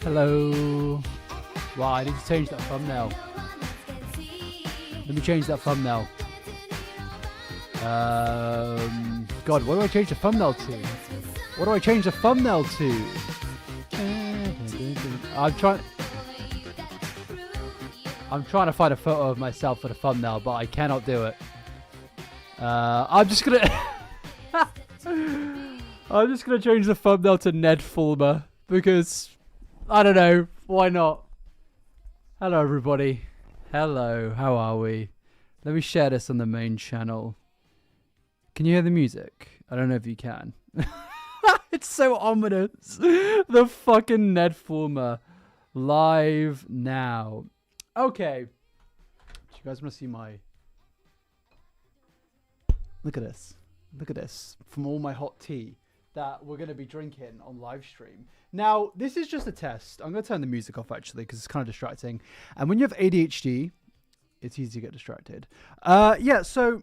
Hello. Wow, I need to change that thumbnail. Let me change that thumbnail. God, what do I change the thumbnail to? What do I change the thumbnail to? I'm trying to find a photo of myself for the thumbnail, but I cannot do it. I'm just gonna change the thumbnail to Ned Fulmer because I don't know, why not? Hello everybody. Hello, how are we? Let me share this on the main channel. Can you hear the music? I don't know if you can. It's so ominous. The fucking Ned Fulmer live now. Okay. Do you guys want to see my... Look at this. Look at this. From all my hot tea that we're going to be drinking on live stream. Now, this is just a test. I'm going to turn the music off, actually, because it's kind of distracting. And when you have ADHD, it's easy to get distracted. Yeah, so...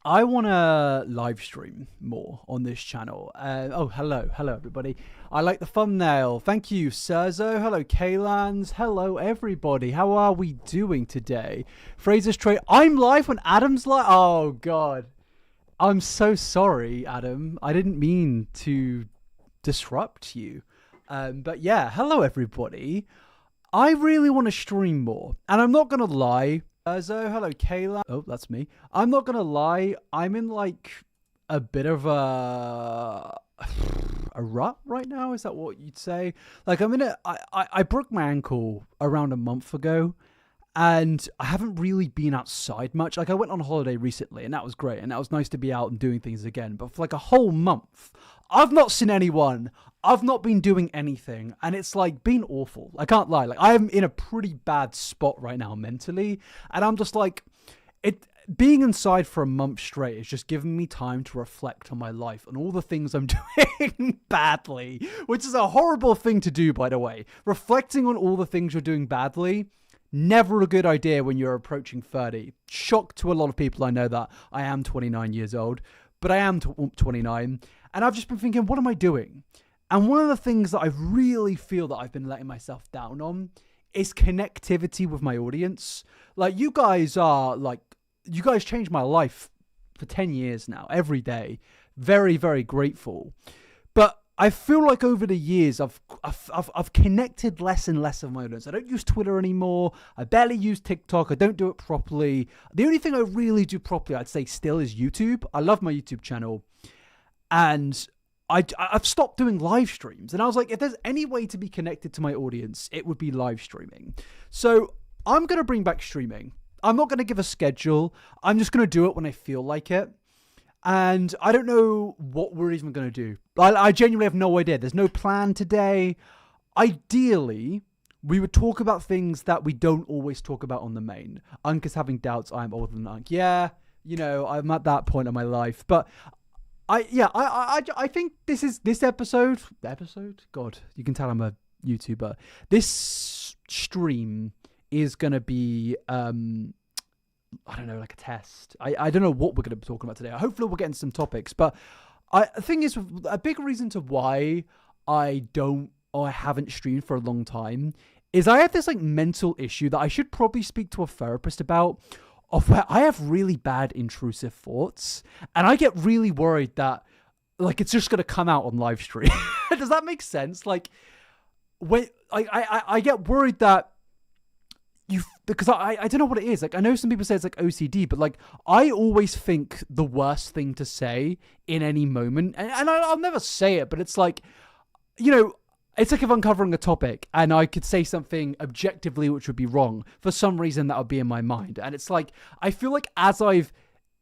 I want to live stream more on this channel. Oh, hello. Hello, everybody. I like the thumbnail. Thank you, Serzo. Hello, Kaylans. Hello, everybody. How are we doing today? Fraser's Trade. I'm live when Adam's live. Oh, God. I'm so sorry, Adam. I didn't mean to disrupt you. But yeah, hello, everybody. I really want to stream more. And I'm not going to lie. So, hello, Kayla. Oh, that's me. I'm not going to lie. I'm in, like, a bit of a rut right now. Is that what you'd say? Like, I broke my ankle around a month ago, and I haven't really been outside much. Like, I went on holiday recently, and that was great, and that was nice to be out and doing things again. But for, like, a whole month, I've not seen anyone. I've not been doing anything, and it's like been awful. I can't lie. Like, I am in a pretty bad spot right now mentally, and I'm just like, being inside for a month straight is just giving me time to reflect on my life and all the things I'm doing badly, which is a horrible thing to do, by the way. Reflecting on all the things you're doing badly, never a good idea when you're approaching 30. Shock to a lot of people, I know that. I am 29 years old, but I am 29, and I've just been thinking, what am I doing? And one of the things that I really feel that I've been letting myself down on is connectivity with my audience. Like, you guys changed my life for 10 years now, every day. Very, very grateful. But I feel like over the years, I've connected less and less of my audience. I don't use Twitter anymore. I barely use TikTok. I don't do it properly. The only thing I really do properly, I'd say still, is YouTube. I love my YouTube channel. And I've stopped doing live streams, and I was like, if there's any way to be connected to my audience, it would be live streaming. So I'm going to bring back streaming. I'm not going to give a schedule. I'm just going to do it when I feel like it. And I don't know what we're even going to do. I genuinely have no idea. There's no plan today. Ideally, we would talk about things that we don't always talk about on the main. Unk is having doubts I'm older than Unk. Yeah, you know, I'm at that point in my life. But I think this episode. God, you can tell I'm a YouTuber. This stream is gonna be I don't know, like a test. I don't know what we're gonna be talking about today. Hopefully we'll get into some topics. But the thing is, a big reason to why I haven't streamed for a long time is I have this like mental issue that I should probably speak to a therapist about. Of where I have really bad intrusive thoughts, and I get really worried that like it's just gonna come out on live stream. Does that make sense? Like, when I get worried that because I don't know what it is. Like, I know some people say it's like OCD, but like I always think the worst thing to say in any moment, and I'll never say it, but it's like, you know, it's like if I'm covering a topic and I could say something objectively which would be wrong, for some reason that would be in my mind. And it's like, I feel like as I've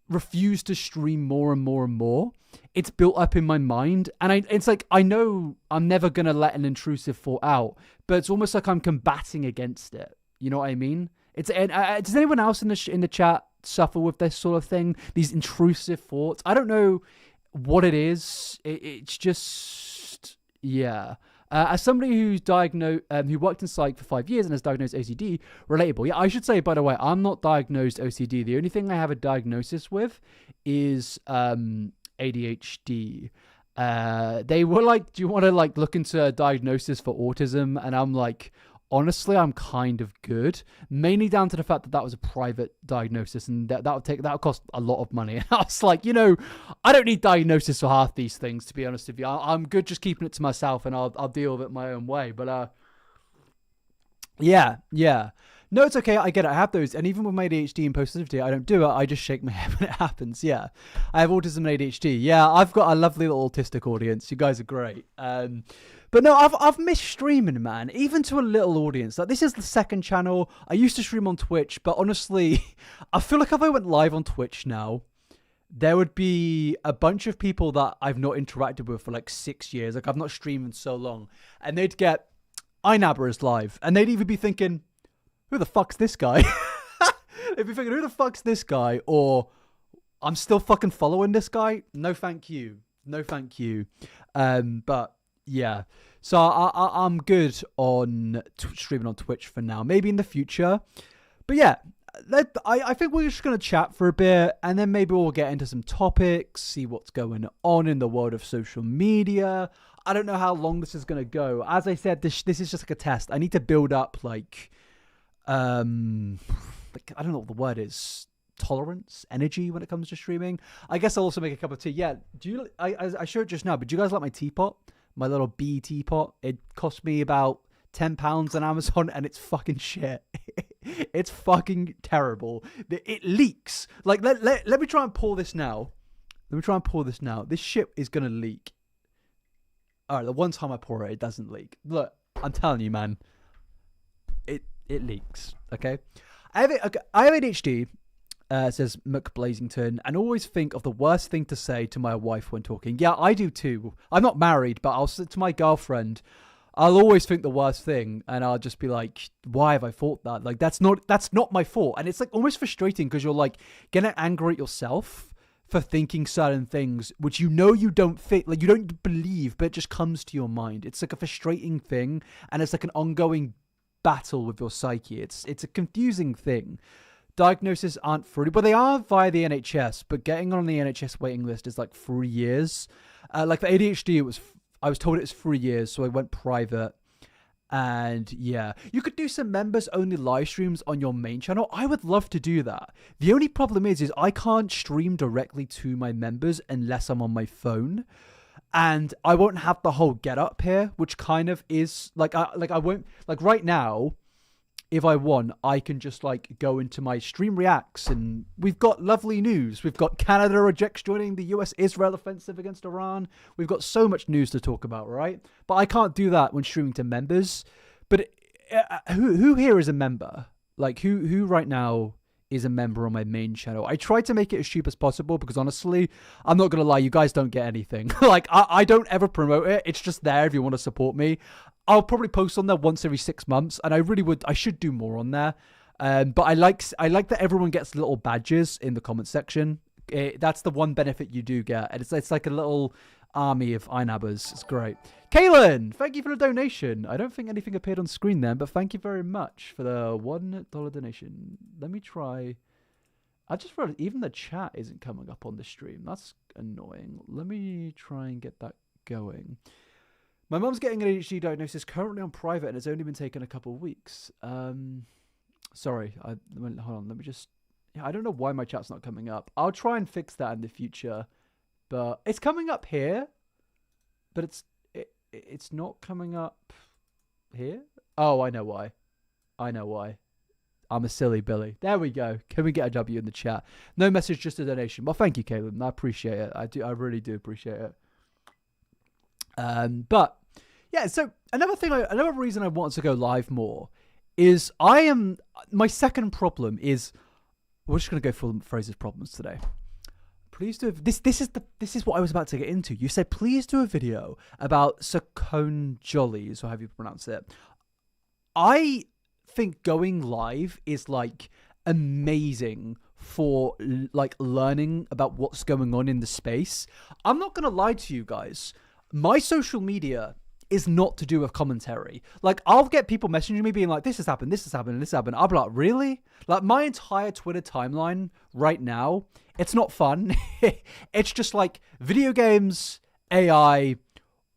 refused to stream more and more and more, it's built up in my mind. And it's like, I know I'm never going to let an intrusive thought out, but it's almost like I'm combating against it. You know what I mean? Does anyone else in the chat suffer with this sort of thing? These intrusive thoughts? I don't know what it is. It's just, yeah. As somebody who's diagnosed, who worked in psych for 5 years and has diagnosed OCD, relatable. Yeah, I should say, by the way, I'm not diagnosed OCD. The only thing I have a diagnosis with is ADHD. They were like, do you want to like look into a diagnosis for autism? And I'm like, honestly, I'm kind of good, mainly down to the fact that that was a private diagnosis and that'll cost a lot of money. And I was like, I don't need diagnosis for half these things, to be honest with you. I'm good just keeping it to myself, and I'll deal with it my own way. But yeah. No, it's okay. I get it. I have those. And even with my ADHD and positivity, I don't do it. I just shake my head when it happens. Yeah. I have autism and ADHD. Yeah, I've got a lovely little autistic audience. You guys are great. But no, I've missed streaming, man. Even to a little audience. Like, this is the second channel. I used to stream on Twitch, but honestly, I feel like if I went live on Twitch now, there would be a bunch of people that I've not interacted with for like 6 years. Like, I've not streamed in so long. And they'd get iNabbers live. And they'd either be thinking, who the fuck's this guy? They'd be thinking, who the fuck's this guy? Or, I'm still fucking following this guy? No, thank you. No, thank you. But, yeah. So, I'm good on streaming on Twitch for now. Maybe in the future. But, yeah. I think we're just going to chat for a bit, and then maybe we'll get into some topics, see what's going on in the world of social media. I don't know how long this is going to go. As I said, this is just like a test. I need to build up, like I don't know what the word is, tolerance, energy when it comes to streaming. I guess I'll also make a cup of tea. Yeah, I showed it just now, but do you guys like my teapot? My little bee teapot? It cost me about £10 on Amazon, and it's fucking shit. It's fucking terrible. It leaks. Like, let me try and pour this now. This shit is gonna leak. Alright, the one time I pour it, it doesn't leak. Look, I'm telling you, man. It leaks. Okay? I have ADHD, says McBlazington, and always think of the worst thing to say to my wife when talking. Yeah, I do too. I'm not married, but I'll say to my girlfriend, I'll always think the worst thing, and I'll just be like, why have I thought that? Like, that's not my fault. And it's like almost frustrating because you're like getting angry at yourself for thinking certain things which you don't think, like you don't believe, but it just comes to your mind. It's like a frustrating thing, and it's like an ongoing battle with your psyche. It's a confusing thing. Diagnoses aren't free, but they are via the NHS, but getting on the NHS waiting list is like 3 years. Like for ADHD, I was told it was 3 years, so I went private. And yeah, you could do some members only live streams on your main channel. I would love to do that. The only problem is I can't stream directly to my members unless I'm on my phone. And I won't have the whole get up here, which kind of is like, I won't, like right now, if I want, I can just like go into my stream reacts, and we've got lovely news. We've got Canada rejects joining the US-Israel offensive against Iran. We've got so much news to talk about, right? But I can't do that when streaming to members. But who here is a member? Like who right now is a member on my main channel? I try to make it as cheap as possible because honestly, I'm not going to lie, you guys don't get anything. Like I don't ever promote it. It's just there if you want to support me. I'll probably post on there once every 6 months, and I should do more on there. But I like that everyone gets little badges in the comment section. That's the one benefit you do get. And it's like a little army of iNabbers. It's great. Kaylin, thank you for the donation. I don't think anything appeared on screen then, but thank you very much for the $1 donation. Let me try. I just realized even the chat isn't coming up on the stream. That's annoying. Let me try and get that going. My mum's getting an ADHD diagnosis, currently on private, and it's only been taken a couple of weeks. Sorry, hold on, let me just... Yeah, I don't know why my chat's not coming up. I'll try and fix that in the future. But it's coming up here, but it's not coming up here. Oh, I know why. I'm a silly Billy. There we go. Can we get a W in the chat? No message, just a donation. Well, thank you, Caleb. I appreciate it. I really do appreciate it. But yeah, so another reason I want to go live more is my second problem is, we're just going to go full Fraser's problems today. Please do this is what I was about to get into. You said please do a video about Sakonjoli, or however you pronounce it. I think going live is like amazing for like learning about what's going on in the space. I'm not going to lie to you guys. My social media is not to do with commentary. Like, I'll get people messaging me being like, this has happened, and this happened. I'll be like, really? Like, my entire Twitter timeline right now, it's not fun. It's just like video games AI,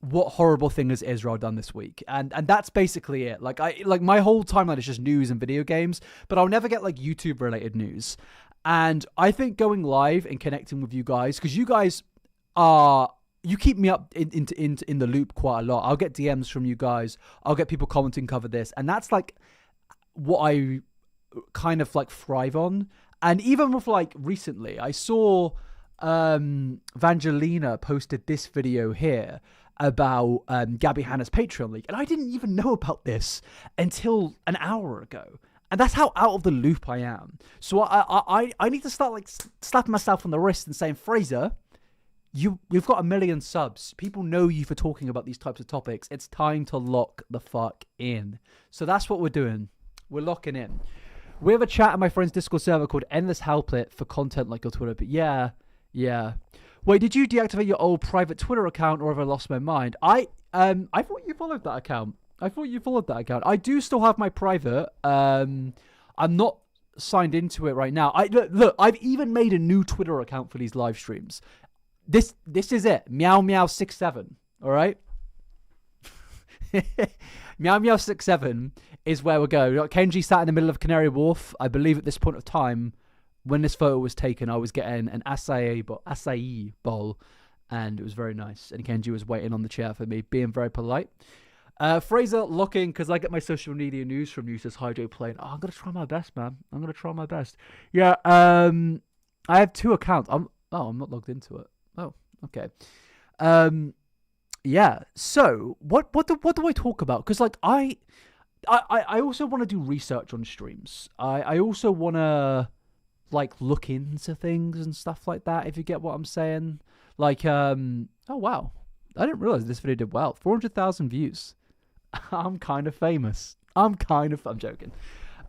what horrible thing has Israel done this week? And that's basically it. Like my whole timeline is just news and video games, but I'll never get like YouTube related news. And I think going live and connecting with you guys, because you guys you keep me up in the loop quite a lot. I'll get DMs from you guys. I'll get people commenting, cover this. And that's like what I kind of like thrive on. And even with like recently, I saw Vangelina posted this video here about Gabby Hanna's Patreon leak. And I didn't even know about this until an hour ago. And that's how out of the loop I am. So I need to start like slapping myself on the wrist and saying, Fraser, we've got 1 million subs. People know you for talking about these types of topics. It's time to lock the fuck in. So that's what we're doing. We're locking in. We have a chat on my friend's Discord server called Endless Helplet for content like your Twitter. But yeah. Wait, did you deactivate your old private Twitter account or have I lost my mind? I thought you followed that account. I do still have my private. I'm not signed into it right now. Look, I've even made a new Twitter account for these live streams. This is it. Meow67. All right. Meow67 is where we go. We got Kenji sat in the middle of Canary Wharf. I believe at this point of time, when this photo was taken, I was getting an acai bowl, and it was very nice. And Kenji was waiting on the chair for me, being very polite. Fraser looking, because I get my social media news from you, says Hydro playing. Oh, I'm going to try my best, man. I'm going to try my best. Yeah, I have 2 accounts. I'm not logged into it. Oh, okay. Yeah, so what do I talk about? Because like I also want to do research on streams. I also want to like look into things and stuff like that, if you get what I'm saying. Like, oh wow, I didn't realize this video did well. 400,000 views. I'm kind of famous. I'm joking.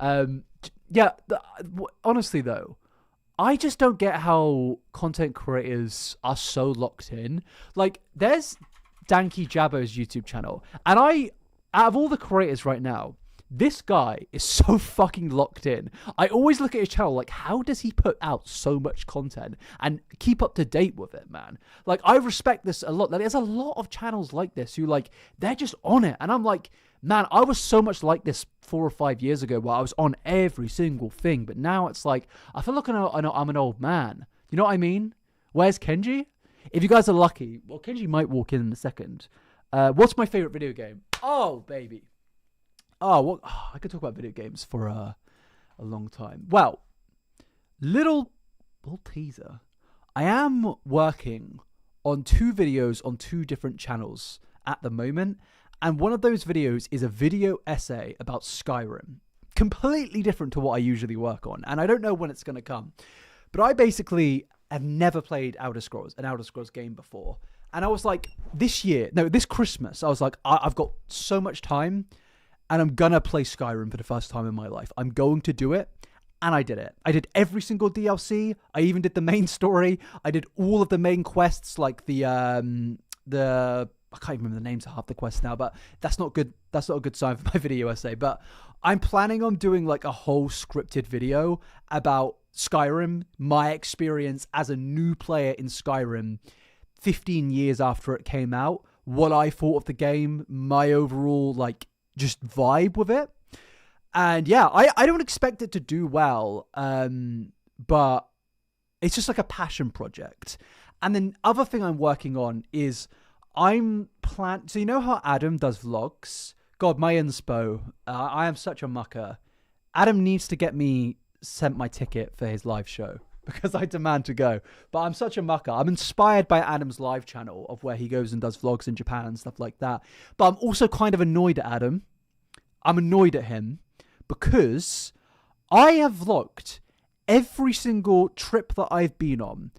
Yeah, honestly though, I just don't get how content creators are so locked in. Like, there's Danky Jabbo's YouTube channel, and out of all the creators right now, this guy is so fucking locked in. I always look at his channel like, how does he put out so much content and keep up to date with it, man? Like, I respect this a lot. There's a lot of channels like this who, like, they're just on it. And I'm like, man, I was so much like this 4 or 5 years ago where I was on every single thing. But now it's like, I feel like I'm an old man. You know what I mean? Where's Kenji? If you guys are lucky, well, Kenji might walk in a second. What's my favorite video game? Oh, baby. I could talk about video games for a long time. Well, little teaser. I am working on 2 videos on 2 different channels at the moment. And one of those videos is a video essay about Skyrim. Completely different to what I usually work on. And I don't know when it's going to come. But I basically have never played an Elder Scrolls game before. And I was like, this Christmas, I was like, I've got so much time. And I'm going to play Skyrim for the first time in my life. I'm going to do it. And I did it. I did every single DLC. I even did the main story. I did all of the main quests, like the I can't even remember the names of half the quests now, but that's not good. That's not a good sign for my video essay. But I'm planning on doing like a whole scripted video about Skyrim, my experience as a new player in Skyrim 15 years after it came out, what I thought of the game, my overall like just vibe with it. And yeah, I don't expect it to do well, but it's just like a passion project. And then other thing I'm working on is so you know how Adam does vlogs? God, my inspo, I am such a mucker. Adam needs to get me sent my ticket for his live show because I demand to go. But I'm such a mucker. I'm inspired by Adam's live channel of where he goes and does vlogs in Japan and stuff like that. But I'm also kind of annoyed at Adam. I'm annoyed at him because I have vlogged every single trip that I've been on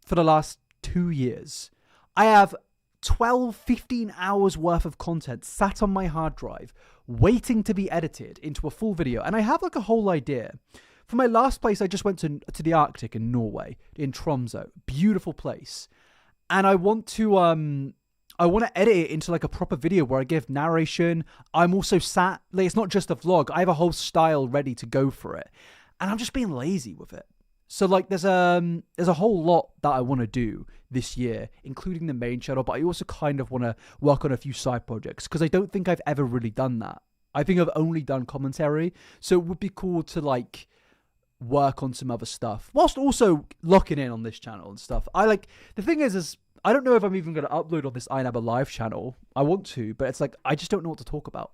for the last 2 years. I have 12, 15 hours worth of content sat on my hard drive waiting to be edited into a full video. And I have like a whole idea. For my last place, I just went to the Arctic in Norway, in Tromsø. Beautiful place. And I want to edit it into like a proper video where I give narration. I'm also like, it's not just a vlog. I have a whole style ready to go for it. And I'm just being lazy with it. So like there's a whole lot that I want to do this year, including the main channel, but I also kind of want to work on a few side projects because I don't think I've ever really done that. I think I've only done commentary, so it would be cool to like work on some other stuff whilst also locking in on this channel and stuff. The thing is I don't know if I'm even going to upload on this iNabber live channel. I want to, but it's like I just don't know what to talk about.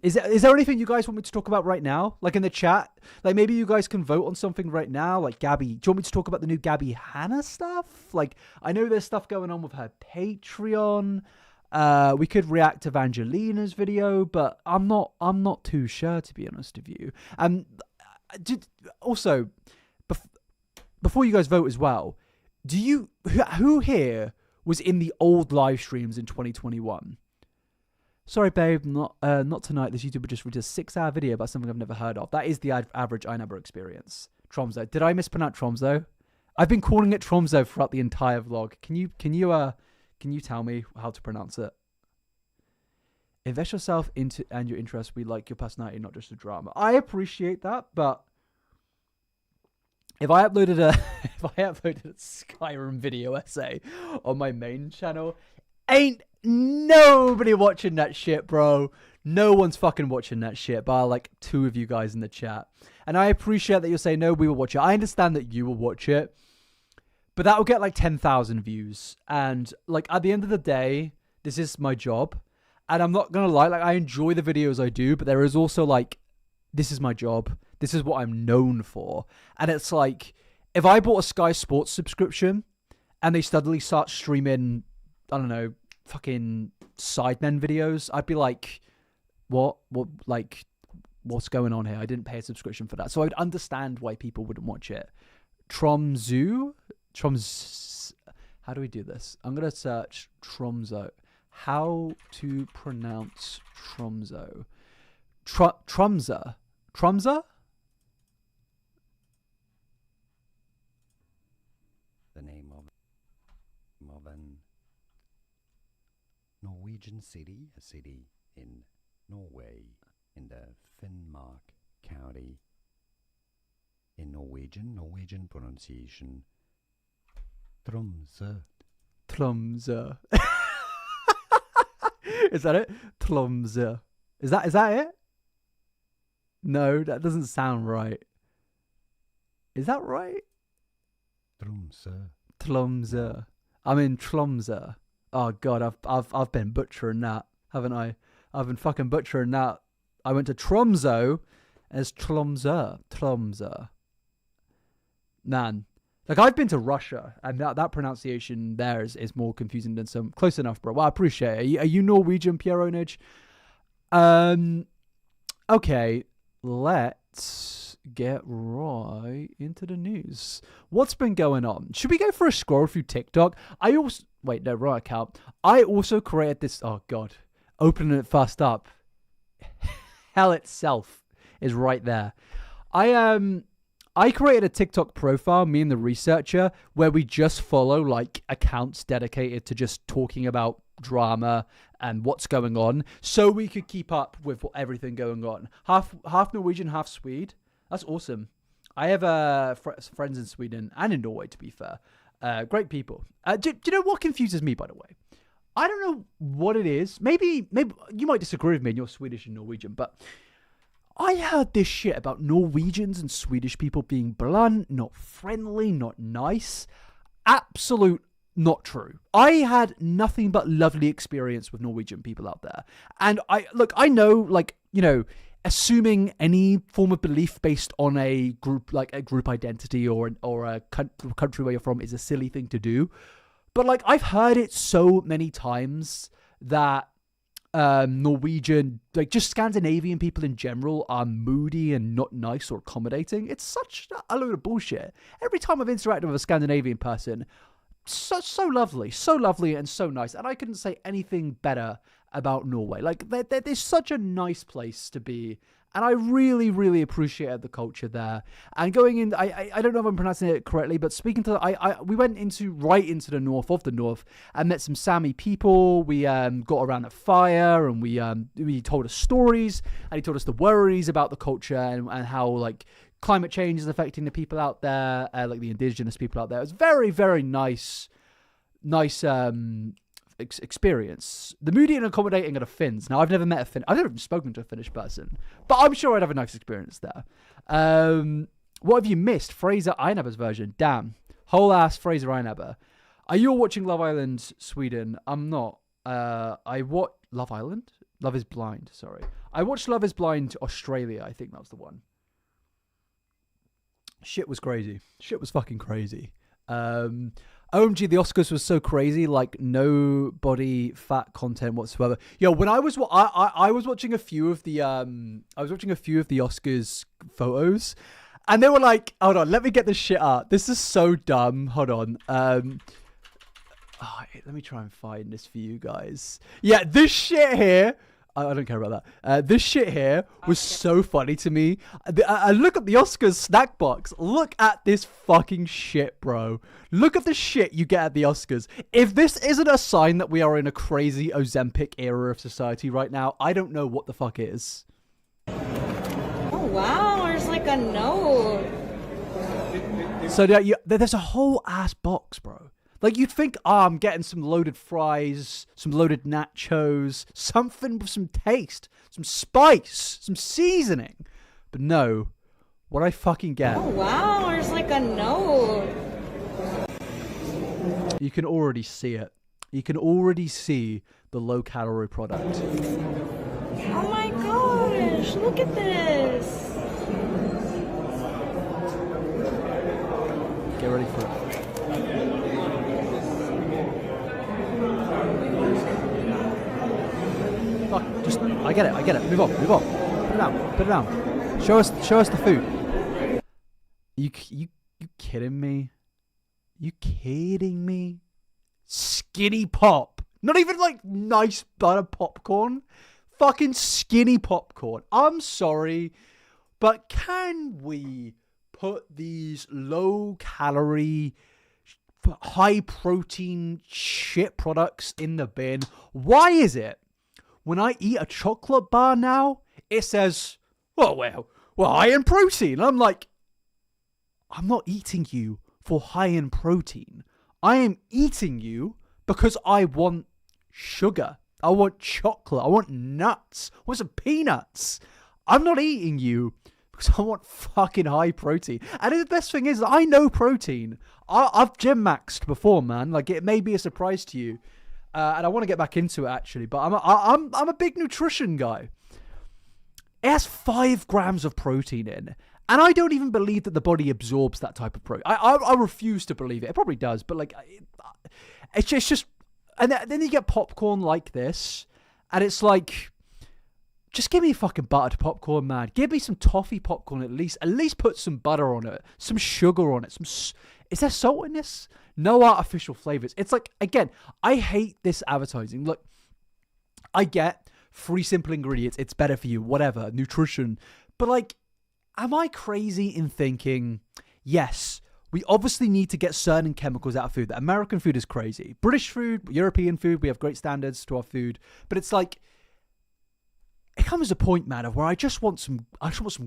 Is there anything you guys want me to talk about right now? Like in the chat? Like maybe you guys can vote on something right now. Like Gabby, do you want me to talk about the new Gabby Hanna stuff? Like I know there's stuff going on with her Patreon. We could react to Evangelina's video, but I'm not too sure, to be honest with you. Also, before you guys vote as well, who here was in the old live streams in 2021? Sorry, babe, not tonight. This YouTuber just released a 6-hour video about something I've never heard of. That is the average iNabber experience. Tromso. Did I mispronounce Tromso? I've been calling it Tromso throughout the entire vlog. Can you tell me how to pronounce it? Invest yourself into and your interests. We like your personality, not just a drama. I appreciate that, but if I uploaded a Skyrim video essay on my main channel, ain't nobody watching that shit, bro. No one's fucking watching that shit, bar like 2 of you guys in the chat. And I appreciate that you're saying, no, we will watch it. I understand that you will watch it, but that will get like 10,000 views. And like at the end of the day, this is my job. And I'm not going to lie, like I enjoy the videos I do, but there is also like, this is my job. This is what I'm known for. And it's like, if I bought a Sky Sports subscription and they suddenly start streaming, I don't know, fucking Sidemen videos, I'd be like, what, like, what's going on here? I didn't pay a subscription for that. So I would understand why people wouldn't watch it. How do we do this? I'm going to search Tromso. How to pronounce Tromso. Tromsa? The name of an Norwegian city, a city in Norway, in the Finnmark county. In Norwegian pronunciation, Tromsø. Tromsø. Is that it? Tromsø. Is that it? No, that doesn't sound right. Is that right? Tromsø. I'm in Tromsø. Oh god, I've been butchering that, haven't I? I've been fucking butchering that. I went to Tromsø as Tromsø. Man. Like, I've been to Russia, and that pronunciation there is more confusing than some. Close enough, bro. Well, I appreciate it. Are you Norwegian, Pieronage? Okay, let's get right into the news. What's been going on? Should we go for a scroll through TikTok? Wait, no, wrong account. I also created this. Oh, God. Opening it first up. Hell itself is right there. I created a TikTok profile, me and the researcher, where we just follow like accounts dedicated to just talking about drama and what's going on, so we could keep up with everything going on. Half Norwegian, half Swede. That's awesome. I have friends in Sweden and in Norway, to be fair. Great people. Do you know what confuses me, by the way? I don't know what it is. Maybe you might disagree with me and you're Swedish and Norwegian, but I heard this shit about Norwegians and Swedish people being blunt, not friendly, not nice. Absolute not true. I had nothing but lovely experience with Norwegian people out there. And I know, like, you know, assuming any form of belief based on a group, like a group identity or a country where you're from is a silly thing to do. But like, I've heard it so many times that Norwegian, like just Scandinavian people in general are moody and not nice or accommodating. It's such a load of bullshit. Every time I've interacted with a Scandinavian person, so lovely and so nice. And I couldn't say anything better about Norway. Like there's such a nice place to be. And I really, really appreciated the culture there. And going in, I don't know if I'm pronouncing it correctly, but speaking to, we went right into the north of the north and met some Sami people. We got around a fire and we told us stories, and he told us the worries about the culture and how like climate change is affecting the people out there, like the indigenous people out there. It's very, very nice experience. The moody and accommodating are the Finns. Now, I've never met a Finn. I've never even spoken to a Finnish person, but I'm sure I'd have a nice experience there. What have you missed? Fraser Einaber's version. Damn. Whole ass Fraser Einaber. Are you all watching Love Island Sweden? I'm not. I watch Love Island? Love is Blind, sorry. I watched Love is Blind Australia. I think that was the one. Shit was crazy. Shit was fucking crazy. OMG, the Oscars was so crazy, like no body fat content whatsoever. Yo, when I was watching a few of the Oscars photos, and they were like, hold on, let me get this shit up. This is so dumb. Hold on. Let me try and find this for you guys. Yeah, this shit here. I don't care about that. This shit here was so funny to me. I look at the Oscars snack box. Look at this fucking shit, bro. Look at the shit you get at the Oscars. If this isn't a sign that we are in a crazy Ozempic era of society right now, I don't know what the fuck is. Oh, wow. There's like a note. So there's a whole ass box, bro. Like, you'd think, I'm getting some loaded fries, some loaded nachos, something with some taste, some spice, some seasoning. But no, what I fucking get... Oh, wow, there's like a note. You can already see it. You can already see the low-calorie product. Oh my gosh, look at this. Get ready for it. Fuck, I get it. Move on. Put it down. Show us the food. You kidding me? You kidding me? Skinny pop. Not even like nice butter popcorn. Fucking skinny popcorn. I'm sorry, but can we put these low calorie, high protein shit products in the bin? Why is it when I eat a chocolate bar now, it says, well, high in protein? I'm like, I'm not eating you for high in protein. I am eating you because I want sugar. I want chocolate. I want nuts. I want some peanuts. I'm not eating you because I want fucking high protein. And the best thing is, I know protein. I've gym maxed before, man. Like, it may be a surprise to you. And I want to get back into it, actually. But I'm a big nutrition guy. It has 5 grams of protein in. And I don't even believe that the body absorbs that type of protein. I refuse to believe it. It probably does. But, like, it's just... And then you get popcorn like this. And it's like... Just give me fucking buttered popcorn, man. Give me some toffee popcorn at least. At least put some butter on it. Some sugar on it. Is there salt in this? No artificial flavors. It's like, again, I hate this advertising. Look, I get 3 simple ingredients. It's better for you. Whatever. Nutrition. But like, am I crazy in thinking, yes, we obviously need to get certain chemicals out of food. American food is crazy. British food, European food, we have great standards to our food. But it's like, it comes to a point, man, of where I just want some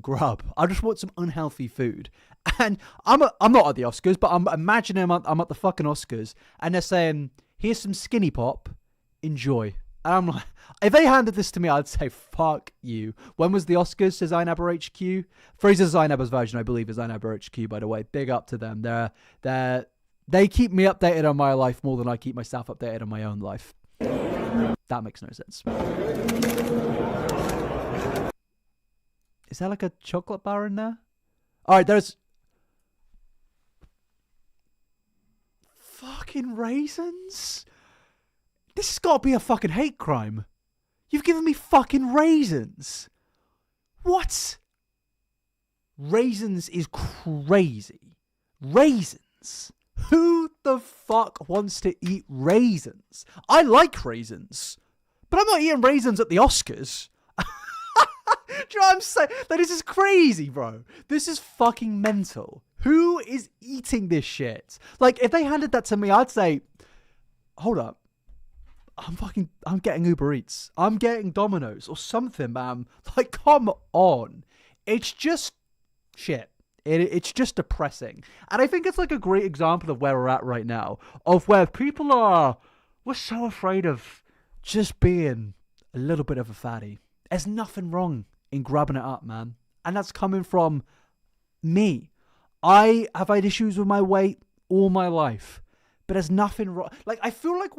grub. I just want some unhealthy food. And I'm not at the Oscars, but I'm imagining I'm at the fucking Oscars, and they're saying, here's some skinny pop, enjoy. And I'm like, if they handed this to me, I'd say, fuck you. When was the Oscars? Says Einaber HQ. Fraser Einaber's version, I believe, is Einaber HQ, by the way. Big up to them. They keep me updated on my life more than I keep myself updated on my own life. That makes no sense. Is there like a chocolate bar in there? Alright, there's... Fucking raisins? This has got to be a fucking hate crime. You've given me fucking raisins. What? Raisins is crazy. Raisins? Who the fuck wants to eat raisins? I like raisins. But I'm not eating raisins at the Oscars. Do you know what I'm saying? Like, this is crazy, bro. This is fucking mental. Who is eating this shit? Like, if they handed that to me, I'd say, hold up. I'm getting Uber Eats. I'm getting Domino's or something, man. Like, come on. It's just shit. It's just depressing. And I think it's like a great example of where we're at right now, of where we're so afraid of just being a little bit of a fatty. There's nothing wrong in grabbing it up, man. And that's coming from me. I have had issues with my weight all my life, but there's nothing wrong. Like, I feel like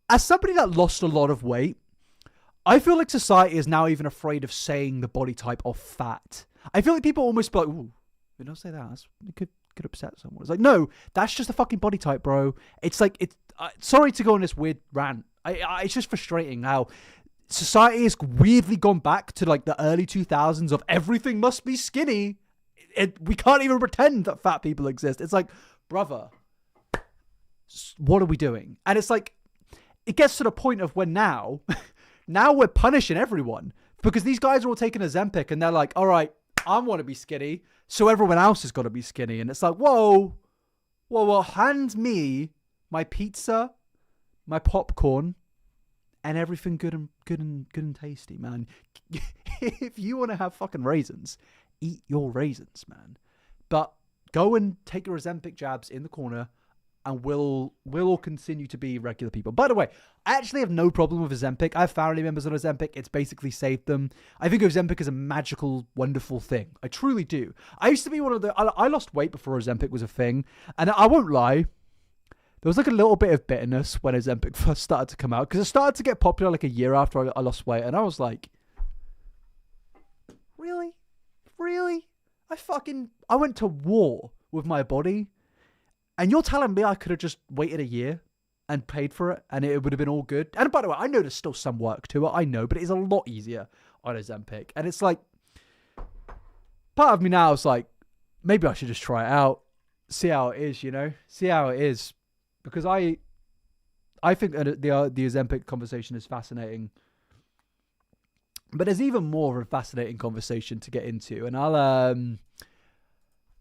as somebody that lost a lot of weight, I feel like society is now even afraid of saying the body type of fat. I feel like people almost be like, ooh, don't say that. It could upset someone. It's like, no, that's just a fucking body type, bro. It's like, sorry to go on this weird rant. It's just frustrating how society has weirdly gone back to like the early 2000s of everything must be skinny. We can't even pretend that fat people exist. It's like, brother, what are we doing? And it's like, it gets to the point of when now we're punishing everyone because these guys are all taking Ozempic and they're like, all right, I want to be skinny, so everyone else has got to be skinny. And it's like, whoa, hand me my pizza, my popcorn, and everything good and tasty, man. If you want to have fucking raisins, eat your raisins, man. But go and take your Ozempic jabs in the corner, and we'll all continue to be regular people. By the way, I actually have no problem with Ozempic. I have family members on Ozempic. It's basically saved them. I think Ozempic is a magical, wonderful thing. I truly do. I used to be I lost weight before Ozempic was a thing. And I won't lie, there was like a little bit of bitterness when Ozempic first started to come out. Because it started to get popular like a year after I lost weight. And I was like, really? Really? I went to war with my body. And you're telling me I could have just waited a year and paid for it and it would have been all good? And by the way, I know there's still some work to it. I know, but it is a lot easier on Ozempic. And it's like, part of me now is like, maybe I should just try it out, see how it is, see how it is. Because I think that the Ozempic conversation is fascinating. But there's even more of a fascinating conversation to get into. And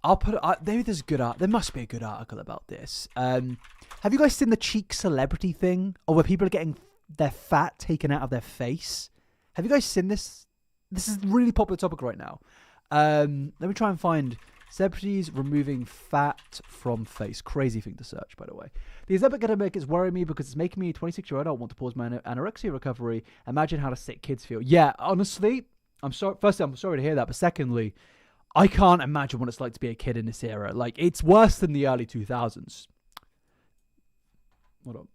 I'll put maybe there must be a good article about this. Have you guys seen the cheek celebrity thing? Or where people are getting their fat taken out of their face? Have you guys seen this? This is a really popular topic right now. Let me try and find celebrities removing fat from face. Crazy thing to search, by the way. The Ozempic epidemic is worrying me because it's making me a 26-year-old adult want to pause my anorexia recovery. Imagine how the sick kids feel. Yeah, honestly, I'm sorry. Firstly, I'm sorry to hear that. But secondly, I can't imagine what it's like to be a kid in this era. Like, it's worse than the early 2000s. Hold on.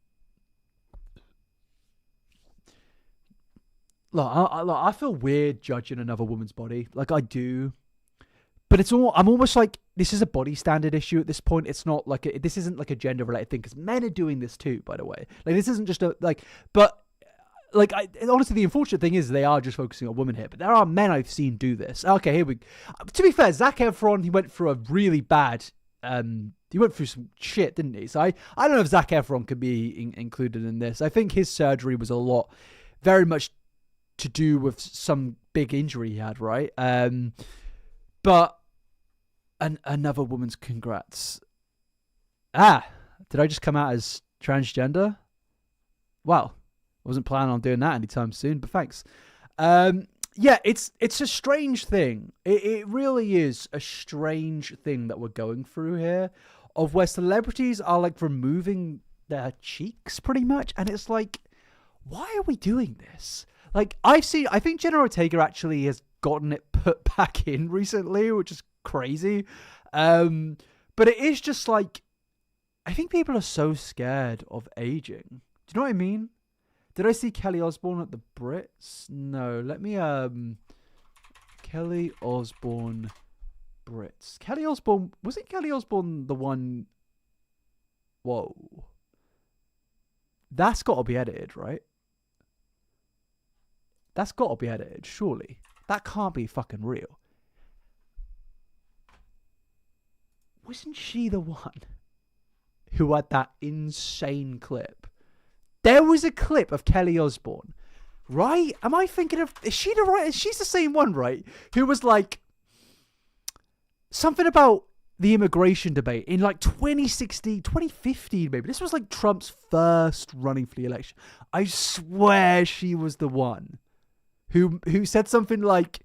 Look, I feel weird judging another woman's body. Like, I do. But I'm almost like, this is a body standard issue at this point. It's not like, this isn't like a gender related thing. Because men are doing this too, by the way. Like, this isn't just honestly, the unfortunate thing is they are just focusing on women here, but there are men I've seen do this. Okay, here we. To be fair, Zac Efron, he went through a really bad. He went through some shit, didn't he? So I don't know if Zac Efron could be included in this. I think his surgery was very much to do with some big injury he had, right? But another woman's congrats. Did I just come out as transgender? Well. Wasn't planning on doing that anytime soon, but thanks. Yeah, it's a strange thing. It really is a strange thing that we're going through here, of where celebrities are like removing their cheeks pretty much, and it's like, why are we doing this? Like, I think Jenna Ortega actually has gotten it put back in recently, which is crazy. But it is just like, I think people are so scared of aging. Do you know what I mean? Did I see Kelly Osbourne at the Brits? No. Let me, Kelly Osbourne Brits. Kelly Osbourne, wasn't Kelly Osbourne the one? Whoa. That's got to be edited, right? That's got to be edited, surely. That can't be fucking real. Wasn't she the one who had that insane clip? There was a clip of Kelly Osbourne, right? Am I thinking of... Is she the right... She's the same one, right? Who was like... Something about the immigration debate in like 2016, 2015 maybe. This was like Trump's first running for the election. I swear she was the one who said something like...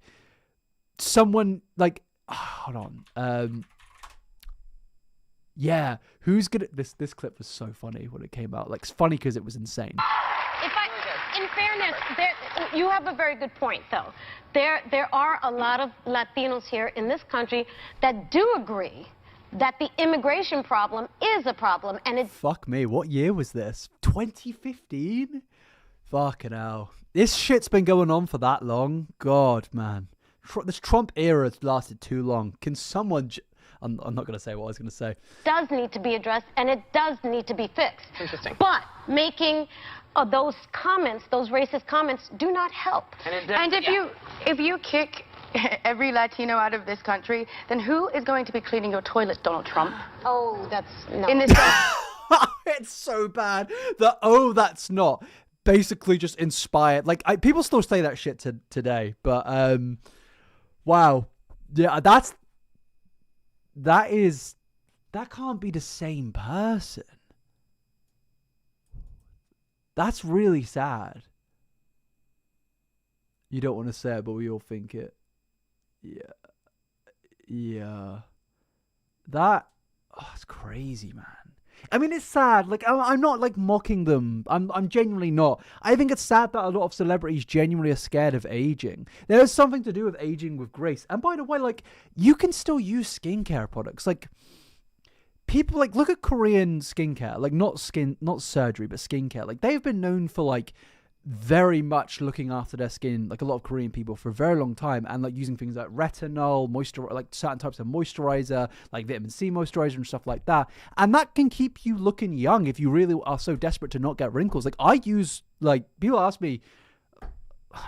Someone... Like... hold on. Yeah, who's gonna? This clip was so funny when it came out. Like, it's funny because it was insane. In fairness, you have a very good point, though. There are a lot of Latinos here in this country that do agree that the immigration problem is a problem, and it's... Fuck me, what year was this? 2015? Fucking hell. This shit's been going on for that long. God, man. This Trump era has lasted too long. Can someone... I'm not going to say what I was going to say. Does need to be addressed, and it does need to be fixed. Interesting. But making those comments, those racist comments, do not help. And if you kick every Latino out of this country, then who is going to be cleaning your toilets, Donald Trump? Oh, that's no. In this It's so bad. That's not basically just inspired. Like, people still say that shit today, but wow, yeah, that can't be the same person. That's really sad. You don't want to say it, but we all think it. Yeah. It's crazy, man. I mean, it's sad. Like, I'm not like mocking them. I'm genuinely not. I think it's sad that a lot of celebrities genuinely are scared of aging. There is something to do with aging with grace. And by the way, like, you can still use skincare products. Like, people, like, look at Korean skincare. Like, not surgery, but skincare. Like, they've been known for, like, very much looking after their skin, like a lot of Korean people, for a very long time, and like using things like retinol, like certain types of moisturizer, like vitamin C moisturizer and stuff like that, and that can keep you looking young if you really are so desperate to not get wrinkles. Like, I use, like, people ask me,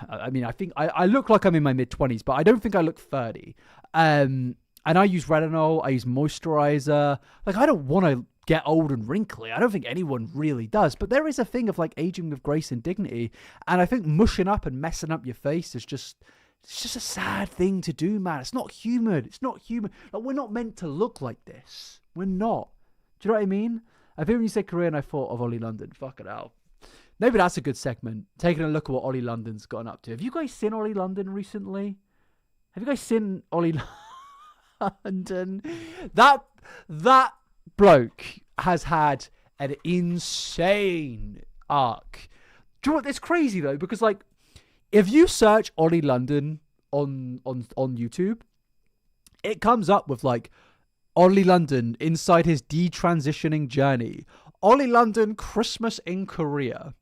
I mean, I think I look like I'm in my mid-20s, but I don't think I look 30. And I use retinol, I use moisturizer. Like, I don't want to get old and wrinkly. I don't think anyone really does. But there is a thing of, like, aging with grace and dignity. And I think mushing up and messing up your face is just... It's just a sad thing to do, man. It's not human. It's not human. Like, we're not meant to look like this. We're not. Do you know what I mean? I think when you said Korean, I thought of Ollie London. Fuck it out. Maybe that's a good segment. Taking a look at what Ollie London's gotten up to. Have you guys seen Ollie London recently? Have you guys seen Ollie London? That bloke has had an insane arc. Do you know what? It's crazy though, because, like, if you search Ollie London on YouTube, it comes up with, like, Ollie London inside his detransitioning journey. Ollie London Christmas in Korea.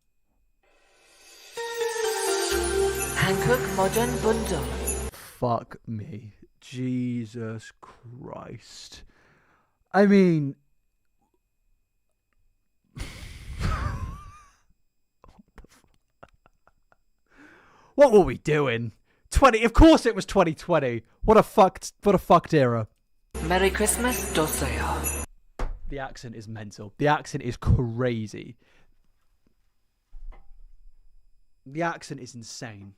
Hankook Modern Bundle. Fuck me. Jesus Christ. I mean... What were we doing? Of course it was 2020. What a fucked era. Merry Christmas, Dosayo. The accent is mental. The accent is crazy. The accent is insane.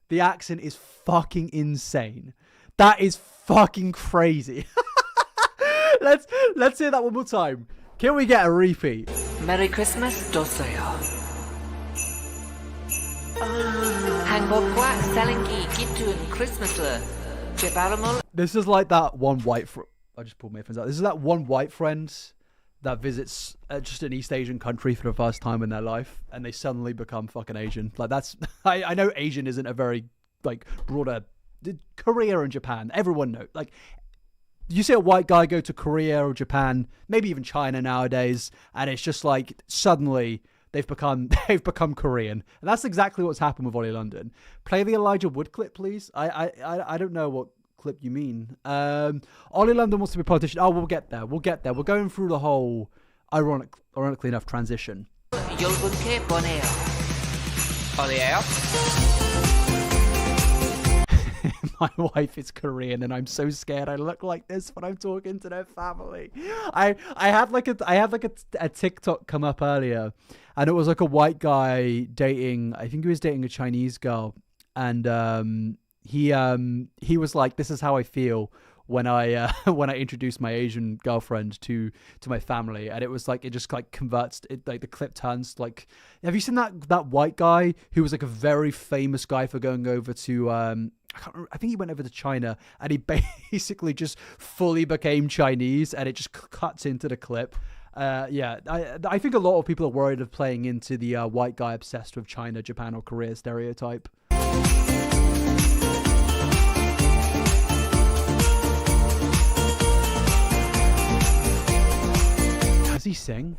The accent is fucking insane. That is fucking crazy. Let's hear that one more time. Can we get a repeat? Merry Christmas, Dosayo. 행복과 사랑이 깃든 크리스마스. 제바람을. This is like that one white I just pulled my headphones out. This is that one white friend that visits just an East Asian country for the first time in their life, and they suddenly become fucking Asian. Like, that's... I know Asian isn't a very, like, broader... Korea and Japan, everyone knows. Like, you see a white guy go to Korea or Japan, maybe even China nowadays, and it's just like, suddenly... They've become Korean, and that's exactly what's happened with Ollie London. Play the Elijah Wood clip, please. I don't know what clip you mean. Ollie London wants to be a politician. Oh, we'll get there. We're going through the whole ironically enough transition. 여러분께 보내요. 어디에요? My wife is Korean, and I'm so scared I look like this when I'm talking to their family. I had like a TikTok come up earlier, and it was like a white guy dating. I think he was dating a Chinese girl, and he was like, "This is how I feel when I introduce my Asian girlfriend to my family," and it was like, it just like converts it, like the clip turns like. Have you seen that white guy who was like a very famous guy for going over to I I think he went over to China and he basically just fully became Chinese, and it just cuts into the clip. Yeah, I think a lot of people are worried of playing into the white guy obsessed with China, Japan, or Korea stereotype. Does he sing?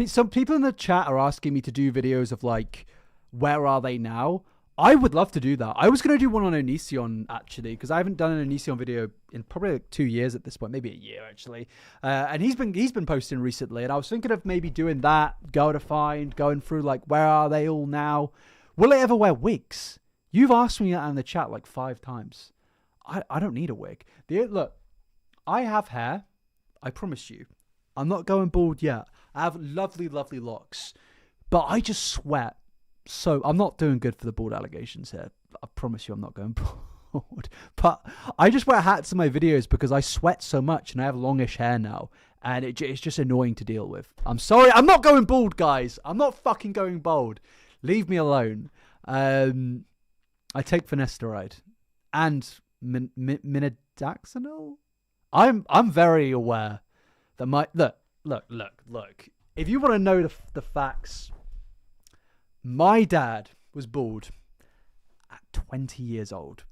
Some people in the chat are asking me to do videos of like, where are they now? I would love to do that. I was going to do one on Onision, actually, because I haven't done an Onision video in probably like 2 years at this point, maybe a year, actually. And he's been posting recently, and I was thinking of maybe doing that, going through, like, where are they all now? Will they ever wear wigs? You've asked me that in the chat like 5 times. I don't need a wig. Look, I have hair. I promise you. I'm not going bald yet. I have lovely, lovely locks. But I just sweat. So I'm not doing good for the bald allegations here. I promise you I'm not going bald. But I just wear hats in my videos because I sweat so much and I have longish hair now. And it's just annoying to deal with. I'm sorry. I'm not going bald, guys. I'm not fucking going bald. Leave me alone. I take finasteride. And minoxidil? I'm very aware that my... Look. If you want to know the facts... My dad was bald at 20 years old.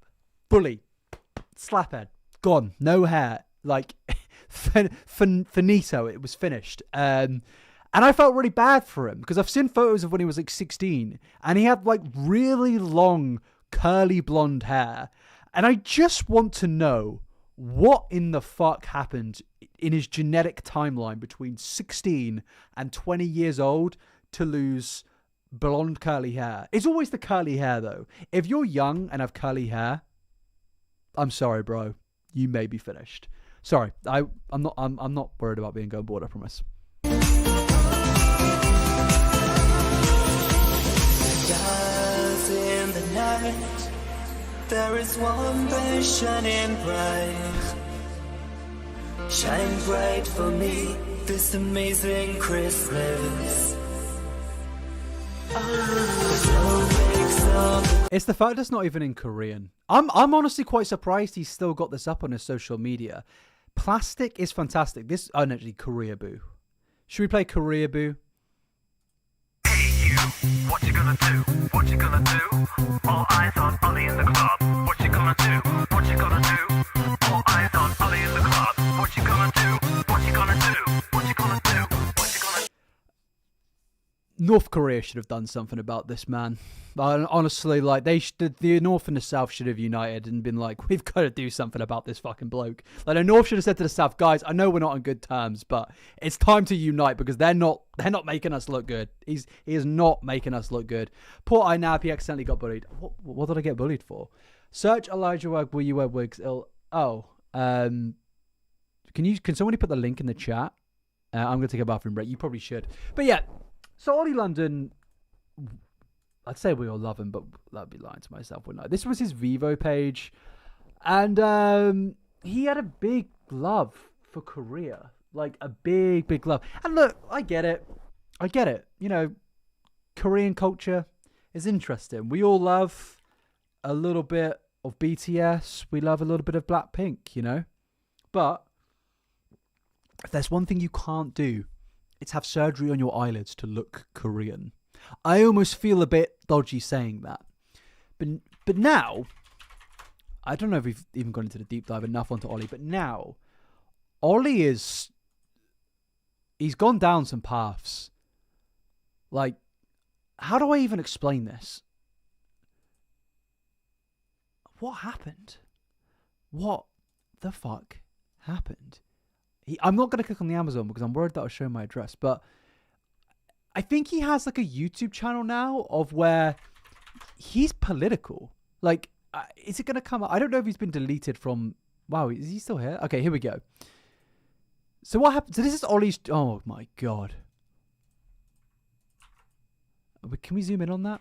Fully. Slaphead. Gone. No hair. Like, finito. It was finished. And I felt really bad for him because I've seen photos of when he was like 16 and he had like really long, curly blonde hair. And I just want to know what in the fuck happened in his genetic timeline between 16 and 20 years old to lose... blonde curly hair. It's always the curly hair though. If you're young and have curly hair, I'm sorry, bro. You may be finished. Sorry. I'm not worried about being going bald, I promise. Stars in the night, there is one place shining bright. Shine bright for me this amazing Christmas. It's the fact it's not even in Korean. I'm honestly quite surprised he's still got this up on his social media. Plastic is fantastic. This actually Korea Boo. Should we play Korea Boo? Hey you, what you gonna do? What you gonna do? All eyes on Ollie in the club. What you gonna do? What you gonna do? All eyes on Ollie in the club. What you gonna do? What you gonna do? What you gonna do? What you gonna do? North Korea should have done something about this, man. Honestly, like the North and the South should have united and been like, we've got to do something about this fucking bloke. Like the North should have said to the South, guys, I know we're not on good terms, but it's time to unite because they're not making us look good. He is not making us look good. Poor Inab, he accidentally got bullied. What did I get bullied for? Search Elijah Wag, will you wear wigs? Can somebody put the link in the chat? I'm gonna take a bathroom break. You probably should. But yeah. So Ollie London, I'd say we all love him, but that'd be lying to myself, wouldn't I? This was his Vivo page, and he had a big love for Korea, like a big love. And look, I get it. You know, Korean culture is interesting. We all love a little bit of BTS. We love a little bit of Blackpink, you know. But if there's one thing you can't do, it's have surgery on your eyelids to look Korean. I almost feel a bit dodgy saying that. But now, I don't know if we've even gone into the deep dive enough onto Ollie, but now, Ollie he's gone down some paths. Like, how do I even explain this? What happened? What the fuck happened? I'm not going to click on the Amazon because I'm worried that I'll show my address, but I think he has like a YouTube channel now of where he's political. Like, is it going to come up? I don't know if he's been deleted from... Wow, is he still here? Okay, here we go. So what happened? So this is Ollie's... Oh my God. Can we zoom in on that?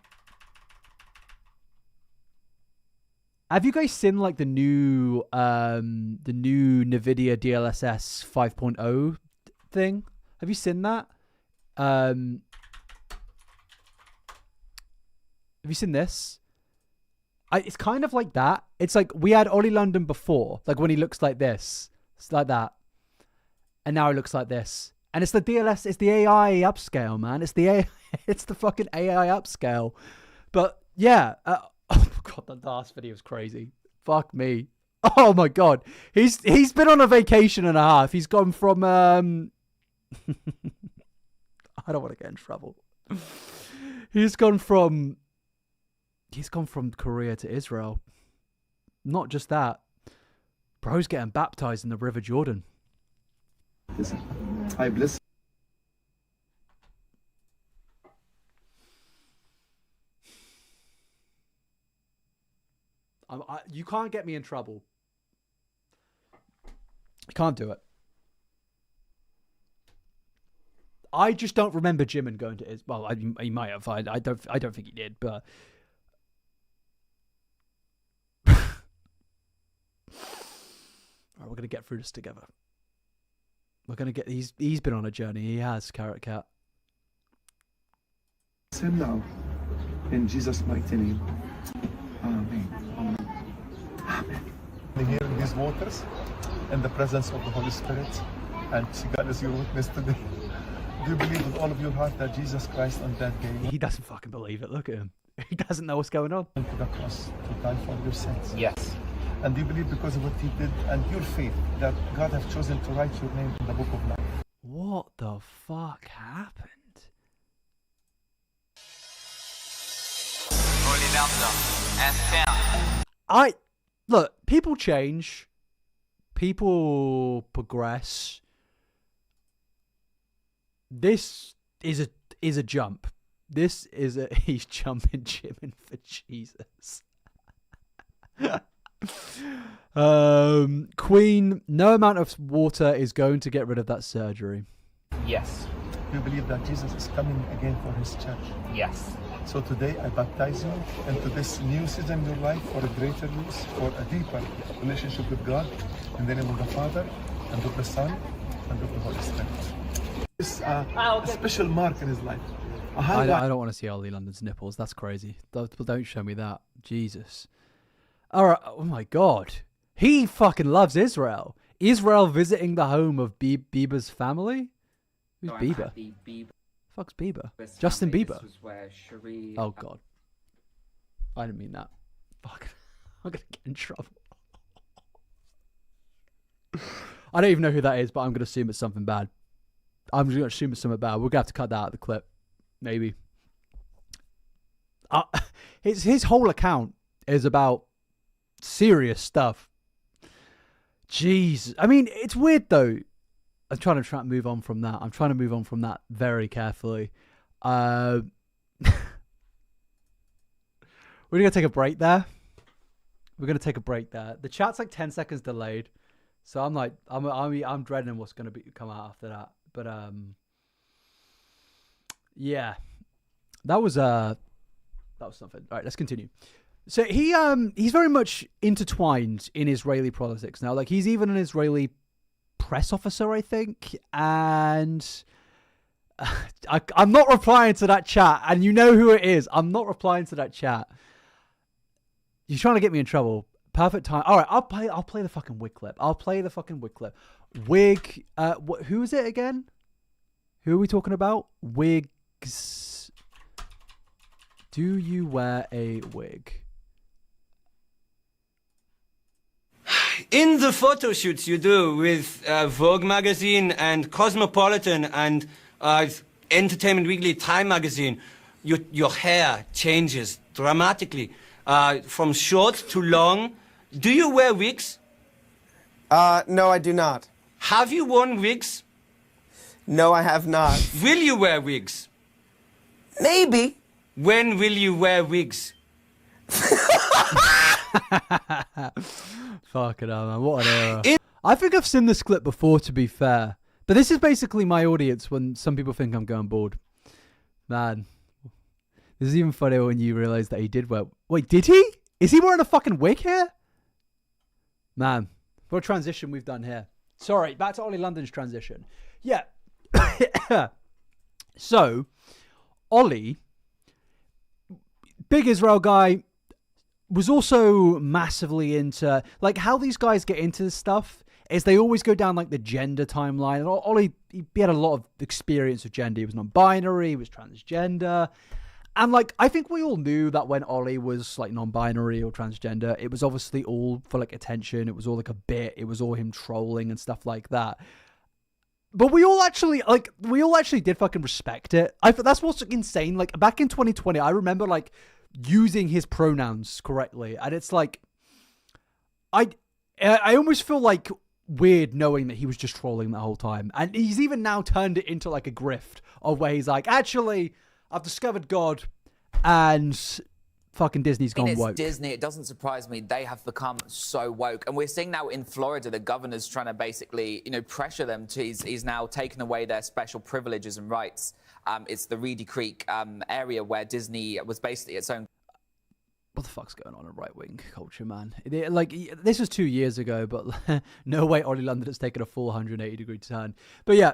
Have you guys seen like the new NVIDIA DLSS 5.0 thing? Have you seen that? Have you seen this? It's kind of like that. It's like we had Ollie London before, like when he looks like this. It's like that. And now he looks like this. And it's the DLS, it's the AI upscale, man. It's the AI, it's the fucking AI upscale. But yeah, oh my God, the last video was crazy. Fuck me. Oh my God. He's been on a vacation and a half. He's gone from, I don't want to get in trouble. He's gone from Korea to Israel. Not just that. Bro's getting baptized in the River Jordan. I bless. You can't get me in trouble. You can't do it. I just don't remember Jimin going to Israel. Well, he might have. I don't think he did, but. All right, we're gonna get through this together. We're gonna get. He's been on a journey. He has, Carrot Cat. Him now, in Jesus' mighty name. Amen. Amen. Amen. Here in these waters, in the presence of the Holy Spirit, and God is your witness today. Do you believe with all of your heart that Jesus Christ on that day He doesn't fucking believe it. Look at him. He doesn't know what's going on. went to the cross to die for your sins? Yes. And do you believe because of what he did and your faith that God have chosen to write your name in the book of life? What the fuck happened? Ollie London and Look, people change. People progress. This is a jump. This is a he's jumping Jimin for Jesus. Queen, no amount of water is going to get rid of that surgery. Yes. Do you believe that Jesus is coming again for his church? Yes. So today I baptize you into this new season in your life for a greater use, for a deeper relationship with God, in the name of the Father, and of the Son, and of the Holy Spirit. It's a special mark in his life. I don't want to see Ollie London's nipples. That's crazy. Don't show me that. Jesus. All right. Oh my God. He fucking loves Israel. Israel visiting the home of Bieber's family? Who's Bieber? Fuck's Bieber? Justin Bieber. Oh God. I didn't mean that. Fuck. I'm gonna get in trouble. I don't even know who that is, but I'm gonna assume it's something bad. I'm just gonna assume it's something bad. We're gonna have to cut that out of the clip. Maybe. His whole account is about serious stuff. Jeez. I mean, it's weird though. I'm trying to move on from that. I'm trying to move on from that very carefully. We're gonna take a break there. The chat's like 10 seconds delayed, so I'm like, I'm dreading what's gonna come out after that. But yeah, that was something. All right, let's continue. So he's very much intertwined in Israeli politics now. Like he's even an Israeli press officer, I think, and I'm not replying to that chat, and you know who it is. I'm not replying to that chat. You're trying to get me in trouble. Perfect time. All right, I'll play the fucking wig clip. Wig. Who is it again? Who are we talking about? Wigs. Do you wear a wig? In the photo shoots you do with Vogue magazine and Cosmopolitan and Entertainment Weekly, Time magazine, your hair changes dramatically from short to long. Do you wear wigs? No, I do not. Have you worn wigs? No, I have not. Will you wear wigs? Maybe. When will you wear wigs? Fucking hell, man. What an era. I think I've seen this clip before, to be fair. But this is basically my audience when some people think I'm going bald. Man. This is even funnier when you realise that he did wear... Wait, did he? Is he wearing a fucking wig here? Man. What a transition we've done here. Sorry, back to Ollie London's transition. Yeah. So, Ollie, big Israel guy, was also massively into, like, how these guys get into this stuff is they always go down, like, the gender timeline. And Ollie, he had a lot of experience with gender. He was non-binary, he was transgender. And, like, I think we all knew that when Ollie was, like, non-binary or transgender, it was obviously all for, like, attention. It was all, like, a bit. It was all him trolling and stuff like that. But we all actually did fucking respect it. That's what's insane. Like, back in 2020, I remember, like, using his pronouns correctly. And it's, like, I almost feel, like, weird knowing that he was just trolling the whole time. And he's even now turned it into, like, a grift of where he's like, actually, I've discovered God, and fucking Disney's gone woke. Disney. It doesn't surprise me. They have become so woke. And we're seeing now in Florida, the governor's trying to basically, pressure them to, he's now taken away their special privileges and rights. It's the Reedy Creek area where Disney was basically its own. What the fuck's going on in right-wing culture, man? Like, this was 2 years ago, but no way Ollie London has taken a full 180-degree turn. But yeah,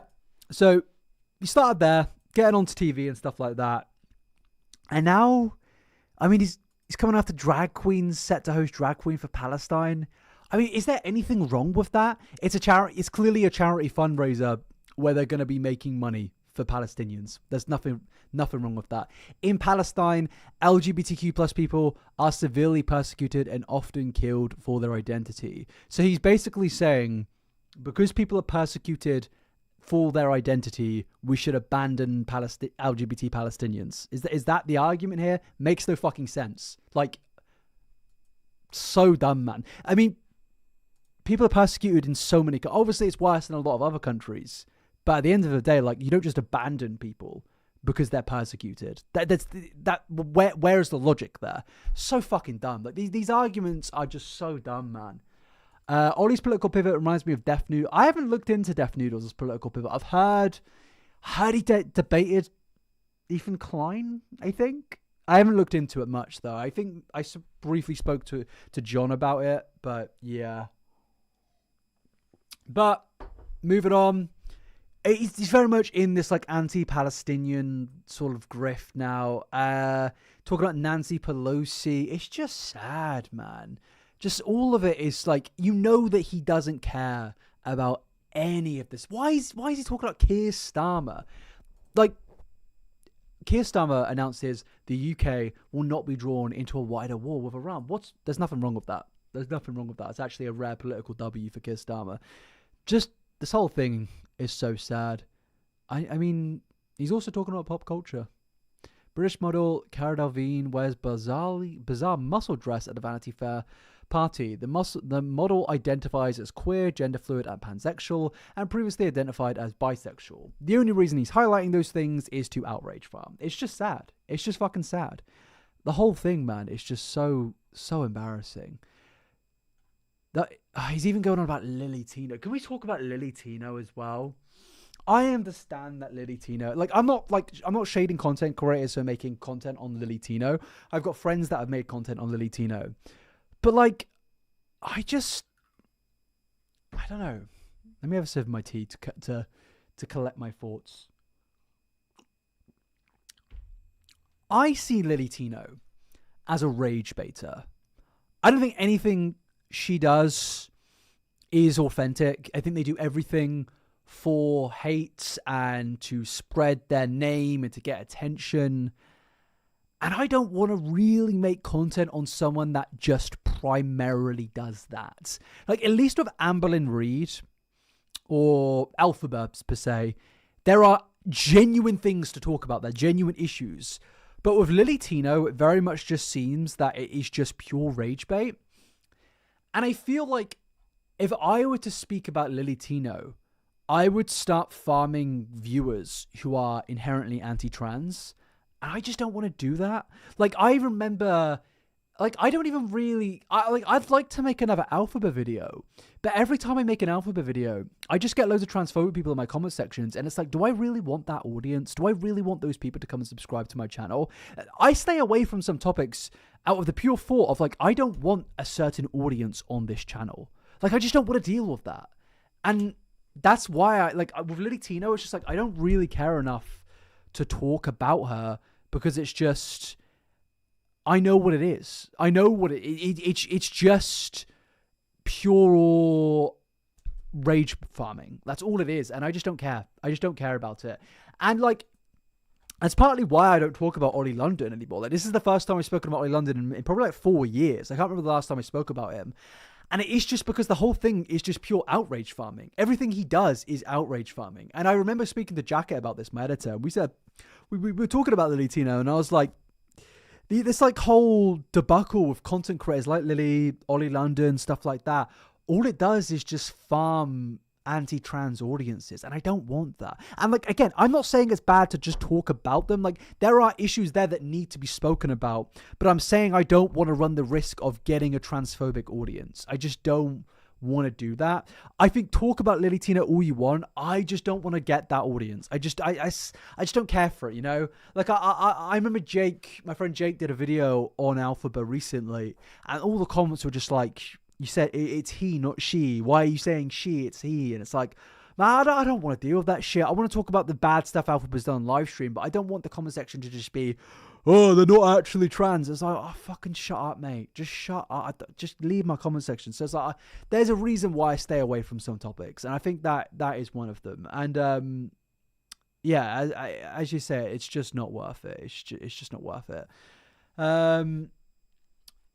so he started there, getting onto TV and stuff like that. And now, I mean, he's coming after drag queens, set to host Drag Queen for Palestine. I mean, is there anything wrong with that? It's a charity. It's clearly a charity fundraiser where they're going to be making money for Palestinians. There's nothing wrong with that. In Palestine, LGBTQ plus people are severely persecuted and often killed for their identity. So he's basically saying, because people are persecuted for their identity, we should abandon LGBT Palestinians. Is that the argument here? Makes no fucking sense. Like, so dumb, man. I mean, people are persecuted in so many. Obviously, it's worse than a lot of other countries. But at the end of the day, like, you don't just abandon people because they're persecuted. Where is the logic there? So fucking dumb. Like, these arguments are just so dumb, man. Ollie's political pivot reminds me of Deaf Noodle. I haven't looked into Deaf Noodles as political pivot. I've heard he debated Ethan Klein, I think. I haven't looked into it much, though. I think I briefly spoke to John about it, but yeah. But moving on. He's very much in this, like, anti-Palestinian sort of grift now. Talking about Nancy Pelosi. It's just sad, man. Just all of it is, like, you know that he doesn't care about any of this. Why is he talking about Keir Starmer? Like, Keir Starmer announces the UK will not be drawn into a wider war with Iran. There's nothing wrong with that. There's nothing wrong with that. It's actually a rare political W for Keir Starmer. Just this whole thing is so sad. I mean, he's also talking about pop culture. British model Cara Delevingne wears bizarre muscle dress at the Vanity Fair party. The model identifies as queer, gender fluid, and pansexual, and previously identified as bisexual. The only reason he's highlighting those things is to outrage farm. It's just sad. It's just fucking sad. The whole thing, man, is just so embarrassing. He's even going on about Lily Tino. Can we talk about Lily Tino as well? I understand that Lily Tino, like, I'm not shading content creators for making content on Lily Tino. I've got friends that have made content on Lily Tino. But, like, I don't know. Let me have a sip of my tea to collect my thoughts. I see Lily Tino as a rage baiter. I don't think anything she does is authentic. I think they do everything for hate and to spread their name and to get attention. And I don't want to really make content on someone that just primarily does that. Like, at least with Amberlynn Reid or Alphabet per se, there are genuine things to talk about. There are genuine issues. But with Lily Tino, it very much just seems that it is just pure rage bait. And I feel like if I were to speak about Lily Tino, I would start farming viewers who are inherently anti-trans. And I just don't want to do that. Like, I remember, like, I don't even really, I'd like to make another Alphabet video. But every time I make an Alphabet video, I just get loads of transphobic people in my comment sections. And it's like, do I really want that audience? Do I really want those people to come and subscribe to my channel? I stay away from some topics out of the pure thought of, like, I don't want a certain audience on this channel. Like, I just don't want to deal with that. And that's why with Lily Tino, it's just like, I don't really care enough to talk about her because it's just, I know what it is. I know what it's just pure rage farming. That's all it is, and I just don't care. I just don't care about it. And like, that's partly why I don't talk about Ollie London anymore. Like, this is the first time I've spoken about Ollie London in probably like 4 years. I can't remember the last time I spoke about him. And it is just because the whole thing is just pure outrage farming. Everything he does is outrage farming. And I remember speaking to Jacket about this, my editor, and we said, we were talking about Lily Tino, and I was like, this like whole debacle with content creators like Lily, Ollie London, stuff like that, all it does is just farm anti-trans audiences, and I don't want that. And like, again, I'm not saying it's bad to just talk about them. Like, there are issues there that need to be spoken about, but I'm saying I don't want to run the risk of getting a transphobic audience. I just don't want to do that. I think talk about Lily Tina all you want. I just don't want to get that audience. I just don't care for it, you know? Like, I remember Jake, my friend Jake, did a video on Alphaba recently, and all the comments were just like, you said it's he, not she. Why are you saying she? It's he. And it's like, man, I don't want to deal with that shit. I want to talk about the bad stuff Alphaba's done on live stream, but I don't want the comment section to just be, oh, they're not actually trans. It's like, oh, fucking shut up, mate. Just shut up. Just leave my comment section. So it's like, there's a reason why I stay away from some topics, and I think that is one of them. And yeah, as you say, it's just not worth it. It's just not worth it. All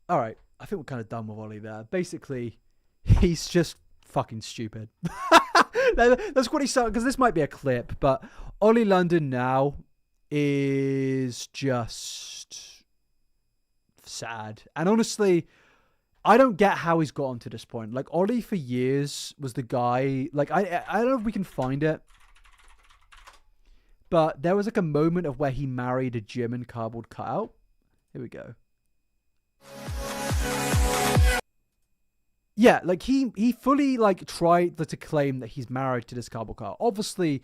right. I think we're kind of done with Ollie there. Basically, he's just fucking stupid. That's what he said, because this might be a clip, but Ollie London now is just sad. And honestly, I don't get how he's gotten to this point. Like, Ollie for years was the guy, like, I don't know if we can find it, but there was like a moment of where he married a German cardboard cutout. Here we go. Yeah, like he fully like tried to claim that he's married to this cardboard cutout. Obviously,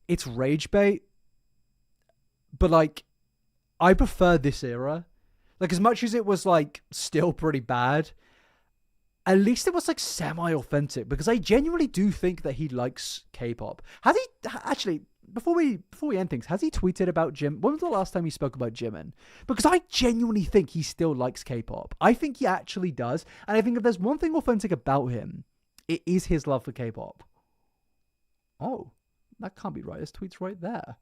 it's rage bait, but like, I prefer this era. Like, as much as it was like still pretty bad, at least it was like semi-authentic, because I genuinely do think that he likes K-pop. Has he actually? Before we end things, has he tweeted about Jim? When was the last time he spoke about Jimin? Because I genuinely think he still likes K-pop. I think he actually does. And I think if there's one thing authentic about him, it is his love for K-pop. Oh, that can't be right. This tweet's right there.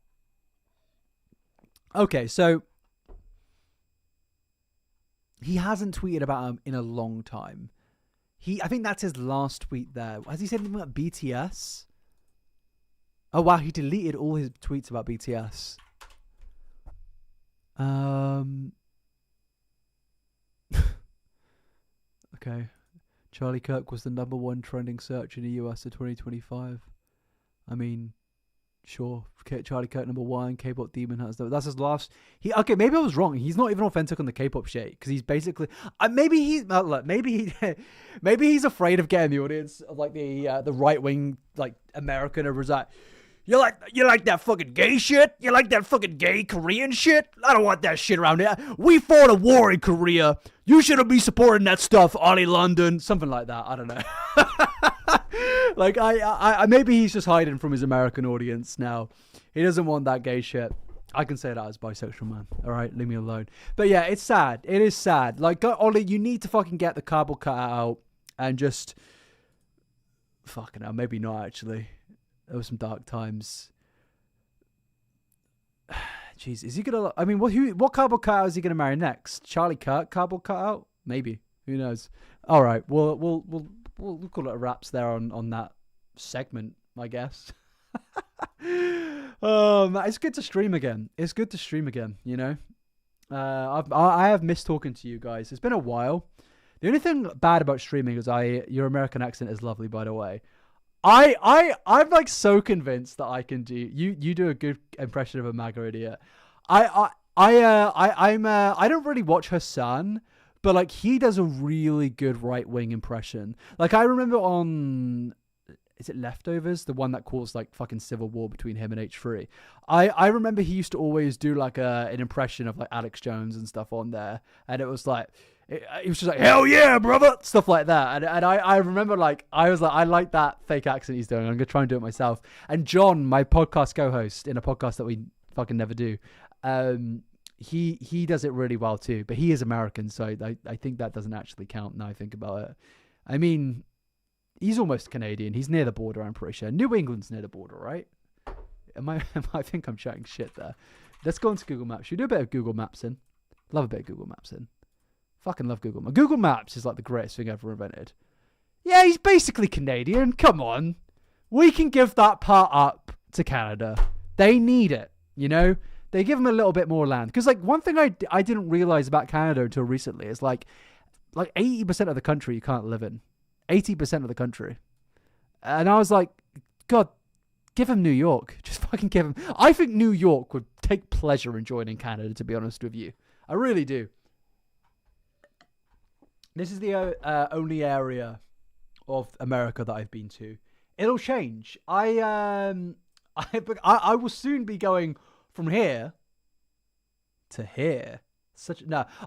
Okay, so he hasn't tweeted about him in a long time. I think that's his last tweet there. Has he said anything about BTS? Oh, wow, he deleted all his tweets about BTS. Okay. Charlie Kirk was the #1 trending search in the US in 2025. I mean, sure. Charlie Kirk #1, K-pop Demon has that's his last. Okay, maybe I was wrong. He's not even authentic on the K-pop shit, because he's basically maybe he's afraid of getting the audience of like the right wing like American or like, you like that fucking gay shit? You like that fucking gay Korean shit? I don't want that shit around here. We fought a war in Korea. You shouldn't be supporting that stuff, Ollie London. Something like that. I don't know. Like, I maybe he's just hiding from his American audience now. He doesn't want that gay shit. I can say that as bisexual man. All right, leave me alone. But yeah, it's sad. It is sad. Like, Ollie, you need to fucking get the cardboard cutout out and just fucking hell. Maybe not actually. There were some dark times. Jeez, is he gonna? I mean, what cardboard cutout is he gonna marry next? Charlie Kirk cardboard cutout? Maybe. Who knows? All right, we'll call it a wraps there on that segment, I guess. It's good to stream again. It's good to stream again. You know, I have missed talking to you guys. It's been a while. The only thing bad about streaming is your American accent is lovely, by the way. I'm like so convinced that I can do. You do a good impression of a MAGA idiot. I don't really watch Hassan, but like he does a really good right wing impression. Like I remember on, is it Leftovers, the one that caused like fucking civil war between him and H3. I remember he used to always do like an impression of like Alex Jones and stuff on there, and it was like. He was just like, hell yeah, brother, stuff like that. And I remember like, I was like, I like that fake accent he's doing. I'm going to try and do it myself. And John, my podcast co-host in a podcast that we fucking never do, he does it really well too. But he is American, so I think that doesn't actually count now I think about it. I mean, he's almost Canadian. He's near the border, I'm pretty sure. New England's near the border, right? I think I'm chatting shit there. Let's go into Google Maps. Should we do a bit of Google Maps in? Love a bit of Google Maps in. Fucking love Google Maps. Google Maps is like the greatest thing ever invented. Yeah, he's basically Canadian. Come on. We can give that part up to Canada. They need it, you know? They give them a little bit more land. Because, like, one thing I didn't realize about Canada until recently is, like 80% of the country you can't live in. 80% of the country. And I was like, God, give him New York. Just fucking give him. I think New York would take pleasure in joining Canada, to be honest with you. I really do. This is the only area of America that I've been to. It'll change. I will soon be going from here to here.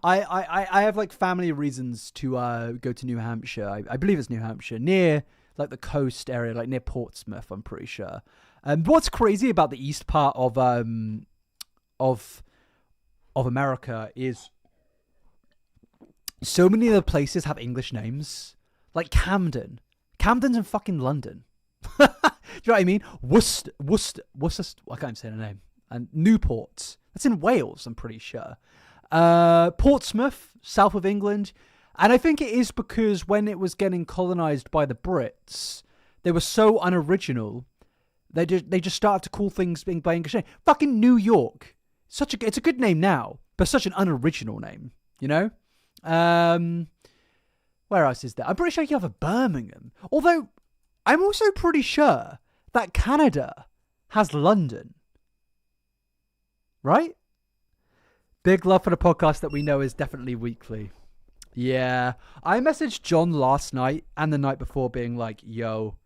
I have like family reasons to go to New Hampshire. I believe it's New Hampshire, near like the coast area, like near Portsmouth. I'm pretty sure. What's crazy about the east part of America is so many of the places have English names, like Camden. Camden's in fucking London. Do you know what I mean? Worcester. I can't even say the name. And Newport. That's in Wales, I'm pretty sure. Portsmouth, south of England. And I think it is because when it was getting colonized by the Brits, they were so unoriginal. They just started to call things being by English name. Fucking New York. It's a good name now, but such an unoriginal name, you know? Where else is there? I'm pretty sure you have a Birmingham. Although, I'm also pretty sure that Canada has London. Right? Big love for the podcast that we know is definitely weekly. Yeah. I messaged John last night and the night before being like, yo,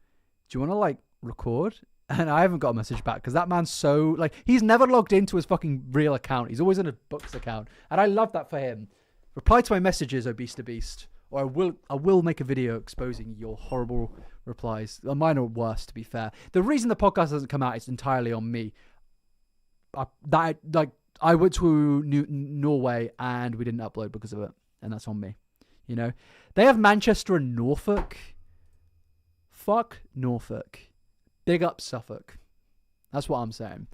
do you want to like record? And I haven't got a message back because that man's so like, he's never logged into his fucking real account. He's always in a Books account. And I love that for him. Reply to my messages, Obese to Beast. Or I will make a video exposing your horrible replies. Mine are worse, to be fair. The reason the podcast doesn't come out is entirely on me. I went to Norway and we didn't upload because of it, and that's on me. You know, they have Manchester and Norfolk. Fuck Norfolk. Big up Suffolk. That's what I'm saying.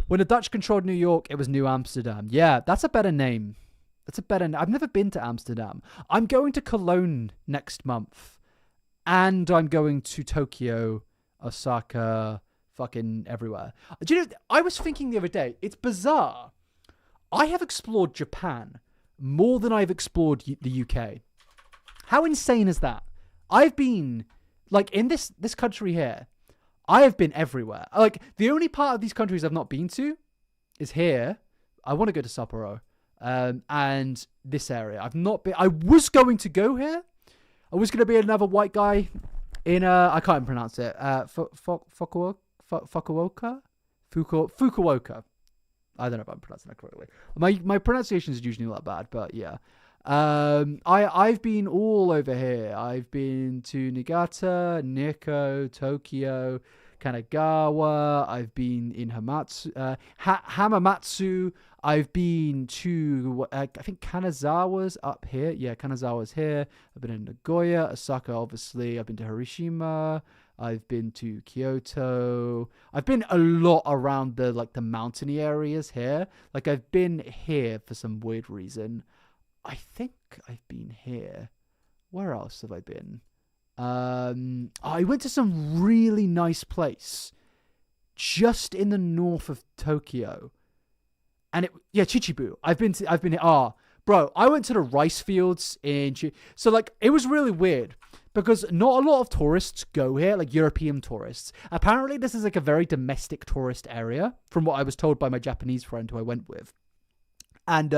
When the Dutch controlled New York, it was New Amsterdam. Yeah, that's a better name. I've never been to Amsterdam. I'm going to Cologne next month, and I'm going to Tokyo, Osaka, fucking everywhere. Do you know, I was thinking the other day, it's bizarre. I have explored Japan more than I've explored the UK. How insane is that? I've been, like, in this country here, I have been everywhere. Like, the only part of these countries I've not been to is here. I want to go to Sapporo. And this area. I've not been. I was going to go here. I was going to be another white guy in, I can't even pronounce it. Fukuoka? Fukuoka. I don't know if I'm pronouncing that correctly. My pronunciation is usually not bad, but yeah. I've been all over here. I've been to Niigata, Nikko, Tokyo, Kanagawa. I've been in Hamamatsu. I've been to, I think Kanazawa's up here. Yeah, Kanazawa's here. I've been in Nagoya, Osaka, obviously. I've been to Hiroshima. I've been to Kyoto. I've been a lot around the mountainy areas here. Like, I've been here for some weird reason. I think I've been here. Where else have I been? I went to some really nice place just in the north of Tokyo. And Chichibu. I've been bro, I went to the rice fields so like, it was really weird because not a lot of tourists go here, like European tourists. Apparently this is like a very domestic tourist area from what I was told by my Japanese friend who I went with. And,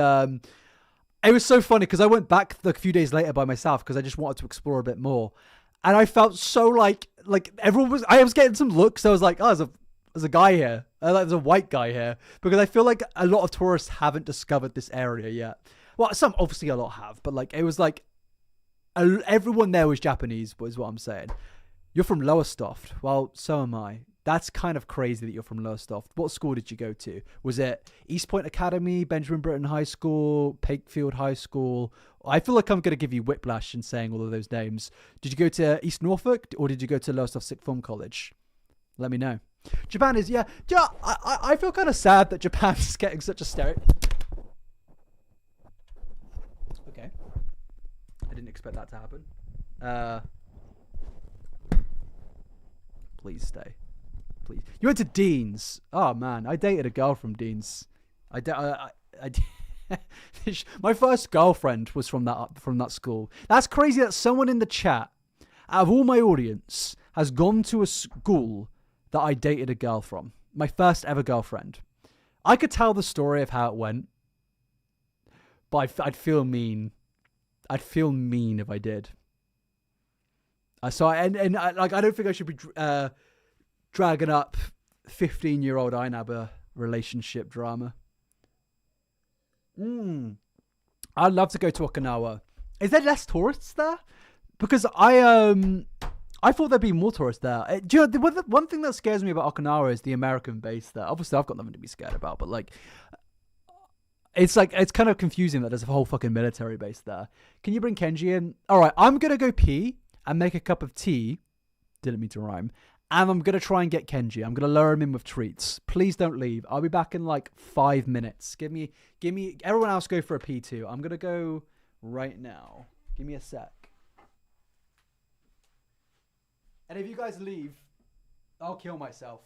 it was so funny because I went back a few days later by myself because I just wanted to explore a bit more. And I felt so like everyone I was getting some looks. I was like, oh, there's a guy here. There's a white guy here. Because I feel like a lot of tourists haven't discovered this area yet. Well, obviously a lot have. But like, it was like, everyone there was Japanese, is what I'm saying. You're from Lowestoft. Well, so am I. That's kind of crazy that you're from Lowestoft. What school did you go to? Was it East Point Academy, Benjamin Britten High School, Pakefield High School? I feel like I'm going to give you whiplash in saying all of those names. Did you go to East Norfolk or did you go to Lowestoft Sixth Form College? Let me know. Japan is, yeah, I feel kind of sad that Japan's getting such a Okay. I didn't expect that to happen. Please stay. Please. You went to Dean's. Oh man, I dated a girl from Dean's. My first girlfriend was from that school. That's crazy that someone in the chat, out of all my audience, has gone to a school that I dated a girl from. My first ever girlfriend. I could tell the story of how it went, but I'd feel mean. I'd feel mean if I did. I don't think I should be dragging up 15-year-old Einhaber relationship drama. I'd love to go to Okinawa. Is there less tourists there? Because I thought there'd be more tourists there. Do you know, the one thing that scares me about Okinawa is the American base there. Obviously, I've got nothing to be scared about, but like, it's kind of confusing that there's a whole fucking military base there. Can you bring Kenji in? All right, I'm gonna go pee and make a cup of tea. Didn't mean to rhyme. And I'm gonna try and get Kenji. I'm gonna lure him in with treats. Please don't leave. I'll be back in like 5 minutes. Give me. Everyone else go for a pee too. I'm gonna go right now. Give me a sec. And if you guys leave, I'll kill myself.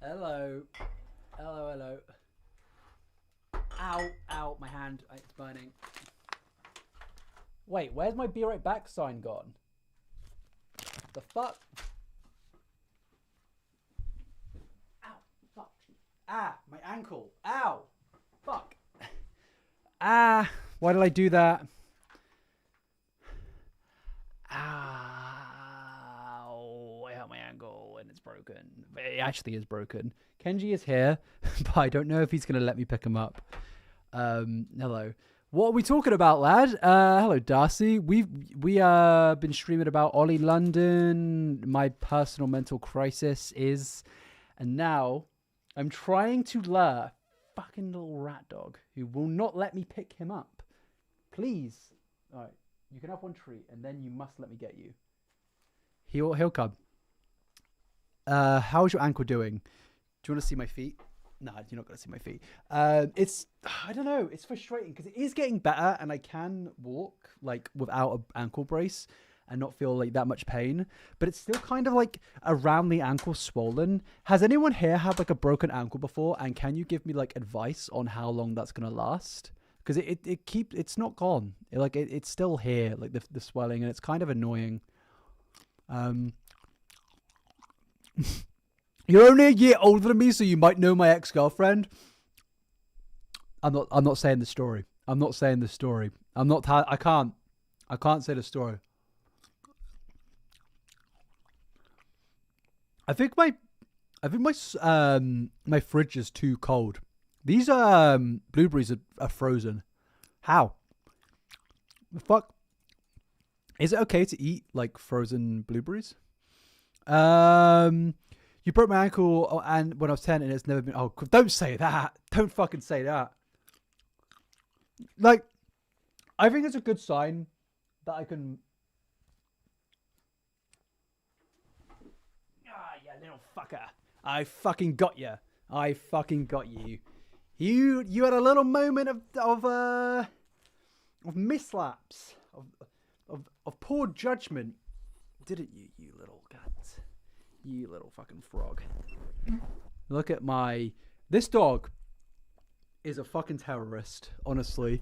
Hello. Hello, hello. Ow, ow, my hand. It's burning. Wait, where's my be right back sign gone? The fuck? Ow, fuck. Ah, my ankle. Ow. Fuck. Ah, why did I do that? Ow. actually is broken. Kenji is here, but I don't know if he's going to let me pick him up. Hello. What are we talking about, lad? Hello, Darcy. We been streaming about Ollie London, my personal mental crisis is, and now I'm trying to lure fucking little rat dog who will not let me pick him up. Please. All right, you can have one treat, and then you must let me get you. He'll come. How's your ankle doing? Do you want to see my feet? No, you're not going to see my feet. It's, I don't know, it's frustrating because it is getting better and I can walk like without an ankle brace and not feel like that much pain, but it's still kind of like around the ankle swollen. Has anyone here had like a broken ankle before? And can you give me like advice on how long that's going to last? Because it's not gone. It's still here, like the swelling, and it's kind of annoying. You're only a year older than me, so you might know my ex-girlfriend. I'm not saying the story. I'm not saying the story. I can't say the story. I think my fridge is too cold. These blueberries are frozen. How? The fuck? Is it okay to eat like frozen blueberries? You broke my ankle and when I was 10 and it's never been... Oh, don't say that. Don't fucking say that. Like, I think it's a good sign that I can... Ah, you little fucker. I fucking got you. I fucking got you. You had a little moment of mislaps. Of poor judgment. Didn't you, you little guns? You little fucking frog. Look at this dog is a fucking terrorist, honestly.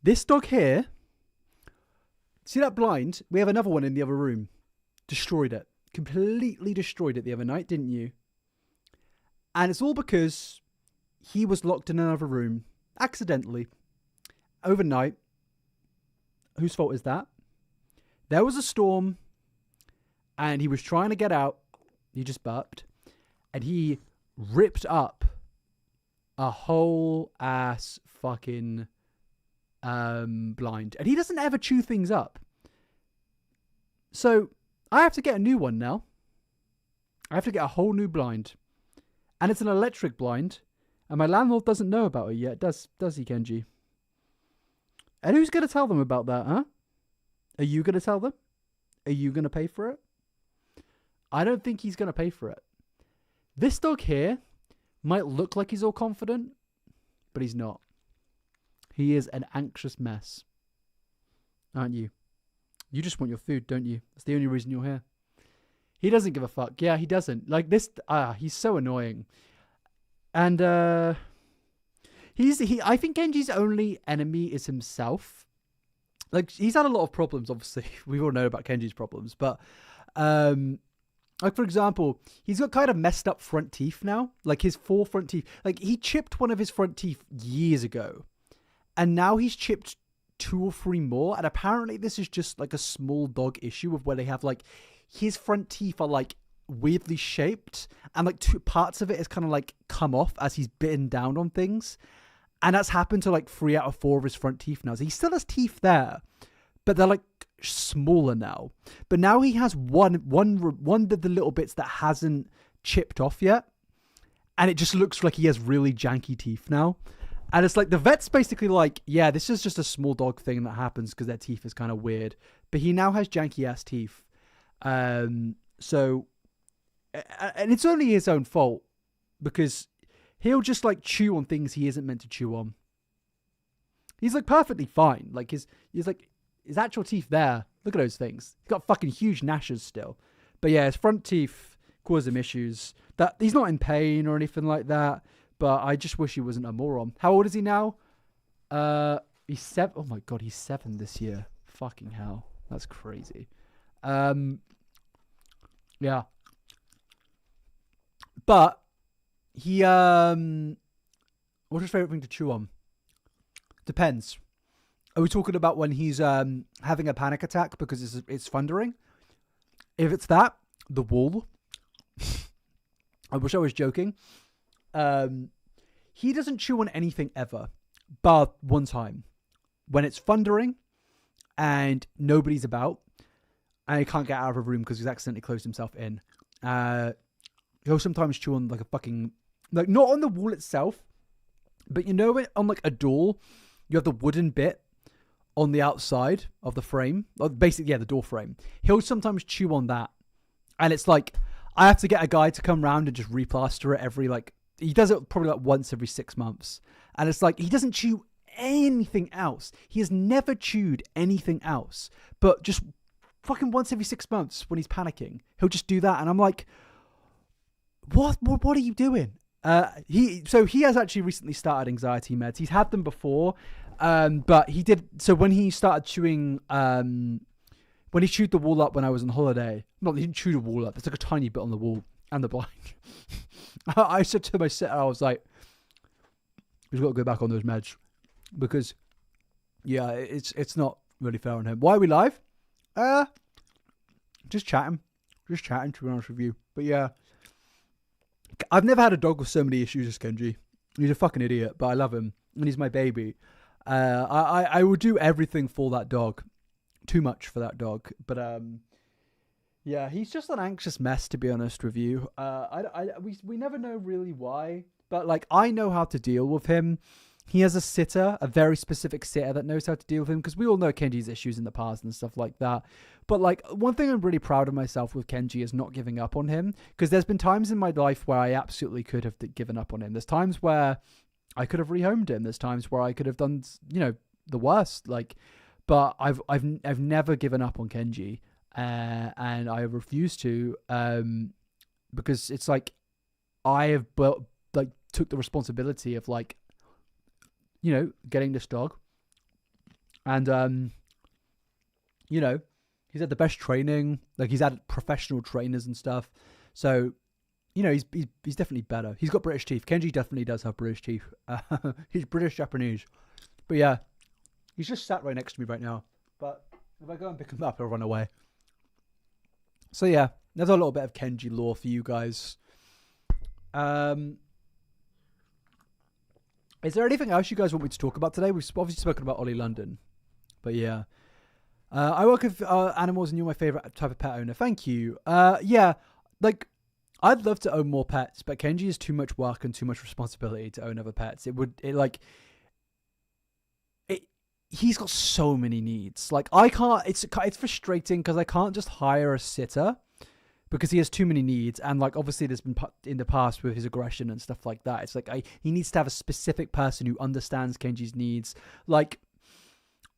This dog here, see that blind? We have another one in the other room. Destroyed it. Completely destroyed it the other night, didn't you? And it's all because he was locked in another room, accidentally, overnight. Whose fault is that? There was a storm, and he was trying to get out. He just burped, and he ripped up a whole ass fucking blind. And he doesn't ever chew things up. So I have to get a new one now. I have to get a whole new blind. And it's an electric blind, and my landlord doesn't know about it yet, does he, Kenji? And who's going to tell them about that, huh? Are you going to tell them? Are you going to pay for it? I don't think he's going to pay for it. This dog here might look like he's all confident, but he's not. He is an anxious mess. Aren't you? You just want your food, don't you? That's the only reason you're here. He doesn't give a fuck. Yeah, he doesn't. Like this, he's so annoying. And I think Genji's only enemy is himself. Like, he's had a lot of problems, obviously. We all know about Kenji's problems. But, like, for example, he's got kind of messed up front teeth now. Like, his 4 front teeth. Like, he chipped one of his front teeth years ago. And now he's chipped 2 or 3 more. And apparently this is just, like, a small dog issue of where they have, like, his front teeth are, like, weirdly shaped. And, like, 2 parts of it is kind of, like, come off as he's bitten down on things. And that's happened to like 3 out of 4 of his front teeth now. So he still has teeth there, but they're like smaller now. But now he has one of the little bits that hasn't chipped off yet. And it just looks like he has really janky teeth now. And it's like the vet's basically like, yeah, this is just a small dog thing that happens because their teeth is kind of weird. But he now has janky ass teeth. So, and it's only his own fault because he'll just like chew on things he isn't meant to chew on. He's like perfectly fine. Like his actual teeth there. Look at those things. He's got fucking huge gnashes still. But yeah, his front teeth cause him issues. That he's not in pain or anything like that. But I just wish he wasn't a moron. How old is he now? He's 7. Oh my god, he's 7 this year. Fucking hell, that's crazy. Yeah. But he what's his favorite thing to chew on? Depends. Are we talking about when he's having a panic attack because it's thundering? If it's that, the wool. I wish I was joking. He doesn't chew on anything ever, but one time when it's thundering and nobody's about and he can't get out of a room because he's accidentally closed himself in. He'll sometimes chew on like a fucking, like not on the wall itself, but you know it on like a door, you have the wooden bit on the outside of the frame, or basically, yeah, the door frame. He'll sometimes chew on that. And it's like, I have to get a guy to come round and just replaster it every, like, he does it probably like once every 6 months. And it's like, he doesn't chew anything else. He has never chewed anything else. But just fucking once every 6 months when he's panicking, he'll just do that. And I'm like, what are you doing? He has actually recently started anxiety meds. He's had them before. But he did, so when he started chewing, when he chewed the wall up when I was on holiday, he didn't chew the wall up, it's like a tiny bit on the wall and the blind. I said to my sitter, I was like, he's got to go back on those meds, because, yeah, it's not really fair on him. Why are we live? Just chatting, to be honest with you. But yeah, I've never had a dog with so many issues as Kenji. He's a fucking idiot, but I love him, and he's my baby. I would do everything for that dog. Too much for that dog. But yeah, he's just an anxious mess, to be honest with you. We never know really why, but like, I know how to deal with him. He has a sitter, a very specific sitter that knows how to deal with him, because we all know Kenji's issues in the past and stuff like that. But like, one thing I'm really proud of myself with Kenji is not giving up on him, because there's been times in my life where I absolutely could have given up on him. There's times where I could have rehomed him. There's times where I could have done, you know, the worst. Like, but I've never given up on Kenji, and I refuse to, because it's like I have took the responsibility of, like, you know, getting this dog, and you know, he's had the best training. Like, he's had professional trainers and stuff. So, you know, he's definitely better. He's got British teeth. Kenji definitely does have British teeth. He's British Japanese. But yeah, he's just sat right next to me right now. But if I go and pick him up, he'll run away. So yeah, there's a little bit of Kenji lore for you guys. Is there anything else you guys want me to talk about today? We've obviously spoken about Ollie London. But yeah. I work with animals, and you're my favourite type of pet owner. Thank you. Yeah, like, I'd love to own more pets, but Kenji is too much work and too much responsibility to own other pets. He's got so many needs. Like, I can't, it's frustrating because I can't just hire a sitter because he has too many needs. And like, obviously there's been in the past with his aggression and stuff like that. It's like, he needs to have a specific person who understands Kenji's needs. Like,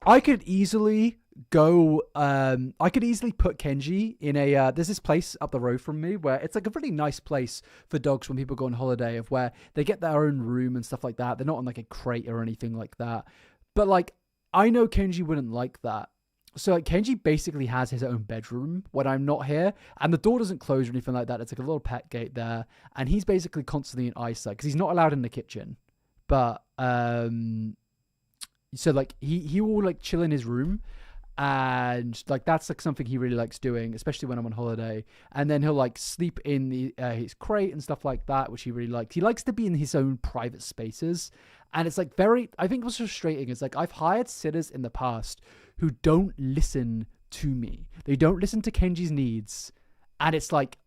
I could easily go, I could easily put Kenji in a, there's this place up the road from me where it's like a really nice place for dogs when people go on holiday, of where they get their own room and stuff like that. They're not on like a crate or anything like that. But like, I know Kenji wouldn't like that. So like, Kenji basically has his own bedroom when I'm not here, and the door doesn't close or anything like that. It's like a little pet gate there, and he's basically constantly in eyesight because he's not allowed in the kitchen. But so like, he will like chill in his room, and like, that's like something he really likes doing, especially when I'm on holiday. And then he'll like sleep in the his crate and stuff like that, which he really likes. He likes to be in his own private spaces. And it's like, I think what's frustrating is like, I've hired sitters in the past who don't listen to me. They don't listen to Kenji's needs. And it's like,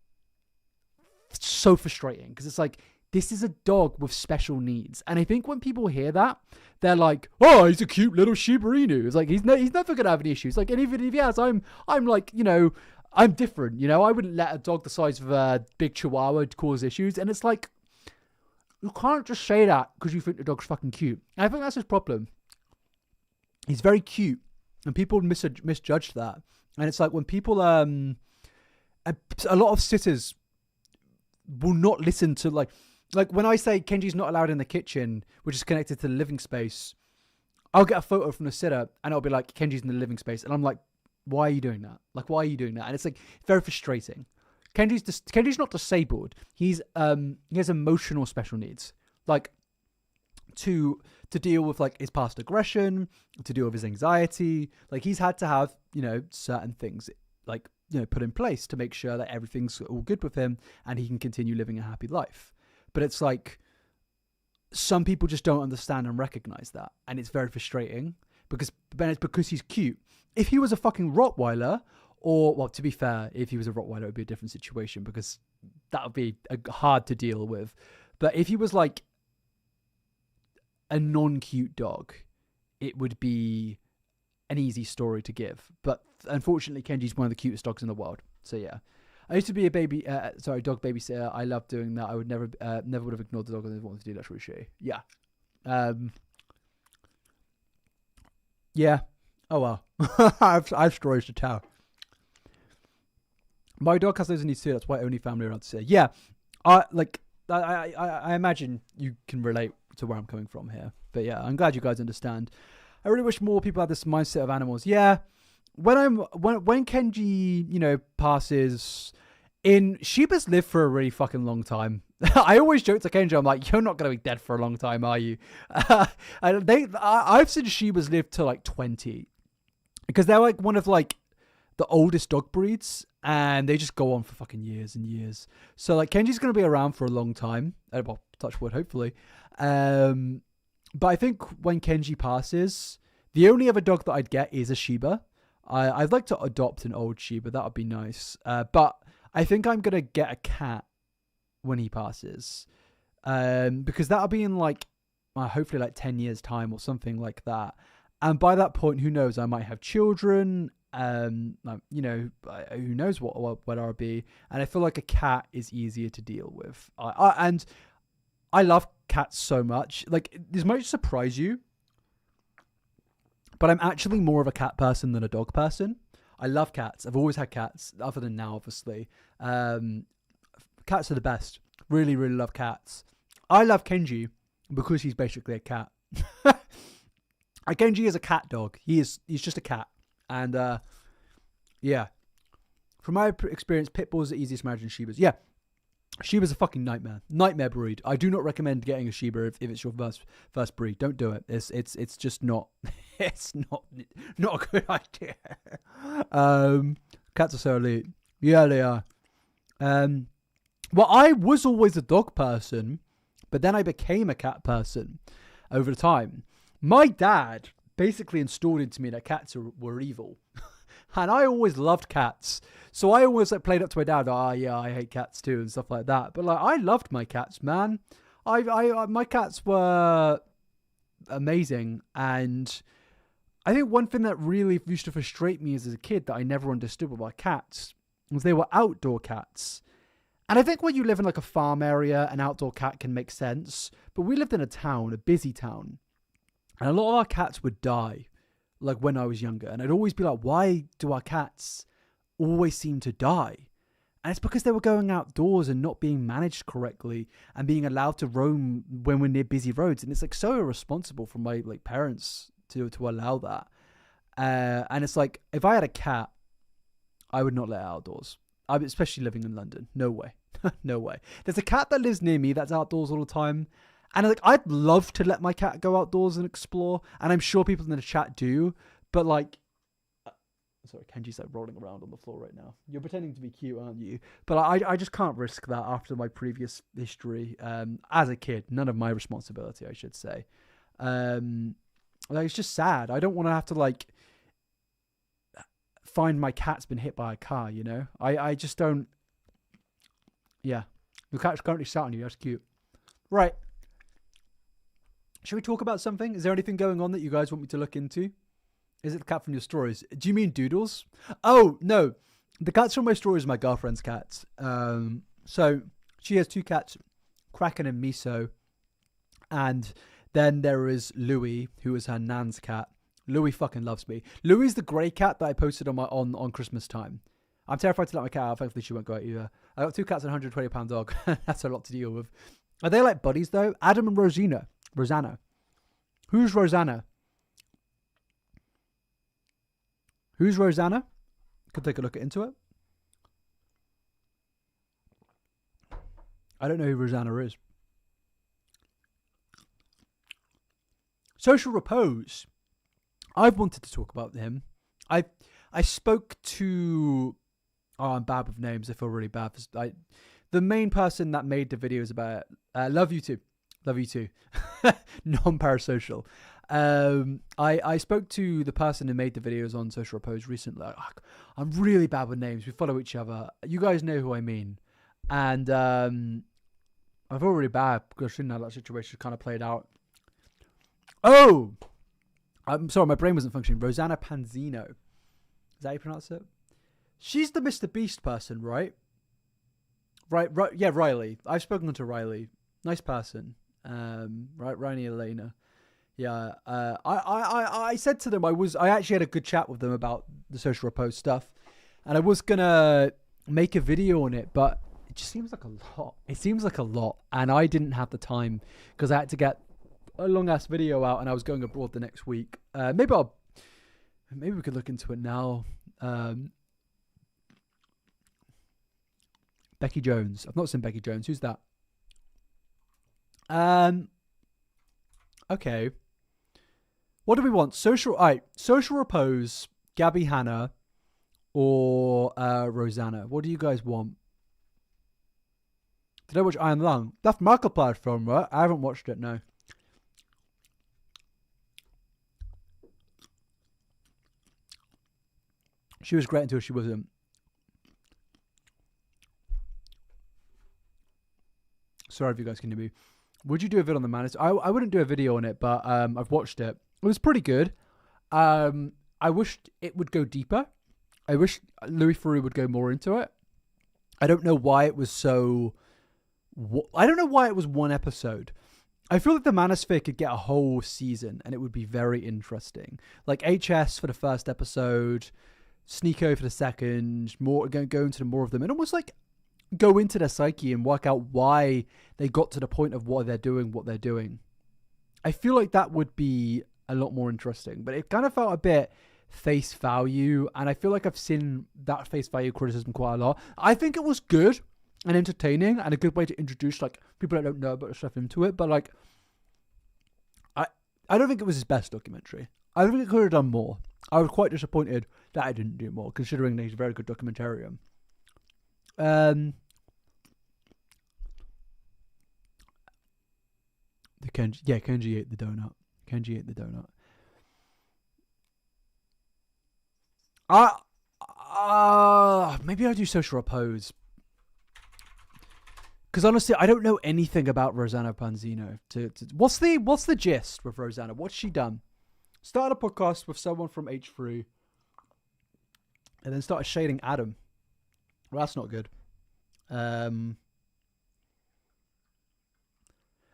so frustrating, because it's like, this is a dog with special needs. And I think when people hear that, they're like, oh, he's a cute little Shiba Inu. It's like, he's never going to have any issues. Like, and even if he has, I'm like, you know, I'm different. You know, I wouldn't let a dog the size of a big Chihuahua cause issues. And it's like, you can't just say that because you think the dog's fucking cute. And I think that's his problem. He's very cute, and people misjudge that. And it's like, when people, a lot of sitters will not listen to, like when I say Kenji's not allowed in the kitchen, which is connected to the living space, I'll get a photo from the sitter and it'll be like, Kenji's in the living space. And I'm like, why are you doing that? Like, why are you doing that? And it's like, very frustrating. Kenji's not disabled. He has emotional special needs, like to deal with like his past aggression, to deal with his anxiety. Like, he's had to have, you know, certain things like put in place to make sure that everything's all good with him and he can continue living a happy life. But it's like some people just don't understand and recognize that, and it's very frustrating because he's cute. If he was a fucking Rottweiler, or well, to be fair, if he was a Rottweiler, it would be a different situation because that would be hard to deal with. But if he was like a non-cute dog, it would be an easy story to give. But unfortunately, Kenji's one of the cutest dogs in the world. So yeah, I used to be a dog babysitter. I loved doing that. I would never would have ignored the dog and I wanted to do that. Really shitty. Yeah. Yeah. Oh well. I have stories to tell. My dog has those needs too. That's why only family around to say. Yeah. I imagine you can relate to where I'm coming from here. But yeah, I'm glad you guys understand. I really wish more people had this mindset of animals. Yeah. When Kenji, passes, Shiba's lived for a really fucking long time. I always joke to Kenji, I'm like, you're not going to be dead for a long time, are you? I've seen Shiba's live to like 20 because they're like one of like the oldest dog breeds and they just go on for fucking years and years. So like Kenji's going to be around for a long time. Well, touch wood, hopefully. But I think when Kenji passes, the only other dog that I'd get is a Shiba. I'd like to adopt an old Shiba. That would be nice. But I think I'm going to get a cat when he passes. Because that'll be in like, hopefully like 10 years time or something like that. And by that point, who knows? I might have children. Who knows what I'll be. And I feel like a cat is easier to deal with. And I love cats so much. Like, this might surprise you, but I'm actually more of a cat person than a dog person. I love cats. I've always had cats, other than now, obviously. Cats are the best. Really, really love cats. I love Kenji because he's basically a cat. Kenji is a cat dog. He's just a cat. And, yeah. From my experience, pit bulls are the easiest to manage than Shibas. Yeah. Shiba's a fucking nightmare. Nightmare breed. I do not recommend getting a Shiba if it's your first breed. Don't do it. It's just not it's not a good idea. Cats are so elite. Yeah, they are. Well, I was always a dog person, but then I became a cat person over time. My dad basically installed into me that cats were evil. And I always loved cats. So I always played up to my dad. Oh, yeah, I hate cats too and stuff like that. But I loved my cats, man. My cats were amazing. And I think one thing that really used to frustrate me as a kid that I never understood about cats was they were outdoor cats. And I think when you live in like a farm area, an outdoor cat can make sense. But we lived in a town, a busy town. And a lot of our cats would die. Like when I was younger, and I'd always be like, why do our cats always seem to die? And it's because they were going outdoors and not being managed correctly and being allowed to roam when we're near busy roads. And it's like so irresponsible from my like parents to allow that. And it's like, if I had a cat, I would not let it outdoors. Especially living in London. No way. No way. There's a cat that lives near me that's outdoors all the time. And like, I'd love to let my cat go outdoors and explore. And I'm sure people in the chat do. But like, sorry, Kenji's like rolling around on the floor right now. You're pretending to be cute, aren't you? But I just can't risk that after my previous history. As a kid, none of my responsibility, I should say. Like, it's just sad. I don't want to have to like find my cat's been hit by a car, you know? I just don't. Yeah. Your cat's currently sat on you. That's cute. Right. Should we talk about something? Is there anything going on that you guys want me to look into? Is it the cat from your stories? Do you mean Doodles? Oh, no. The cats from my stories are my girlfriend's cats. So she has two cats, Kraken and Miso. And then there is Louie, who is her nan's cat. Louie fucking loves me. Louie's the grey cat that I posted on Christmas time. I'm terrified to let my cat out. Hopefully she won't go out either. I got two cats and a 120-pound dog. That's a lot to deal with. Are they like buddies, though? Adam and Rosanna. Who's Rosanna? Who's Rosanna? Could take a look into it. I don't know who Rosanna is. Social Repose. I've wanted to talk about him. I spoke to Oh, I'm bad with names. I feel really bad. The main person that made the videos about it, love you too. Love you too. Non-parasocial. I spoke to the person who made the videos on Social Repose recently. I'm really bad with names. We follow each other. You guys know who I mean. And I feel really bad because I didn't know that situation kind of played out. Oh! I'm sorry, my brain wasn't functioning. Rosanna Panzino. Is that how you pronounce it? She's the Mr. Beast person, right? Right, yeah, Riley. I've spoken to Riley. Nice person. Right, Riley Elena. Yeah. I said to them I actually had a good chat with them about the Social Repose stuff, and I was gonna make a video on it, but it just seems like a lot. It seems like a lot, and I didn't have the time because I had to get a long ass video out, and I was going abroad the next week. Maybe we could look into it now. Becky Jones. I've not seen Becky Jones. Who's that? Okay. What do we want? Social Repose, Gabby Hanna, or Rosanna. What do you guys want? Did I watch Iron Lung? That's Markiplier's film, right? I haven't watched it, no. She was great until she wasn't. Sorry if you guys can hear me. Would you do a video on the Madness? I wouldn't do a video on it, but I've watched it. It was pretty good. I wished it would go deeper. I wish Louis Theroux would go more into it. I don't know why it was so... I don't know why it was one episode. I feel like the Manosphere could get a whole season and it would be very interesting. Like HS for the first episode, Sneeko for the second, go into more of them, and almost like go into their psyche and work out why they got to the point of what they're doing. I feel like that would be a lot more interesting, but it kind of felt a bit face value, and I feel like I've seen that face value criticism quite a lot. I think it was good and entertaining and a good way to introduce like people that don't know about stuff into it, but like I don't think it was his best documentary. I think it could have done more. I was quite disappointed that I didn't do more, considering that he's a very good documentarian. The Kenji ate the donut. Maybe I'll do Social Repose. Because honestly, I don't know anything about Rosanna Panzino. What's the gist with Rosanna? What's she done? Started a podcast with someone from H3, and then started shading Adam. Well, that's not good.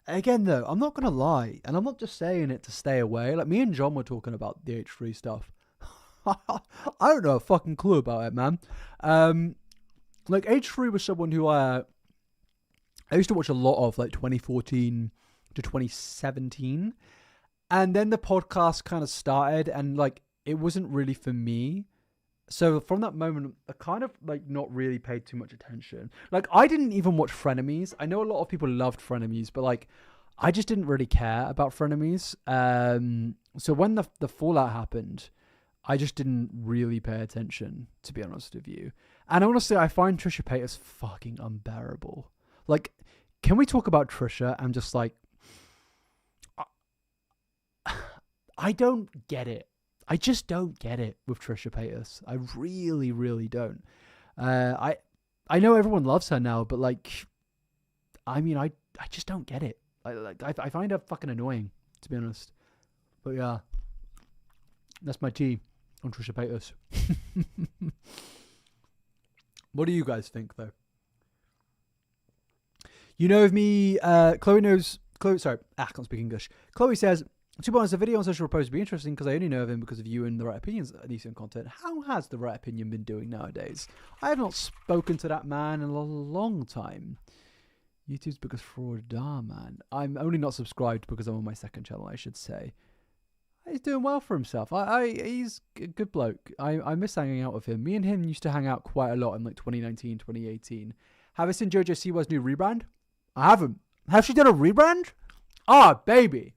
Again, though, I'm not gonna lie, and I'm not just saying it to stay away. Like, me and John were talking about the H3 stuff. I don't know a fucking clue about it, man. Like, H3 was someone who I used to watch a lot of, like 2014 to 2017, and then the podcast kind of started, and like it wasn't really for me. So from that moment, I kind of like not really paid too much attention. Like, I didn't even watch Frenemies. I know a lot of people loved Frenemies, but like I just didn't really care about Frenemies. So when the fallout happened, I just didn't really pay attention, to be honest with you. And honestly, I find Trisha Paytas fucking unbearable. Like, can we talk about Trisha? I'm just like, I don't get it. I just don't get it with Trisha Paytas. I really, really don't. I know everyone loves her now, but like, I mean, I just don't get it. I find her fucking annoying, to be honest. But yeah, that's my tea on Trisha Paytas. What do you guys think, though? You know of me, Chloe knows... Sorry, I can't speak English. Chloe says, to be honest, the video on Social Repose would be interesting because I only know of him because of you and the Right Opinions Elysium content. How has the Right Opinion been doing nowadays? I have not spoken to that man in a long time. YouTube's biggest fraud, man. I'm only not subscribed because I'm on my second channel, I should say. He's doing well for himself. He's a good bloke. I miss hanging out with him. Me and him used to hang out quite a lot in like 2019, 2018. Have I seen JoJo Siwa's new rebrand? I haven't. Has she done a rebrand? Ah, baby.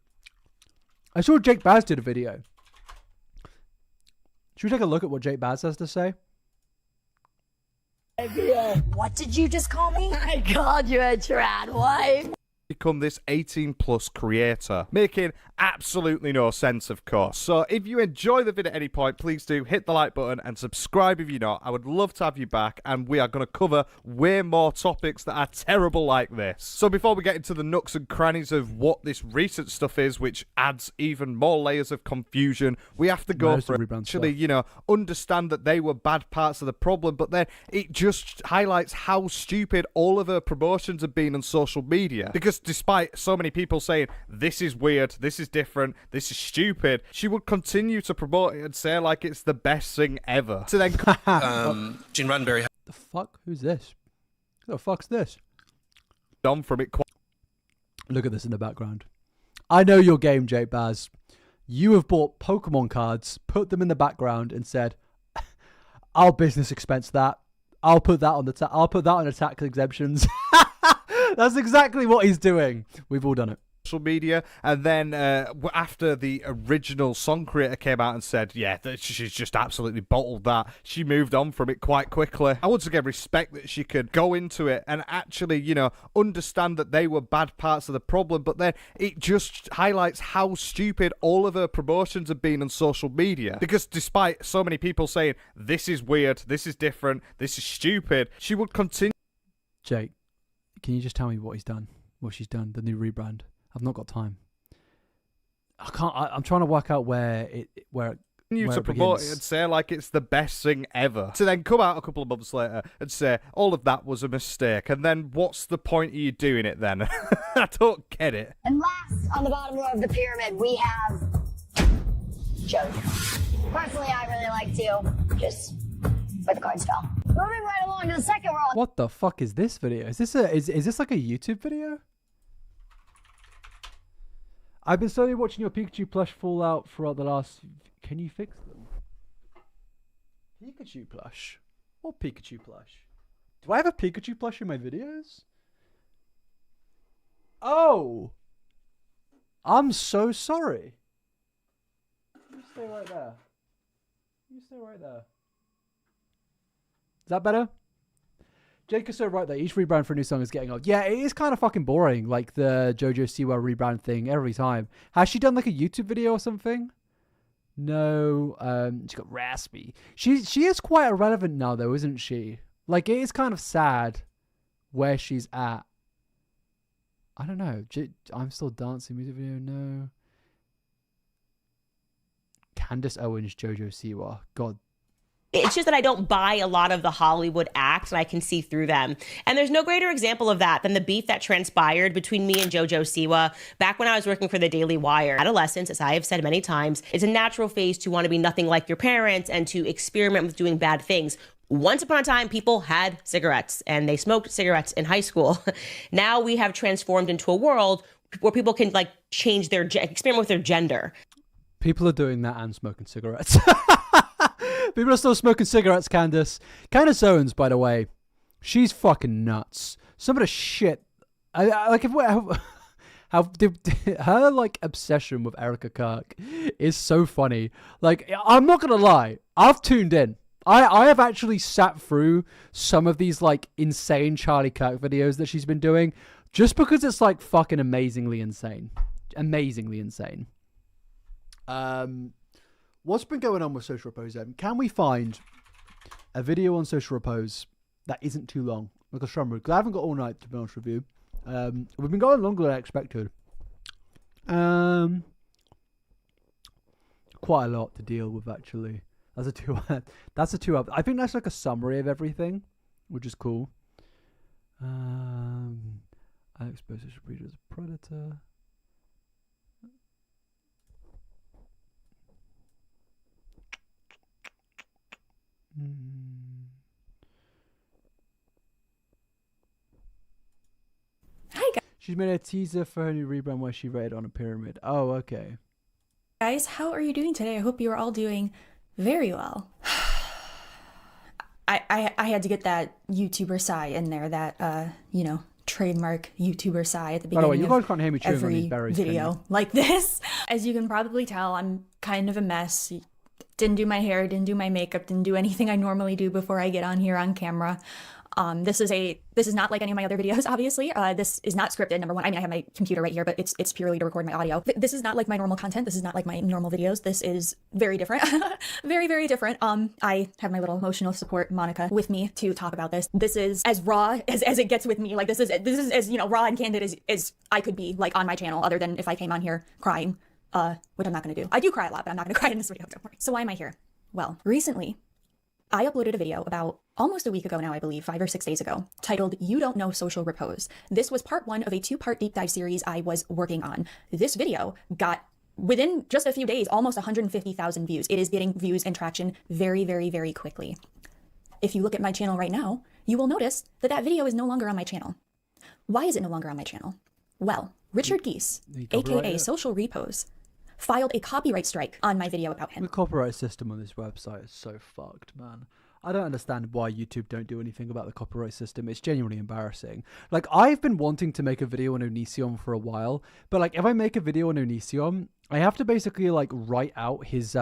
I saw Jake Baz did a video. Should we take a look at what Jake Baz has to say? What did you just call me? I called you a trad wife. Become this 18+ creator, making absolutely no sense, of course. So if you enjoy the video at any point, please do hit the like button and subscribe if you're not. I would love to have you back, and we are going to cover way more topics that are terrible like this. So before we get into the nooks and crannies of what this recent stuff is, which adds even more layers of confusion, we have to go for actually, you know, understand that they were bad parts of the problem, but then it just highlights how stupid all of her promotions have been on social media. Because despite so many people saying, this is weird, this is different, this is stupid, she would continue to promote it and say like it's the best thing ever. To then Gene Roddenberry. The fuck? Who's this? Who the fuck's this? On from it. Look at this in the background. I know your game, Jake Baz. You have bought Pokemon cards, put them in the background, and said, "I'll business expense that. I'll put that on the I'll put that on the tax exemptions." That's exactly what he's doing. We've all done it. Social media, and then after the original song creator came out and said, yeah, she's just absolutely bottled that, she moved on from it quite quickly. I once again respect that she could go into it and actually, you know, understand that they were bad parts of the problem, but then it just highlights how stupid all of her promotions have been on social media. Because despite so many people saying, this is weird, this is different, this is stupid, she would continue. Jake, can you just tell me what he's done? What she's done? The new rebrand? I've not got time. I can't. I'm trying to work out where it to promote it and say like it's the best thing ever. To then come out a couple of months later and say all of that was a mistake. And then what's the point of you doing it then? I don't get it. And last, on the bottom row of the pyramid, we have JoJo. Personally, I really like to, just where the cards fell. Moving right along to the second row. What the fuck is this video? Is this like a YouTube video? I've been slowly watching your Pikachu plush fall out throughout the last... Can you fix them? Pikachu plush? What Pikachu plush? Do I have a Pikachu plush in my videos? Oh! I'm so sorry. You stay right there. You stay right there. Is that better? Jake is so right that each rebrand for a new song is getting old. Yeah, it is kind of fucking boring, like the JoJo Siwa rebrand thing every time. Has she done like a YouTube video or something? No. She got raspy. She is quite irrelevant now though, isn't she? Like it is kind of sad where she's at. I don't know. I'm Still Dancing music video. No. Candace Owens, JoJo Siwa. God. It's just that I don't buy a lot of the Hollywood acts and I can see through them. And there's no greater example of that than the beef that transpired between me and JoJo Siwa back when I was working for the Daily Wire. Adolescence, as I have said many times, is a natural phase to want to be nothing like your parents and to experiment with doing bad things. Once upon a time, people had cigarettes and they smoked cigarettes in high school. Now we have transformed into a world where people can like change their, experiment with their gender. People are doing that and smoking cigarettes. People are still smoking cigarettes, Candace. Candace Owens, by the way, she's fucking nuts. Some of the shit, like her like obsession with Erica Kirk is so funny. Like, I'm not gonna lie, I've tuned in. I have actually sat through some of these like insane Charlie Kirk videos that she's been doing, just because it's like fucking amazingly insane. Amazingly insane. What's been going on with Social Repose then? Can we find a video on Social Repose that isn't too long? Like a Shrummer, because I haven't got all night to be honest with you. We've been going longer than I expected. Quite a lot to deal with actually. That's a 2 hour. That's a 2 hour. I think that's like a summary of everything, which is cool. I expose social breeder as a predator. Hi guys. She's made a teaser for her new rebrand where she rated on a pyramid. Oh, okay. Guys, how are you doing today? I hope you are all doing very well. I had to get that YouTuber sigh in there, that you know, trademark YouTuber sigh at the beginning. By the way, you guys can't hear me chewing on every these berries, video like this. As you can probably tell, I'm kind of a mess. Didn't do my hair, didn't do my makeup, didn't do anything I normally do before I get on here on camera. This is not like any of my other videos, obviously. This is not scripted, number one. I mean, I have my computer right here, but it's purely to record my audio. This is not like my normal content. This is not like my normal videos. This is very different. Very, very different. I have my little emotional support, Monica, with me to talk about this. This is as raw as it gets with me. Like, this is as, you know, raw and candid as I could be, like, on my channel, other than if I came on here crying, which I'm not going to do. I do cry a lot, but I'm not going to cry in this video, don't worry. So why am I here? Well, recently, I uploaded a video about almost a week ago now, I believe, 5 or 6 days ago, titled You Don't Know Social Repose. This was part 1 of a 2-part deep dive series I was working on. This video got, within just a few days, almost 150,000 views. It is getting views and traction very, very, very quickly. If you look at my channel right now, you will notice that that video is no longer on my channel. Why is it no longer on my channel? Well, Richard Geese, aka Social Repose, filed a copyright strike on my video about him. The copyright system on this website is so fucked, man. I don't understand why YouTube don't do anything about the copyright system. It's genuinely embarrassing. Like, I've been wanting to make a video on Onision for a while, but like, if I make a video on Onision, I have to basically like write out his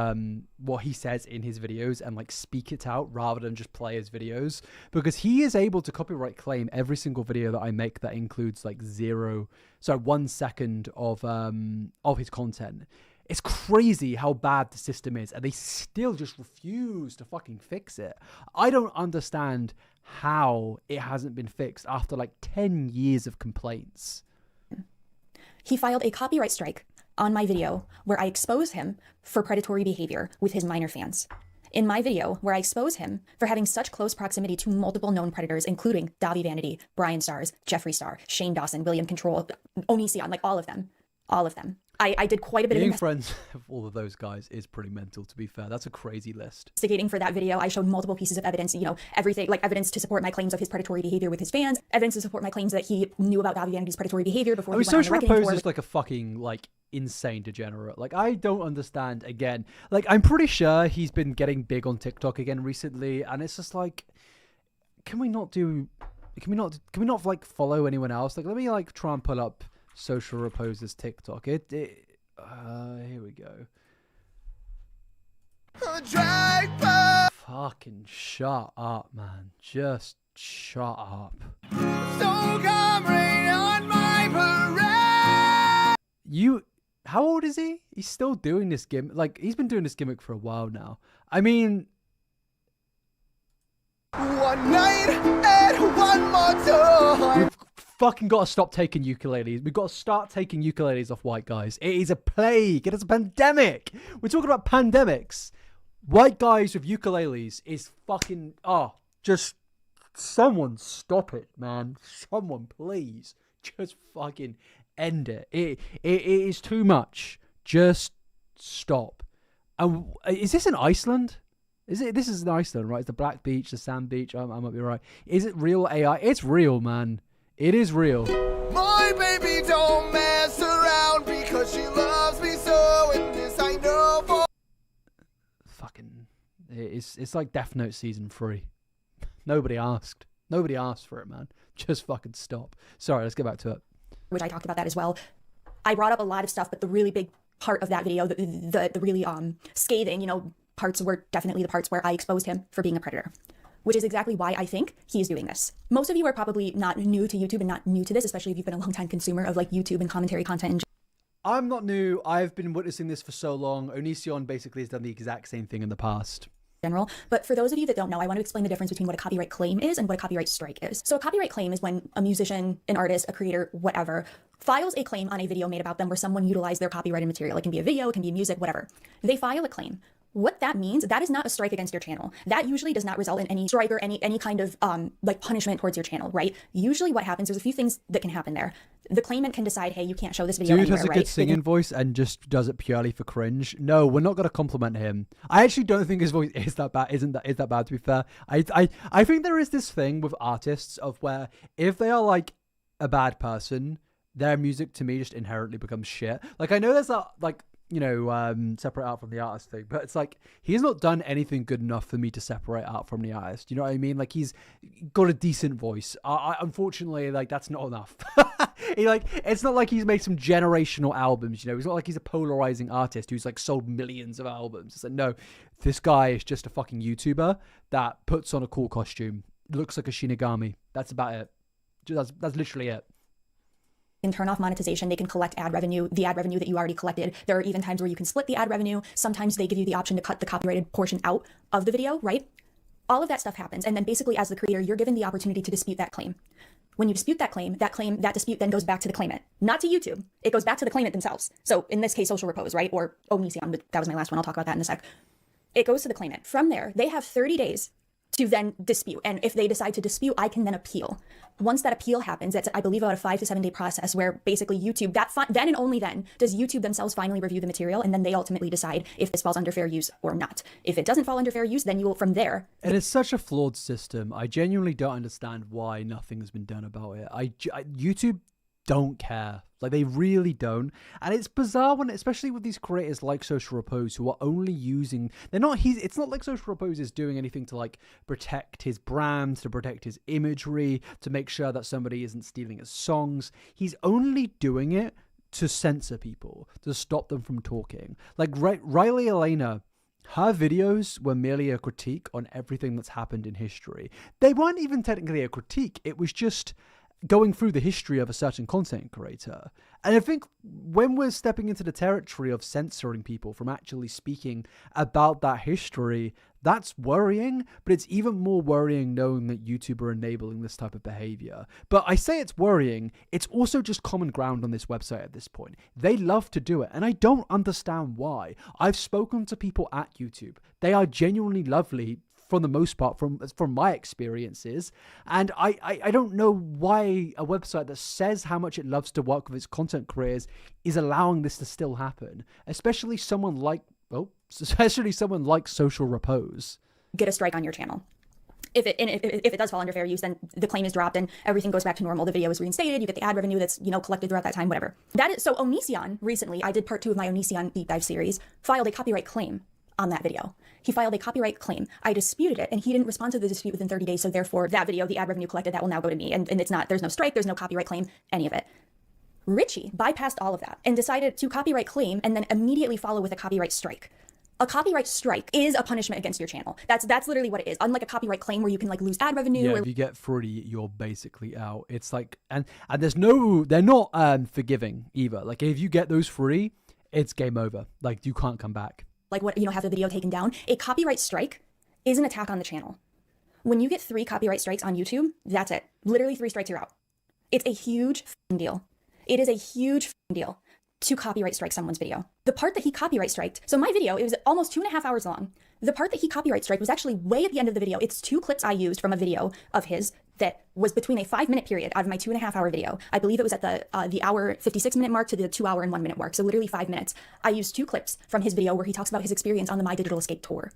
what he says in his videos and like speak it out rather than just play his videos, because he is able to copyright claim every single video that I make that includes like 1 second of his content. It's crazy how bad the system is, and they still just refuse to fucking fix it. I don't understand how it hasn't been fixed after like 10 years of complaints. He filed a copyright strike on my video where I expose him for predatory behavior with his minor fans. In my video where I expose him for having such close proximity to multiple known predators, including Davi Vanity, Brian Stars, Jeffree Star, Shane Dawson, William Control, Onision, like all of them. All of them. I did quite a bit of friends of all of those guys is pretty mental, to be fair. That's a crazy list. Investigating for that video. I showed multiple pieces of evidence, you know, everything, like evidence to support my claims of his predatory behavior with his fans, evidence to support my claims that he knew about Davi Vanity's predatory behavior before he went on the Social wrecking Repose tour. is like a fucking like insane degenerate. Like, I don't understand. Again, like, I'm pretty sure he's been getting big on TikTok again recently, and it's just like, can we not like follow anyone else? Like, let me like try and pull up Social Repose's TikTok. Here we go. Fucking shut up, man. Just shut up. So come rain on my parade. How old is he? He's still doing this gimmick. Like, he's been doing this gimmick for a while now. I mean, one night and one more time. We've fucking got to stop taking ukuleles. We've got to start taking ukuleles off white guys. It is a plague. It is a pandemic. We're talking about pandemics. White guys with ukuleles is fucking... just someone stop it, man. Someone, please. Just fucking end it. It is too much. Just stop. Is this in Iceland? This is in Iceland, right? It's the black beach, the sand beach. I might be right. Is it real AI? It's real, man. It is real. My baby don't mess around because she loves me so, and this I know for... Fucking... It's like Death Note Season 3. Nobody asked. Nobody asked for it, man. Just fucking stop. Sorry, let's get back to it. Which I talked about that as well. I brought up a lot of stuff, but the really big part of that video, the really scathing, you know, parts were definitely the parts where I exposed him for being a predator, which is exactly why I think he is doing this. Most of you are probably not new to YouTube and not new to this, especially if you've been a long-time consumer of like YouTube and commentary content. I'm not new. I've been witnessing this for so long. Onision basically has done the exact same thing in the past. General, but for those of you that don't know, I want to explain the difference between what a copyright claim is and what a copyright strike is. So a copyright claim is when a musician, an artist, a creator, whatever, files a claim on a video made about them where someone utilized their copyrighted material. It can be a video, it can be music, whatever. They file a claim. What that means, that is not a strike against your channel. That usually does not result in any strike or any kind of like punishment towards your channel, right? Usually what happens, there's a few things that can happen there. The claimant can decide, hey, you can't show this video Dude anywhere, has a right? good singing voice and just does it purely for cringe. No, we're not going to compliment him. I actually don't think his voice is that bad. Is that bad, to be fair? I think there is this thing with artists of where if they are like a bad person, their music to me just inherently becomes shit. Like, I know there's that, like, separate out from the artist thing, but it's like he's not done anything good enough for me to separate out from the artist. You know what I mean? Like he's got a decent voice. Unfortunately, like that's not enough. It's not like he's made some generational albums. It's not like he's a polarizing artist who's like sold millions of albums. It's like, no, this guy is just a fucking YouTuber that puts on a cool costume, looks like a Shinigami. That's about it. That's literally it. Can turn off monetization. They can collect ad revenue, the ad revenue that you already collected. There are even times where you can split the ad revenue. Sometimes they give you the option to cut the copyrighted portion out of the video, right? All of that stuff happens. And then basically as the creator, you're given the opportunity to dispute that claim. When you dispute that claim, that dispute then goes back to the claimant, not to YouTube. It goes back to the claimant themselves. So in this case, Social Repose, right? Or Onision, but that was my last one. I'll talk about that in a sec. It goes to the claimant. From there, they have 30 days to then dispute. And if they decide to dispute, I can then appeal. Once that appeal happens, that's, I believe, about a 5 to 7 day process where basically YouTube, then and only then does YouTube themselves finally review the material, and then they ultimately decide if this falls under fair use or not. If it doesn't fall under fair use, then you will, from there. It is such a flawed system. I genuinely don't understand why nothing has been done about it. YouTube don't care. Like, they really don't. And it's bizarre when, especially with these creators like Social Repose, who are only using, it's not like Social Repose is doing anything to like protect his brand, to protect his imagery, to make sure that somebody isn't stealing his songs. He's only doing it to censor people, to stop them from talking. Like Riley Elena, her videos were merely a critique on everything that's happened in history. They weren't even technically a critique. It was just going through the history of a certain content creator. And I think when we're stepping into the territory of censoring people from actually speaking about that history, that's worrying, but it's even more worrying knowing that YouTube are enabling this type of behavior. But I say it's worrying, it's also just common ground on this website at this point. They love to do it, and I don't understand why. I've spoken to people at YouTube. They are genuinely lovely, for the most part, from my experiences. And I don't know why a website that says how much it loves to work with its content creators is allowing this to still happen, especially someone like Social Repose. Get a strike on your channel. If it does fall under fair use, then the claim is dropped and everything goes back to normal. The video is reinstated. You get the ad revenue that's, collected throughout that time, whatever. That is, so Onision, recently, I did part 2 of my Onision deep dive series, filed a copyright claim on that video. He filed a copyright claim. I disputed it, and he didn't respond to the dispute within 30 days, so therefore that video, the ad revenue collected, that will now go to me. And there's no strike, there's no copyright claim, any of it. Richie bypassed all of that and decided to copyright claim and then immediately follow with a copyright strike. A copyright strike is a punishment against your channel. That's literally what it is. Unlike a copyright claim where you can lose ad revenue. Yeah, if you get 30, you're basically out. It's like, and they're not forgiving either. Like if you get those 3, it's game over. Like you can't come back. Have the video taken down. A copyright strike is an attack on the channel. When you get 3 copyright strikes on YouTube, that's it. Literally 3 strikes, you're out. It's a huge deal. It is a huge deal to copyright strike someone's video. The part that he copyright striked, so my video, it was almost 2.5 hours long. The part that he copyright strike was actually way at the end of the video. It's 2 clips I used from a video of his that was between a 5-minute period out of my 2.5 hour video. I believe it was at the hour 56-minute mark to the 2 hour and 1 minute mark. So literally 5 minutes. I used 2 clips from his video where he talks about his experience on the My Digital Escape tour.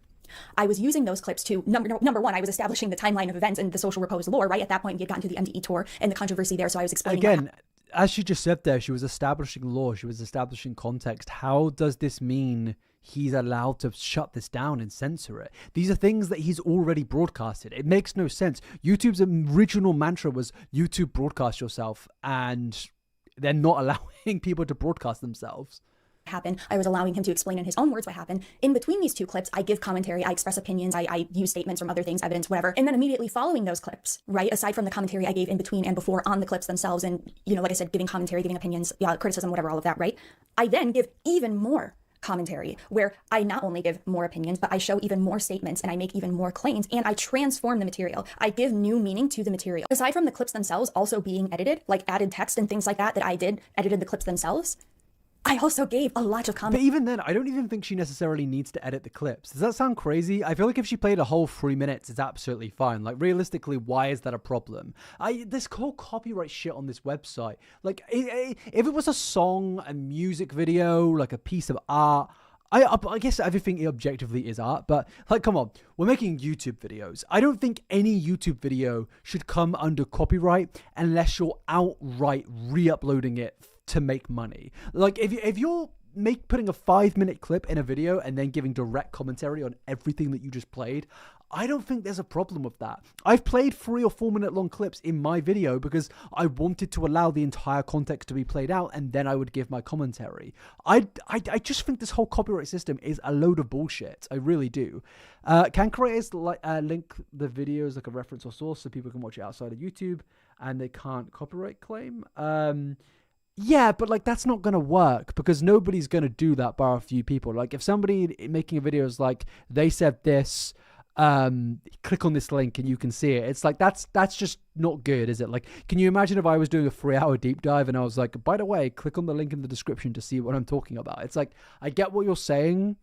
I was using those clips to, number one, I was establishing the timeline of events and the Social Repose lore, right? At that point, we had gotten to the MDE tour and the controversy there, so I was explaining. Again, as she just said there, she was establishing lore, she was establishing context. How does this mean he's allowed to shut this down and censor it? These are things that he's already broadcasted. It makes no sense. YouTube's original mantra was YouTube broadcast yourself, and they're not allowing people to broadcast themselves. Happened. I was allowing him to explain in his own words what happened. In between these 2 clips, I give commentary, I express opinions, I use statements from other things, evidence, whatever. And then immediately following those clips, right, aside from the commentary I gave in between and before on the clips themselves, and, like I said, giving commentary, giving opinions, criticism, whatever, all of that, right? I then give even more commentary where I not only give more opinions, but I show even more statements and I make even more claims and I transform the material. I give new meaning to the material. Aside from the clips themselves also being edited, like added text and things like that I edited the clips themselves, I also gave a lot of comments. But even then, I don't even think she necessarily needs to edit the clips. Does that sound crazy? I feel like if she played a whole 3 minutes, it's absolutely fine. Like, realistically, why is that a problem? This whole copyright shit on this website, like, if it was a song, a music video, like a piece of art, I guess everything objectively is art, but like, come on, we're making YouTube videos. I don't think any YouTube video should come under copyright unless you're outright re-uploading it to make money. Like if you're putting a 5-minute clip in a video and then giving direct commentary on everything that you just played, I don't think there's a problem with that. I've played 3 or 4 minute long clips in my video because I wanted to allow the entire context to be played out, and then I would give my commentary. I just think this whole copyright system is a load of bullshit. I really do. Can creators link the videos like a reference or source so people can watch it outside of YouTube and they can't copyright claim? Yeah, but like that's not going to work because nobody's going to do that bar a few people. Like if somebody making a video is like, they said this, click on this link and you can see it. It's like, that's just not good, is it? Like, can you imagine if I was doing a 3-hour deep dive and I was like, by the way, click on the link in the description to see what I'm talking about. It's like, I get what you're saying,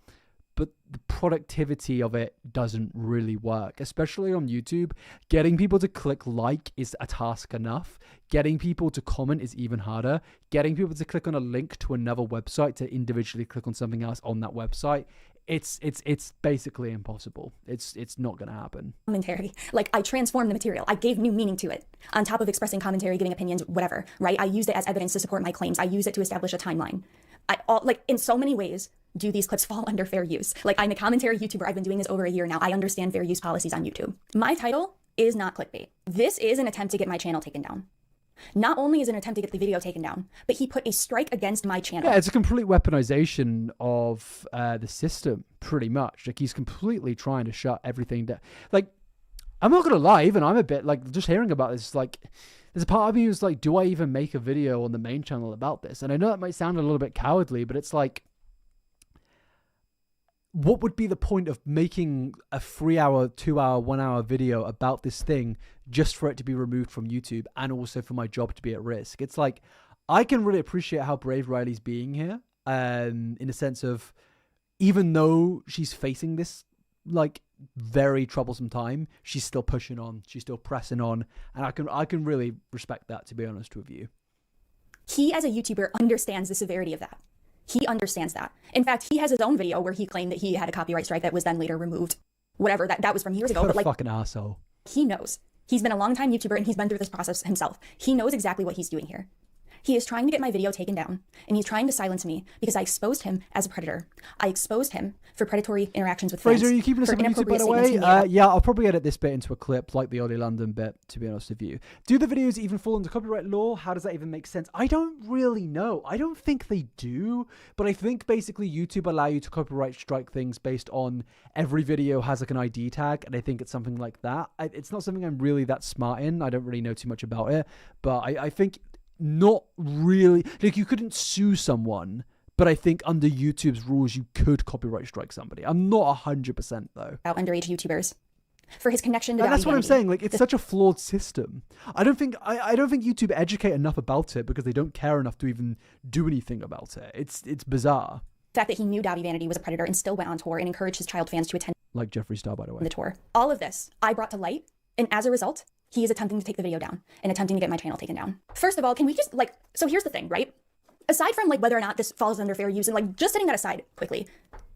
but the productivity of it doesn't really work, especially on YouTube. Getting people to click like is a task enough. Getting people to comment is even harder. Getting people to click on a link to another website to individually click on something else on that website, it's basically impossible. It's not going to happen. Commentary. Like, I transformed the material. I gave new meaning to it. On top of expressing commentary, giving opinions, whatever, right? I used it as evidence to support my claims. I used it to establish a timeline. Like, in so many ways, do these clips fall under fair use? Like, I'm a commentary YouTuber. I've been doing this over a year now. I understand fair use policies on YouTube. My title is not clickbait. This is an attempt to get my channel taken down. Not only is it an attempt to get the video taken down, but he put a strike against my channel. Yeah, it's a complete weaponization of the system, pretty much. Like, he's completely trying to shut everything down. Like, I'm not going to lie, even I'm a bit, like, just hearing about this, like, there's a part of me who's like, do I even make a video on the main channel about this? And I know that might sound a little bit cowardly, but it's like, what would be the point of making a 3-hour, 2-hour, 1-hour video about this thing just for it to be removed from YouTube and also for my job to be at risk? It's like, I can really appreciate how brave Riley's being here, in the sense of, even though she's facing this like very troublesome time, she's still pushing on, she's still pressing on, and I can really respect that, to be honest with you. He, as a YouTuber, understands the severity of that. He understands that. In fact, he has his own video where he claimed that he had a copyright strike that was then later removed. Whatever, that was from years ago. What but a like, fucking asshole. He knows. He's been a long-time YouTuber and he's been through this process himself. He knows exactly what he's doing here. He is trying to get my video taken down, and he's trying to silence me because I exposed him as a predator. I exposed him for predatory interactions with fans. Fraser, are you keeping us on YouTube, by the way? Yeah, I'll probably edit this bit into a clip like the Ollie London bit, to be honest with you. Do the videos even fall under copyright law? How does that even make sense? I don't really know. I don't think they do, but I think basically YouTube allow you to copyright strike things based on every video has like an ID tag, and I think it's something like that. It's not something I'm really that smart in. I don't really know too much about it, but I think not really. Like, you couldn't sue someone, but I think under YouTube's rules, you could copyright strike somebody. I'm not 100% though. About underage YouTubers for his connection to that's what I'm saying. Like, it's such a flawed system. I don't think YouTube educate enough about it because they don't care enough to even do anything about it. It's bizarre. The fact that he knew Dobby Vanity was a predator and still went on tour and encouraged his child fans to attend. Like Jeffree Star, by the way. The tour. All of this I brought to light, and as a result, he is attempting to take the video down and attempting to get my channel taken down. First of all, can we just, like, so here's the thing, right? Aside from, like, whether or not this falls under fair use and, like, just setting that aside quickly,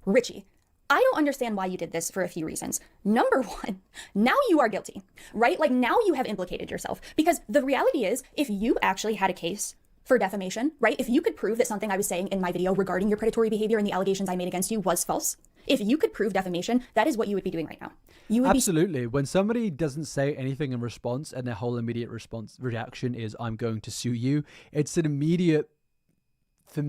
Richie, I don't understand why you did this for a few reasons. Number one, now you are guilty, right? Like, now you have implicated yourself, because the reality is, if you actually had a case for defamation, right? If you could prove that something I was saying in my video regarding your predatory behavior and the allegations I made against you was false, if you could prove defamation, that is what you would be doing right now. You would Absolutely. When somebody doesn't say anything in response and their whole immediate reaction is, I'm going to sue you, it's an immediate, for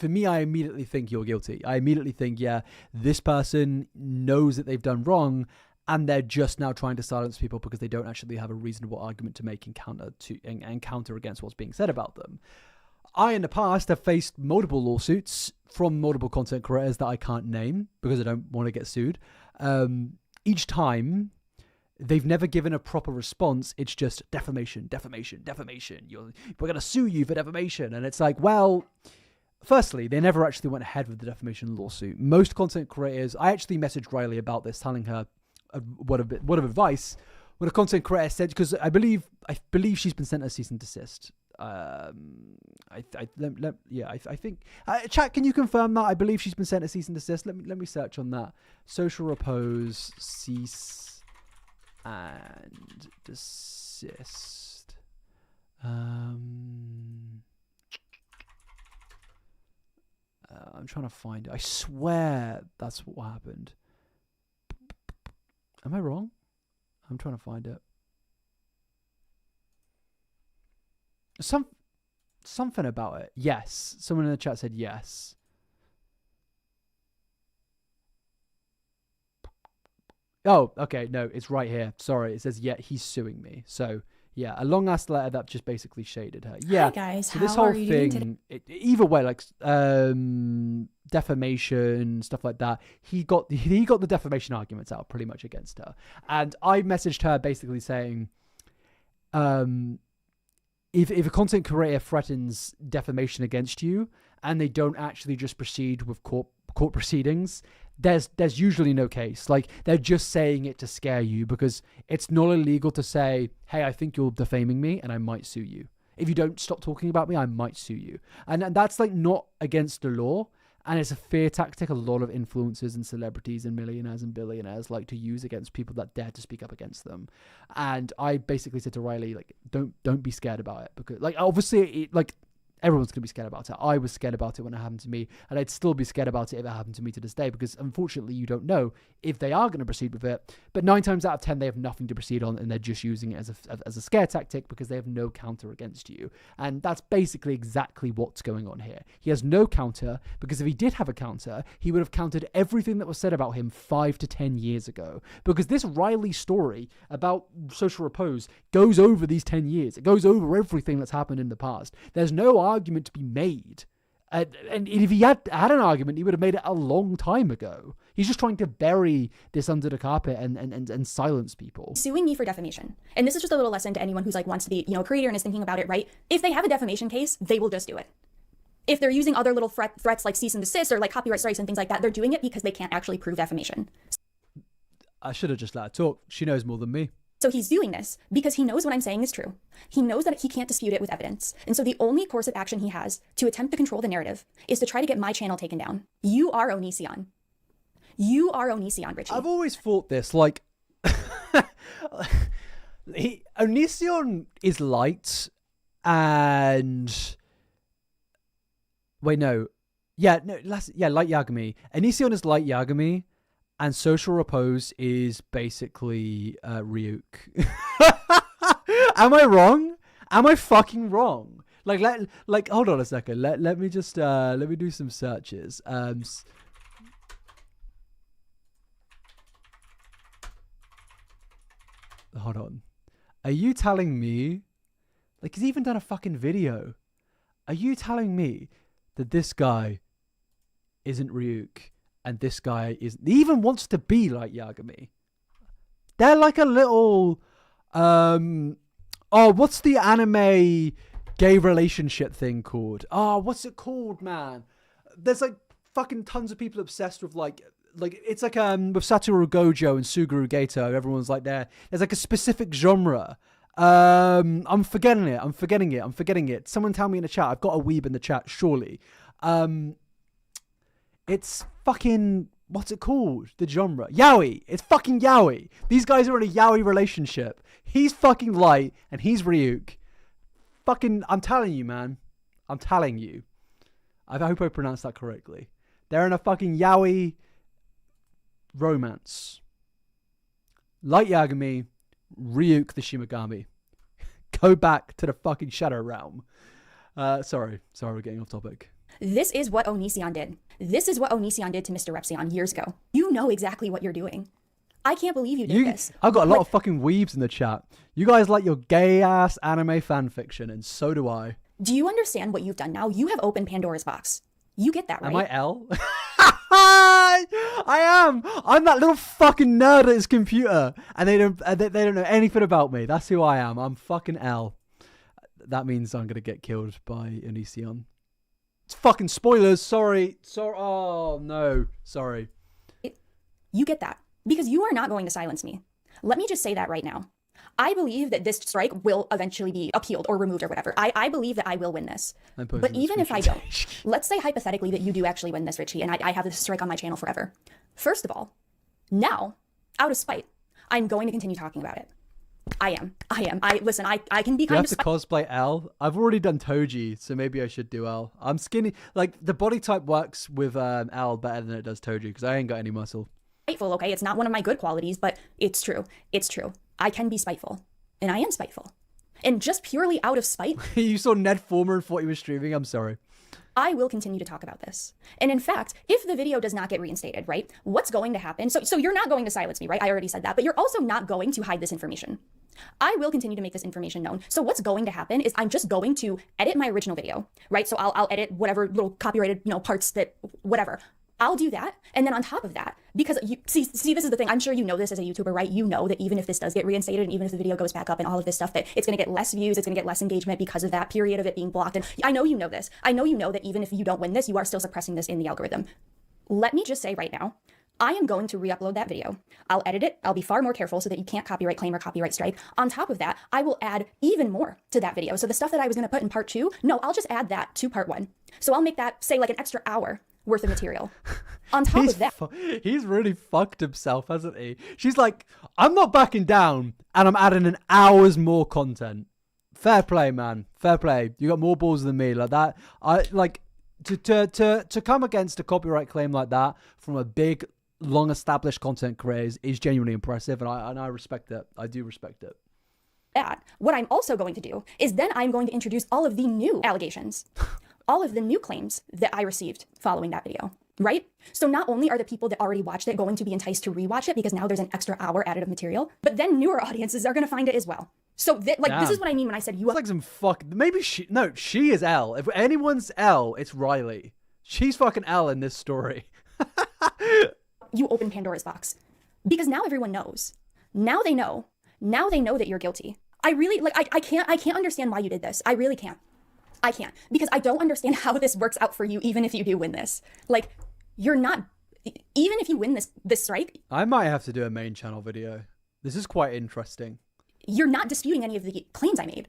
me, I immediately think you're guilty. I immediately think, yeah, this person knows that they've done wrong, and they're just now trying to silence people because they don't actually have a reasonable argument to make and counter against what's being said about them. I, in the past, have faced multiple lawsuits from multiple content creators that I can't name because I don't want to get sued. Each time, they've never given a proper response. It's just defamation, defamation, defamation. We're going to sue you for defamation. And it's like, well, firstly, they never actually went ahead with the defamation lawsuit. Most content creators, I actually messaged Riley about this, telling her what of advice. When a content creator said, because I believe she's been sent a cease and desist. I think chat, can you confirm that? I believe she's been sent a cease and desist. Let me search on that. Social Repose cease and desist. I'm trying to find it. I swear that's what happened. Am I wrong? I'm trying to find it. Something about it. Yes. Someone in the chat said yes. Oh, okay. No, it's right here. Sorry. It says, yeah, he's suing me. So, yeah, a long-ass letter that just basically shaded her. Yeah. Hi, guys. So this How whole are you doing thing, either way, like defamation, stuff like that, he got the defamation arguments out pretty much against her. And I messaged her basically saying, if a content creator threatens defamation against you and they don't actually just proceed with court proceedings, there's usually no case. Like, they're just saying it to scare you, because it's not illegal to say, hey, I think you're defaming me and I might sue you. If you don't stop talking about me, I might sue you. And that's like not against the law. And it's a fear tactic a lot of influencers and celebrities and millionaires and billionaires like to use against people that dare to speak up against them. And I basically said to Riley, like, don't be scared about it, because, like, obviously, everyone's gonna be scared about it. I was scared about it when it happened to me, and I'd still be scared about it if it happened to me to this day, because unfortunately you don't know if they are going to proceed with it. But 9 times out of 10 they have nothing to proceed on, and they're just using it as a scare tactic because they have no counter against you. And that's basically exactly what's going on here. He has no counter, because if he did have a counter, he would have countered everything that was said about him 5 to 10 years ago. Because this Riley story about Social Repose goes over these 10 years. It goes over everything that's happened in the past. There's no argument to be made. And if he had an argument, he would have made it a long time ago. He's just trying to bury this under the carpet and silence people. Suing me for defamation. And this is just a little lesson to anyone who's like wants to be, a creator and is thinking about it, right? If they have a defamation case, they will just do it. If they're using other little threats like cease and desist or like copyright strikes and things like that, they're doing it because they can't actually prove defamation. I should have just let her talk. She knows more than me. So he's doing this because he knows what I'm saying is true. He knows that he can't dispute it with evidence. And so the only course of action he has to attempt to control the narrative is to try to get my channel taken down. You are Onision. You are Onision, Richie. I've always thought this, like, Onision is light and... Wait, no. Yeah, light Yagami. Onision is light Yagami. And Social Repose is basically Ryuk. Am I wrong? Am I fucking wrong? Like, hold on a second. Let me just let me do some searches. Hold on. Are you telling me, like, he's even done a fucking video? Are you telling me that this guy isn't Ryuk? And this guy he even wants to be like Yagami. They're like a little, what's the anime gay relationship thing called? Oh, what's it called, man? There's like fucking tons of people obsessed with like it's like with Satoru Gojo and Suguru Gato. Everyone's like there's like a specific genre. I'm forgetting it. Someone tell me in the chat. I've got a weeb in the chat, surely. It's fucking, what's it called? The genre. Yaoi. It's fucking yaoi. These guys are in a yaoi relationship. He's fucking light and he's Ryuk. Fucking, I'm telling you, man. I'm telling you. I hope I pronounced that correctly. They're in a fucking yaoi romance. Light Yagami, Ryuk the Shimigami. Go back to the fucking Shadow Realm. Sorry, we're getting off topic. This is what Onision did. This is what Onision did to Mr. Repsion years ago. You know exactly what you're doing. I can't believe you did this. I've got a lot of fucking weebs in the chat. You guys like your gay-ass anime fan fiction, and so do I. Do you understand what you've done now? You have opened Pandora's box. You get that, right? Am I L? I am. I'm that little fucking nerd at his computer, and they don't know anything about me. That's who I am. I'm fucking L. That means I'm gonna get killed by Onision. It's fucking spoilers. Sorry. Oh no. Sorry. You get that because you are not going to silence me. Let me just say that right now. I believe that this strike will eventually be appealed or removed or whatever. I believe that I will win this. But even if I don't, let's say hypothetically that you do actually win this, Richie, and I have this strike on my channel forever. First of all, now, out of spite, I'm going to continue talking about it. I am. Listen, I can be You kind have of to cosplay L. I've already done Toji, so maybe I should do L. I'm skinny. Like, the body type works with L better than it does Toji, because I ain't got any muscle. spiteful, okay? It's not one of my good qualities, but it's true. It's true. I can be spiteful. And I am spiteful. And just purely out of spite... You saw Ned Former and thought he was streaming? I'm sorry. I will continue to talk about this. And in fact, if the video does not get reinstated, right, what's going to happen? So you're not going to silence me, right? I already said that, but you're also not going to hide this information. I will continue to make this information known. So what's going to happen is I'm just going to edit my original video, right? So I'll edit whatever little copyrighted, parts that, whatever. I'll do that. And then on top of that, because you see, this is the thing. I'm sure you know this as a YouTuber, right? You know that even if this does get reinstated and even if the video goes back up and all of this stuff, that it's going to get less views, it's going to get less engagement because of that period of it being blocked. And I know you know this. I know you know that even if you don't win this, you are still suppressing this in the algorithm. Let me just say right now, I am going to re-upload that video. I'll edit it. I'll be far more careful so that you can't copyright claim or copyright strike. On top of that, I will add even more to that video. So the stuff that I was going to put in part 2, no, I'll just add that to part 1. So I'll make that, say, like an extra hour worth of material. On top of that... He's really fucked himself, hasn't he? She's like, I'm not backing down, and I'm adding an hour's more content. Fair play, man. Fair play. You got more balls than me. Like that. I like to come against a copyright claim like that from a big, long-established content creator is genuinely impressive, and I respect it. I do respect it. That, what I'm also going to do is then I'm going to introduce all of the new allegations, all of the new claims that I received following that video, right? So not only are the people that already watched it going to be enticed to rewatch it because now there's an extra hour added of material, but then newer audiences are going to find it as well. So this is what I mean when I said you... It's like some fuck... Maybe she is L. If anyone's L, it's Riley. She's fucking L in this story. You open Pandora's box. Because now everyone knows. Now they know. Now they know that you're guilty. I really, I can't understand why you did this. I really can't. I can't. Because I don't understand how this works out for you, even if you do win this. Like, you're not, even if you win this strike. I might have to do a main channel video. This is quite interesting. You're not disputing any of the claims I made.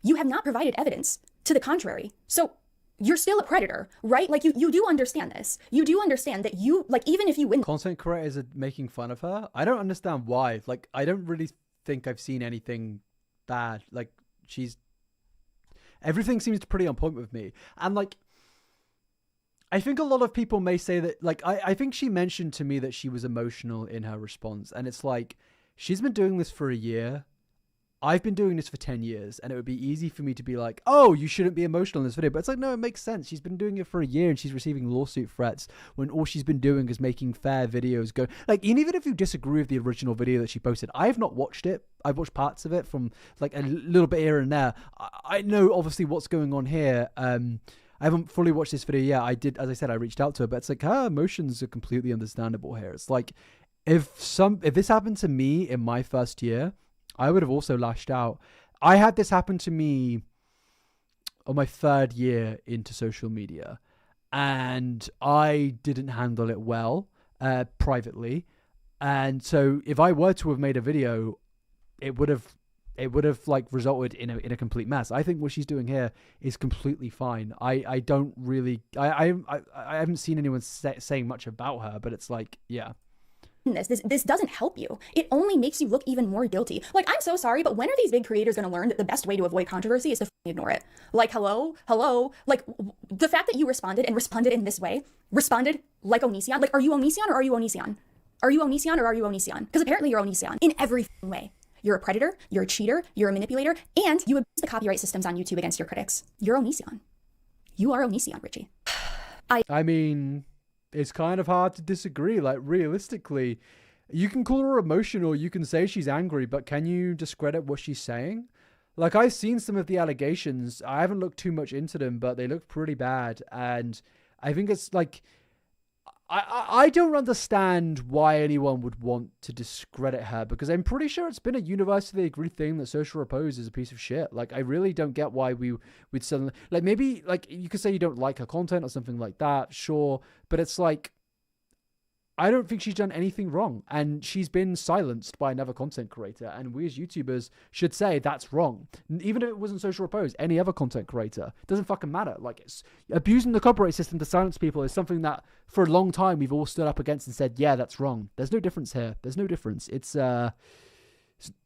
You have not provided evidence to the contrary. So you're still a predator, right? Like, you do understand this. You do understand that you, like, even if you win... Content creators are making fun of her? I don't understand why. Like, I don't really think I've seen anything bad. Like, everything seems pretty on point with me. And, like, I think a lot of people may say that, like, I think she mentioned to me that she was emotional in her response. And it's like, she's been doing this for a year. I've been doing this for 10 years, and it would be easy for me to be like, oh, you shouldn't be emotional in this video. But it's like, no, it makes sense. She's been doing it for a year, and she's receiving lawsuit threats when all she's been doing is making fair videos go. Like, and even if you disagree with the original video that she posted, I have not watched it. I've watched parts of it from, like, a little bit here and there. I know, obviously, what's going on here. I haven't fully watched this video yet. I did, as I said, I reached out to her, but it's like, her emotions are completely understandable here. It's like, if this happened to me in my first year, I would have also lashed out. I had this happen to me on my 3rd year into social media, and I didn't handle it well privately. And so if I were to have made a video, it would have like resulted in a complete mess. I think what she's doing here is completely fine. I don't really I haven't seen anyone saying much about her, but it's like, yeah. This doesn't help you. It only makes you look even more guilty. Like, I'm so sorry, but when are these big creators going to learn that the best way to avoid controversy is to ignore it? Like, hello? Like, the fact that you responded in this way, responded like Onision. Like, are you Onision or are you Onision? Are you Onision or are you Onision? Because apparently you're Onision in every way. You're a predator, you're a cheater, you're a manipulator, and you abuse the copyright systems on YouTube against your critics. You're Onision. You are Onision, Richie. I mean... It's kind of hard to disagree. Like, realistically, you can call her emotional, you can say she's angry, but can you discredit what she's saying? Like, I've seen some of the allegations. I haven't looked too much into them, but they look pretty bad. And I think it's like, I don't understand why anyone would want to discredit her, because I'm pretty sure it's been a universally agreed thing that social repose is a piece of shit. Like, I really don't get why we'd suddenly, like, maybe, like, you could say you don't like her content or something like that, sure, but it's like, I don't think she's done anything wrong, and she's been silenced by another content creator, and we as YouTubers should say that's wrong. Even if it wasn't social repose, any other content creator, it doesn't fucking matter. Like, it's abusing the copyright system to silence people is something that for a long time we've all stood up against and said, yeah, that's wrong. There's no difference here. There's no difference. It's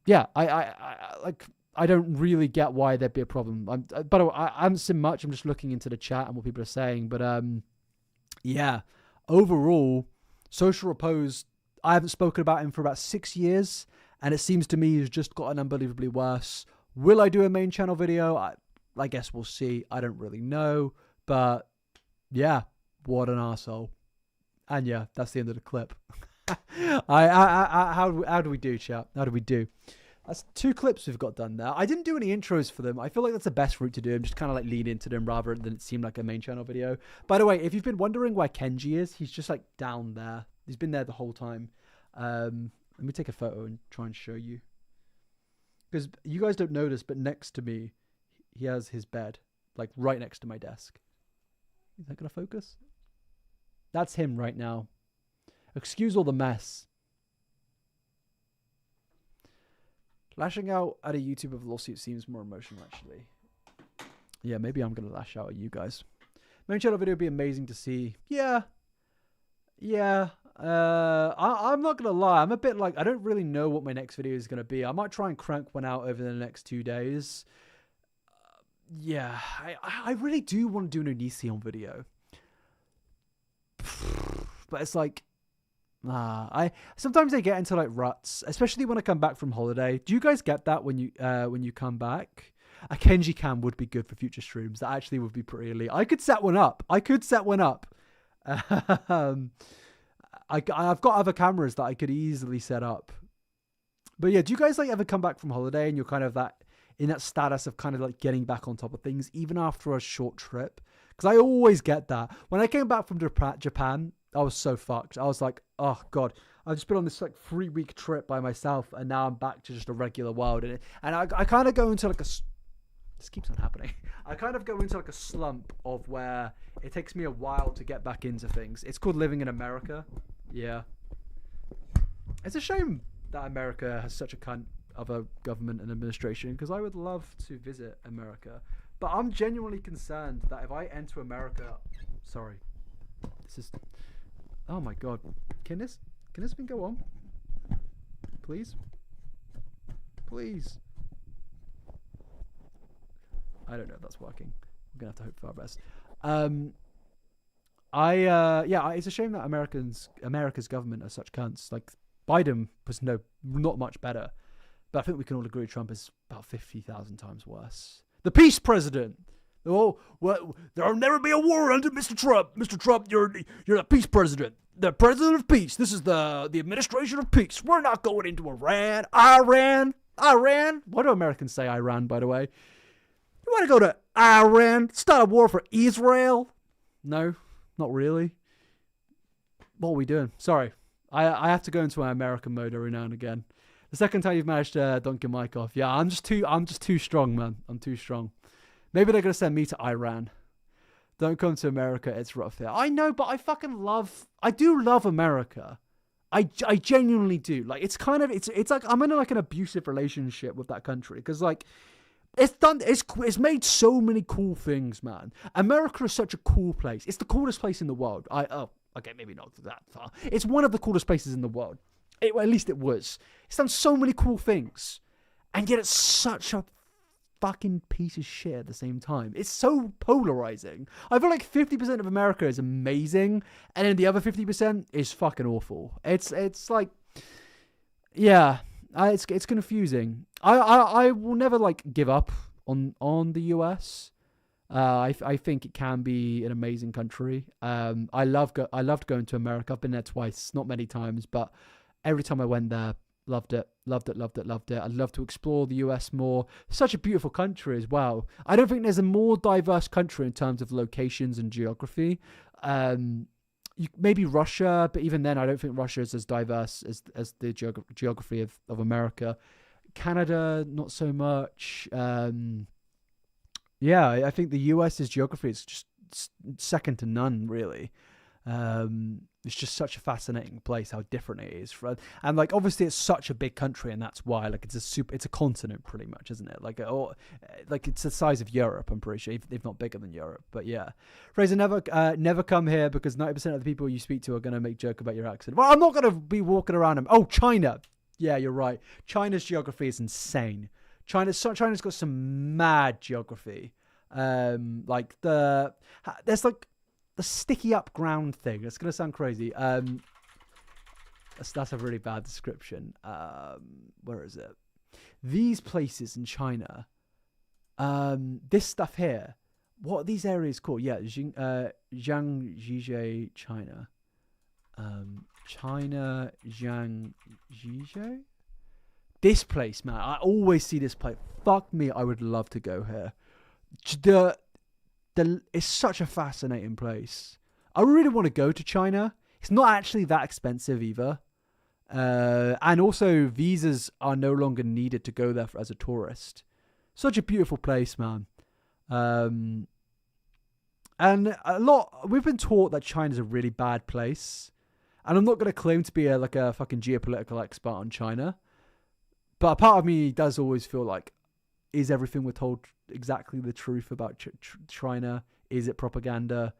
Yeah, I don't really get why there'd be a problem. By the way, I haven't seen much. I'm just looking into the chat and what people are saying. But yeah, overall, Social Repose, I haven't spoken about him for about 6 years, and it seems to me he's just gotten unbelievably worse. Will I do a main channel video? I guess we'll see. I don't really know. But yeah, what an arsehole. And yeah, that's the end of the clip. How do we do, chat? How do we do? That's 2 clips we've got done there. I didn't do any intros for them. I feel like that's the best route to do them. Just kind of like lean into them rather than it seem like a main channel video. By the way, if you've been wondering where Kenji is, he's just like down there. He's been there the whole time. Let me take a photo and try and show you. Because you guys don't notice, but next to me, he has his bed. Like right next to my desk. Is that going to focus? That's him right now. Excuse all the mess. Lashing out at a YouTuber lawsuit seems more emotional, actually. Yeah, maybe I'm going to lash out at you guys. Main channel video would be amazing to see. Yeah. Yeah. I'm not going to lie. I'm a bit like, I don't really know what my next video is going to be. I might try and crank one out over the next 2 days. Yeah. I really do want to do an Onision video. But it's like, sometimes I get into like ruts, especially when I come back from holiday. Do you guys get that when you come back? A Kenji cam would be good for future streams. That actually would be pretty elite. I could set one up. I've got other cameras that I could easily set up. But yeah, do you guys like ever come back from holiday and you're kind of in that status of kind of like getting back on top of things even after a short trip? Because I always get that. When I came back from Japan, I was so fucked. I was like, oh God, I've just been on this like 3-week trip by myself and now I'm back to just a regular world. And I kind of go into like this keeps on happening. I kind of go into like a slump of where it takes me a while to get back into things. It's called living in America. Yeah. It's a shame that America has such a cunt of a government and administration because I would love to visit America. But I'm genuinely concerned that if I enter America... Sorry. This is... Oh my God. Can this thing go on? Please? Please? I don't know if that's working. I'm going to have to hope for our best. Yeah, it's a shame that America's government are such cunts. Like, Biden was not much better. But I think we can all agree Trump is about 50,000 times worse. The peace president. Oh, well, there'll never be a war under Mr. Trump. Mr. Trump, you're the peace president. The president of peace. This is the administration of peace. We're not going into Iran. Iran. Why do Americans say Iran, by the way? You want to go to Iran? Start a war for Israel? No, not really. What are we doing? Sorry. I have to go into my American mode every now and again. The second time you've managed to dunk your mic off. Yeah, I'm just too strong, man. I'm too strong. Maybe they're going to send me to Iran. Don't come to America. It's rough here. I know, but I do love America. I genuinely do. Like, it's like I'm in like an abusive relationship with that country. Because like, it's made so many cool things, man. America is such a cool place. It's the coolest place in the world. Okay, maybe not that far. It's one of the coolest places in the world. At least it was. It's done so many cool things. And yet it's such a fucking piece of shit at the same time. It's so polarizing. I feel like 50% of America is amazing. And then the other 50% is fucking awful. It's like... Yeah. It's confusing. I will never like give up on the US. I think it can be an amazing country. I loved going to America. I've been there twice, not many times, but every time I went there, loved it. I'd love to explore the US more. Such a beautiful country as well. I don't think there's a more diverse country in terms of locations and geography. Maybe Russia, but even then, I don't think Russia is as diverse as the geography of America. Canada, not so much. Yeah, I think the US's geography is just second to none, really. It's just such a fascinating place, how different it is. And like, obviously, it's such a big country, and that's why, like, it's a continent pretty much, isn't it? Like it's the size of Europe, I'm pretty sure, if not bigger than Europe. But yeah, Fraser, never come here because 90% of the people you speak to are gonna make joke about your accent. Well, I'm not gonna be walking around them. Oh, China. Yeah, you're right. China's geography is insane. China's got some mad geography. Like there's like the sticky up ground thing. It's gonna sound crazy. That's a really bad description. Where is it? These places in China. This stuff here. What are these areas called? Yeah, Jiangxi, China. China, Jiangxi. This place, man. I always see this place. Fuck me, I would love to go here. It's such a fascinating place. I really want to go to China. It's not actually that expensive either. And also, visas are no longer needed to go there as a tourist. Such a beautiful place, man. And we've been taught that China's a really bad place. And I'm not going to claim to be like a fucking geopolitical expert on China. But a part of me does always feel like, is everything we're told exactly the truth about China? Is it propaganda?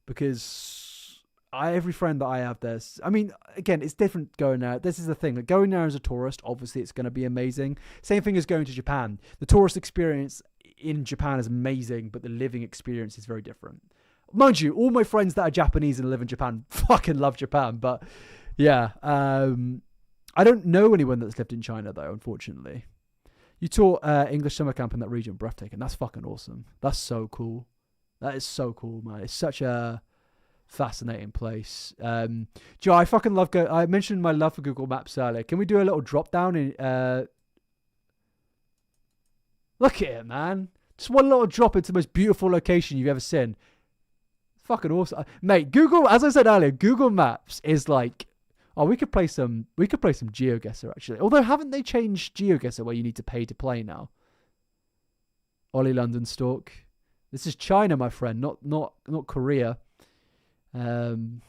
Because every friend that I have there, I mean, again, it's different going there. This is the thing. Like, going there as a tourist, obviously it's going to be amazing. Same thing as going to Japan. The tourist experience in Japan is amazing, but the living experience is very different. Mind you, all my friends that are Japanese and live in Japan fucking love Japan. But yeah, I don't know anyone that's lived in China, though, unfortunately. You taught English summer camp in that region. Breathtaking. That's fucking awesome. That's so cool. That is so cool, man. It's such a fascinating place. Joe, I fucking love I mentioned my love for Google Maps earlier. Can we do a little drop down in look at it, man. Just one little drop into the most beautiful location you've ever seen. Fucking awesome. Mate, Google, as I said earlier, Google Maps is like, oh, we could play some GeoGuessr actually. Although haven't they changed GeoGuessr where you need to pay to play now? Ollie London stalk. This is China, my friend, not Korea. Look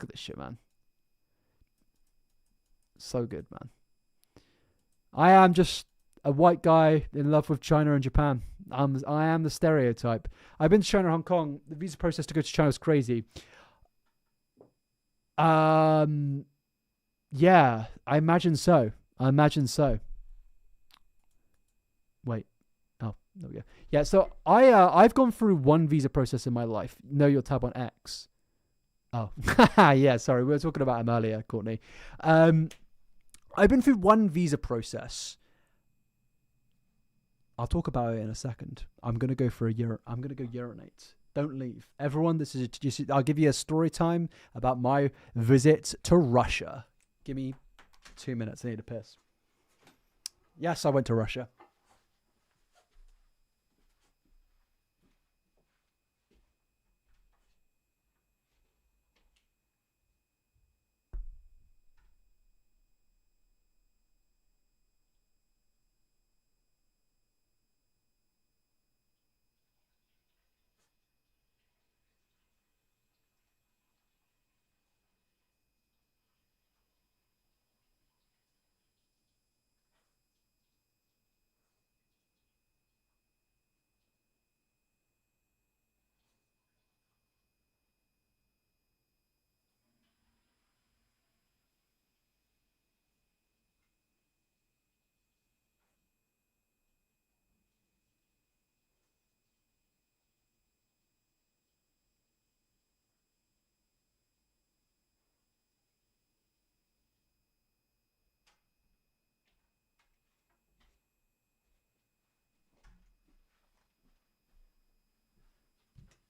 at this shit, man. So good, man. I am just a white guy in love with China and Japan. I am the stereotype. I've been to China and Hong Kong. The visa process to go to China is crazy. Yeah, I imagine so. Wait. Oh, there we go. Yeah, so I've gone through one visa process in my life. Know your tab on X. Oh, yeah, sorry. We were talking about him earlier, Courtney. I've been through one visa process. I'll talk about it in a second. I'm going to go for I'm going to go urinate. Don't leave. Everyone, I'll give you a story time about my visit to Russia. Give me 2 minutes. I need a piss. Yes, I went to Russia.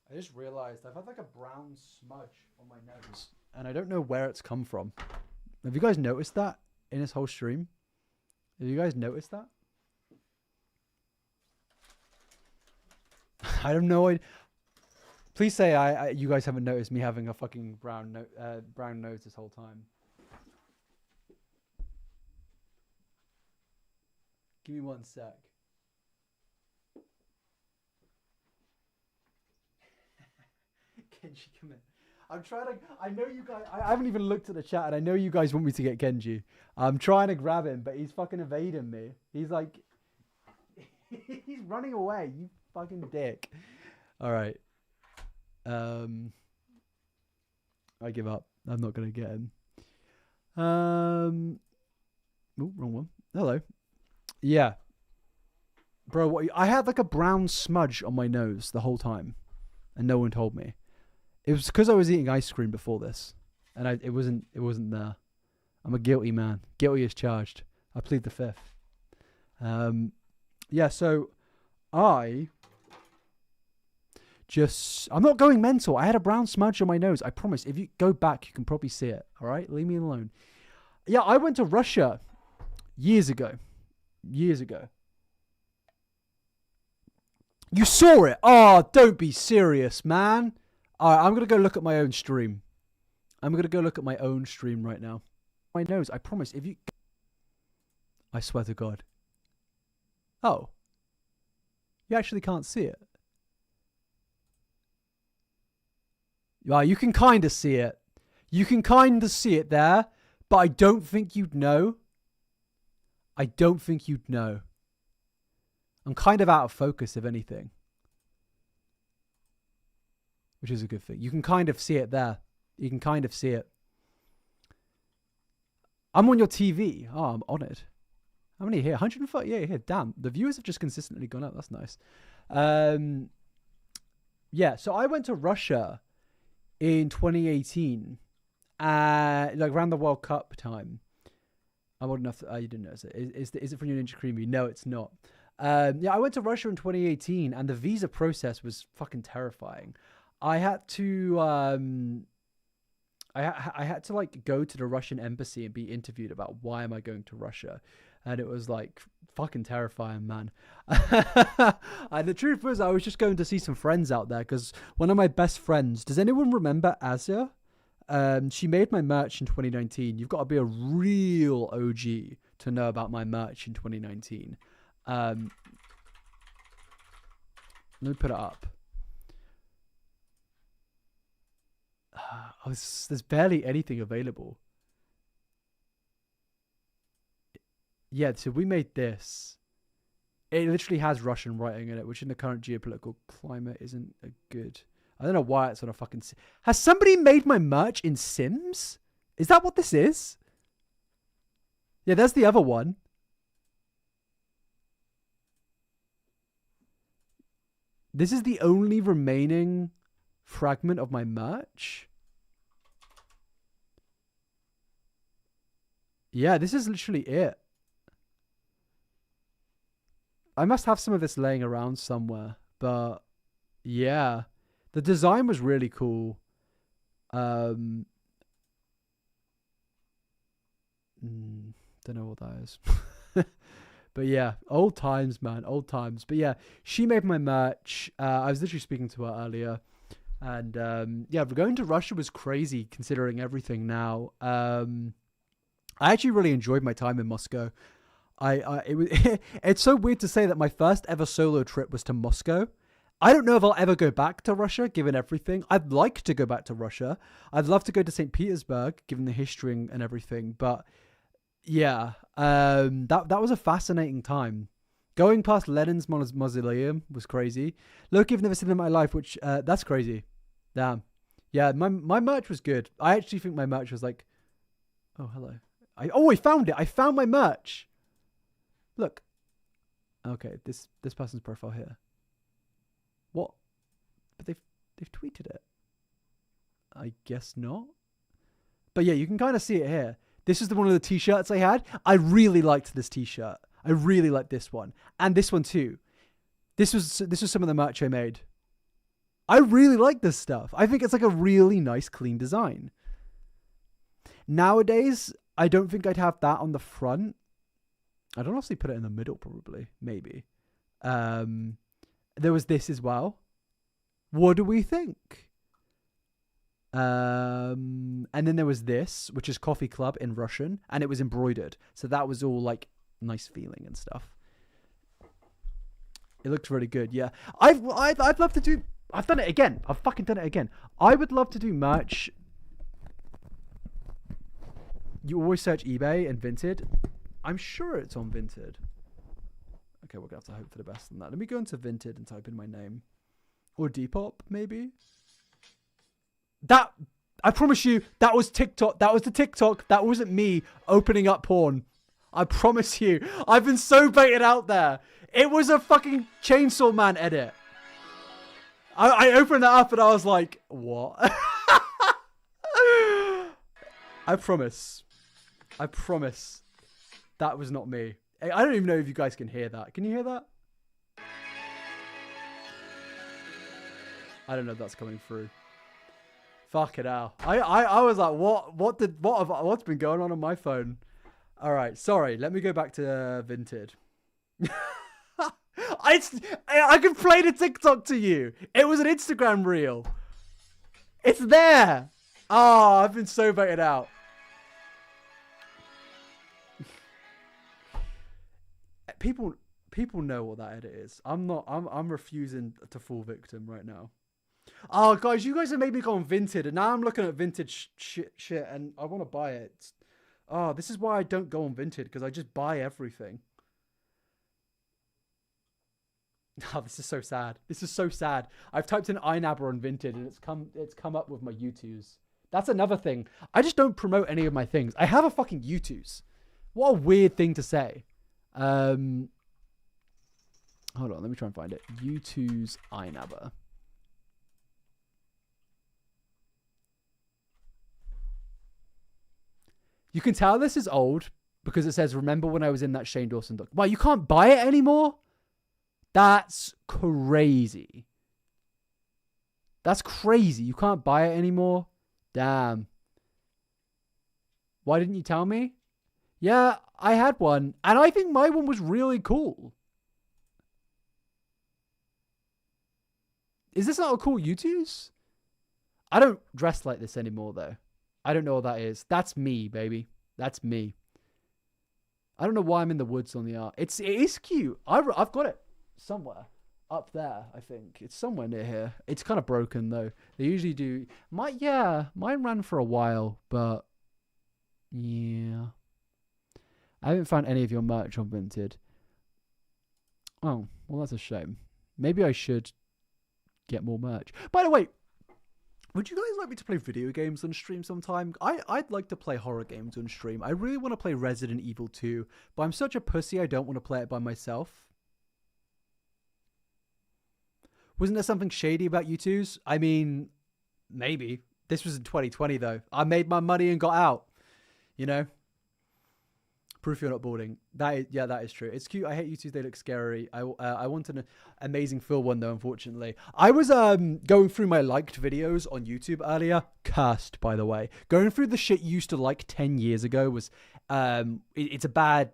I just realized I've had like a brown smudge on my nose, and I don't know where it's come from. Have you guys noticed that in this whole stream? Have you guys noticed that? I don't know. Please say you guys haven't noticed me having a fucking brown nose this whole time. Give me 1 sec. Kenji, come in. I'm trying to. I know you guys. I haven't even looked at the chat, and I know you guys want me to get Kenji. I'm trying to grab him, but he's fucking evading me. He's like, he's running away. You fucking dick. All right. I give up. I'm not gonna get him. Oh, wrong one. Hello. Yeah. Bro, what, I had like a brown smudge on my nose the whole time, and no one told me. It was because I was eating ice cream before this, and it wasn't there. I'm a guilty man. Guilty as charged. I plead the fifth. Yeah, so I'm not going mental. I had a brown smudge on my nose. I promise. If you go back, you can probably see it. All right? Leave me alone. Yeah, I went to Russia years ago. Years ago. You saw it? Oh, don't be serious, man. All right, I'm going to go look at my own stream. I'm going to go look at my own stream right now. My nose, I promise. If you... I swear to God. Oh. You actually can't see it. Well, you can kind of see it. You can kind of see it there, but I don't think you'd know. I don't think you'd know. I'm kind of out of focus, if anything. Which is a good thing. You can kind of see it there. You can kind of see it. I'm on your TV. Oh, I'm on it. How many here? 138 here. Damn. The viewers have just consistently gone up. That's nice. Yeah, so I went to Russia in 2018. Like around the World Cup time. I'm old enough. You didn't know. Is it from your Ninja Creamy? No, it's not. Yeah, I went to Russia in 2018, and the visa process was fucking terrifying. I had to I had to like go to the Russian embassy and be interviewed about why am I going to Russia, and it was like fucking terrifying, man. And the truth was, I was just going to see some friends out there because one of my best friends. Does anyone remember Asia? She made my merch in 2019. You've got to be a real OG to know about my merch in 2019. Let me put it up. There's barely anything available. Yeah, so we made this. It literally has Russian writing in it, which in the current geopolitical climate isn't a good... I don't know why it's on a fucking... Has somebody made my merch in Sims? Is that what this is? Yeah, there's the other one. This is the only remaining fragment of my merch. Yeah, this is literally it. I must have some of this laying around somewhere, but yeah. The design was really cool. Don't know what that is. But yeah, old times, man, old times. But yeah, she made my merch. I was literally speaking to her earlier. And yeah, going to Russia was crazy considering everything now. I actually really enjoyed my time in Moscow. It's so weird to say that my first ever solo trip was to Moscow. I don't know if I'll ever go back to Russia, given everything. I'd like to go back to Russia. I'd love to go to St. Petersburg, given the history and everything. But yeah, that was a fascinating time. Going past Lenin's mausoleum was crazy. Loki, I've never seen in my life, which that's crazy. Damn. Yeah, my merch was good. I actually think my merch was like, oh hello. I found it. I found my merch. Look. Okay, this person's profile here. What? But they've tweeted it. I guess not. But yeah, you can kind of see it here. This is one of the t-shirts I had. I really liked this t-shirt. I really liked this one. And this one too. This was some of the merch I made. I really like this stuff. I think it's like a really nice, clean design. Nowadays, I don't think I'd have that on the front. I'd honestly put it in the middle, probably. Maybe. There was this as well. What do we think? And then there was this, which is Coffee Club in Russian, and it was embroidered. So that was all like nice feeling and stuff. It looked really good. Yeah, I'd love to do. I've done it again. I've fucking done it again. I would love to do merch. You always search eBay and Vinted. I'm sure it's on Vinted. Okay, we're gonna have to hope for the best on that. Let me go into Vinted and type in my name, or Depop maybe. That I promise you, that was TikTok. That was the TikTok. That wasn't me opening up porn. I promise you. I've been so baited out there. It was a fucking Chainsaw Man edit. I opened it up and I was like, what? I promise. That was not me. I don't even know if you guys can hear that. Can you hear that? I don't know if that's coming through. Fuck it out. I was like, what's been going on my phone? All right, sorry. Let me go back to Vinted. I can play the TikTok to you. It was an Instagram reel. It's there. Oh, I've been so baited out. People know what that edit is. I'm refusing to fall victim right now. Oh, guys, you guys have made me go on Vinted, and now I'm looking at vintage shit, and I want to buy it. Oh, this is why I don't go on Vinted, because I just buy everything. Oh, this is so sad. This is so sad. I've typed in iNabber on Vinted, and it's come up with my U2s. That's another thing. I just don't promote any of my things. I have a fucking U2s. What a weird thing to say. Hold on, let me try and find it. U2's iNabber. You can tell this is old because it says, remember when I was in that Shane Dawson doc. Wow, you can't buy it anymore? That's crazy. That's crazy. You can't buy it anymore? Damn. Why didn't you tell me? Yeah, I had one. And I think my one was really cool. Is this not a cool U2s? I don't dress like this anymore, though. I don't know what that is. That's me, baby. That's me. I don't know why I'm in the woods on the art. It is cute. I've got it somewhere up there, I think. It's somewhere near here. It's kind of broken, though. They usually do. Mine ran for a while, but yeah. I haven't found any of your merch on Vinted. Oh, well, that's a shame. Maybe I should get more merch. By the way, would you guys like me to play video games on stream sometime? I'd like to play horror games on stream. I really want to play Resident Evil 2, but I'm such a pussy I don't want to play it by myself. Wasn't there something shady about you twos? I mean, maybe. This was in 2020, though. I made my money and got out. You know? Proof you're not boarding. That is true. It's cute. I hate U2s. They look scary. I want an amazing Phil one, though, unfortunately. I was going through my liked videos on YouTube earlier. Cursed, by the way. Going through the shit you used to like 10 years ago was it's a bad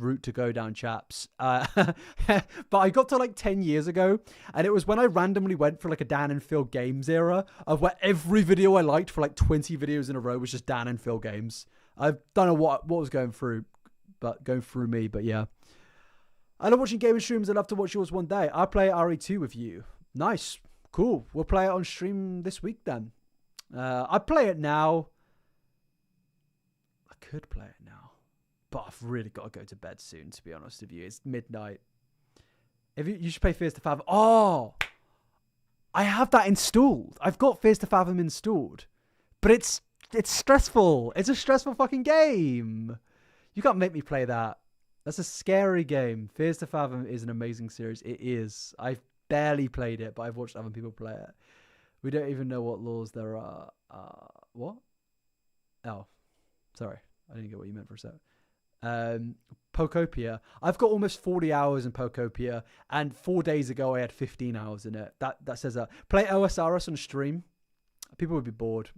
route to go down, chaps. But I got to like 10 years ago, and it was when I randomly went for like a Dan and Phil games era of where every video I liked for like 20 videos in a row was just Dan and Phil games. I don't know what was going through me, but yeah. I love watching gaming streams. I'd love to watch yours one day. I'll play RE2 with you. Nice. Cool. We'll play it on stream this week then. I play it now. I could play it now, but I've really got to go to bed soon, to be honest with you. It's midnight. If you should play Fears to Fathom. Oh, I have that installed. I've got Fears to Fathom installed, but it's stressful. It's a stressful fucking game. You can't make me play that. That's a scary game. Fears to Fathom is an amazing series. It is. I've barely played it, but I've watched other people play it. We don't even know what laws there are. What? Oh, sorry. I didn't get what you meant for a sec. Pokopia. I've got almost 40 hours in Pokopia, and 4 days ago I had 15 hours in it. That says that. Play OSRS on stream. People would be bored.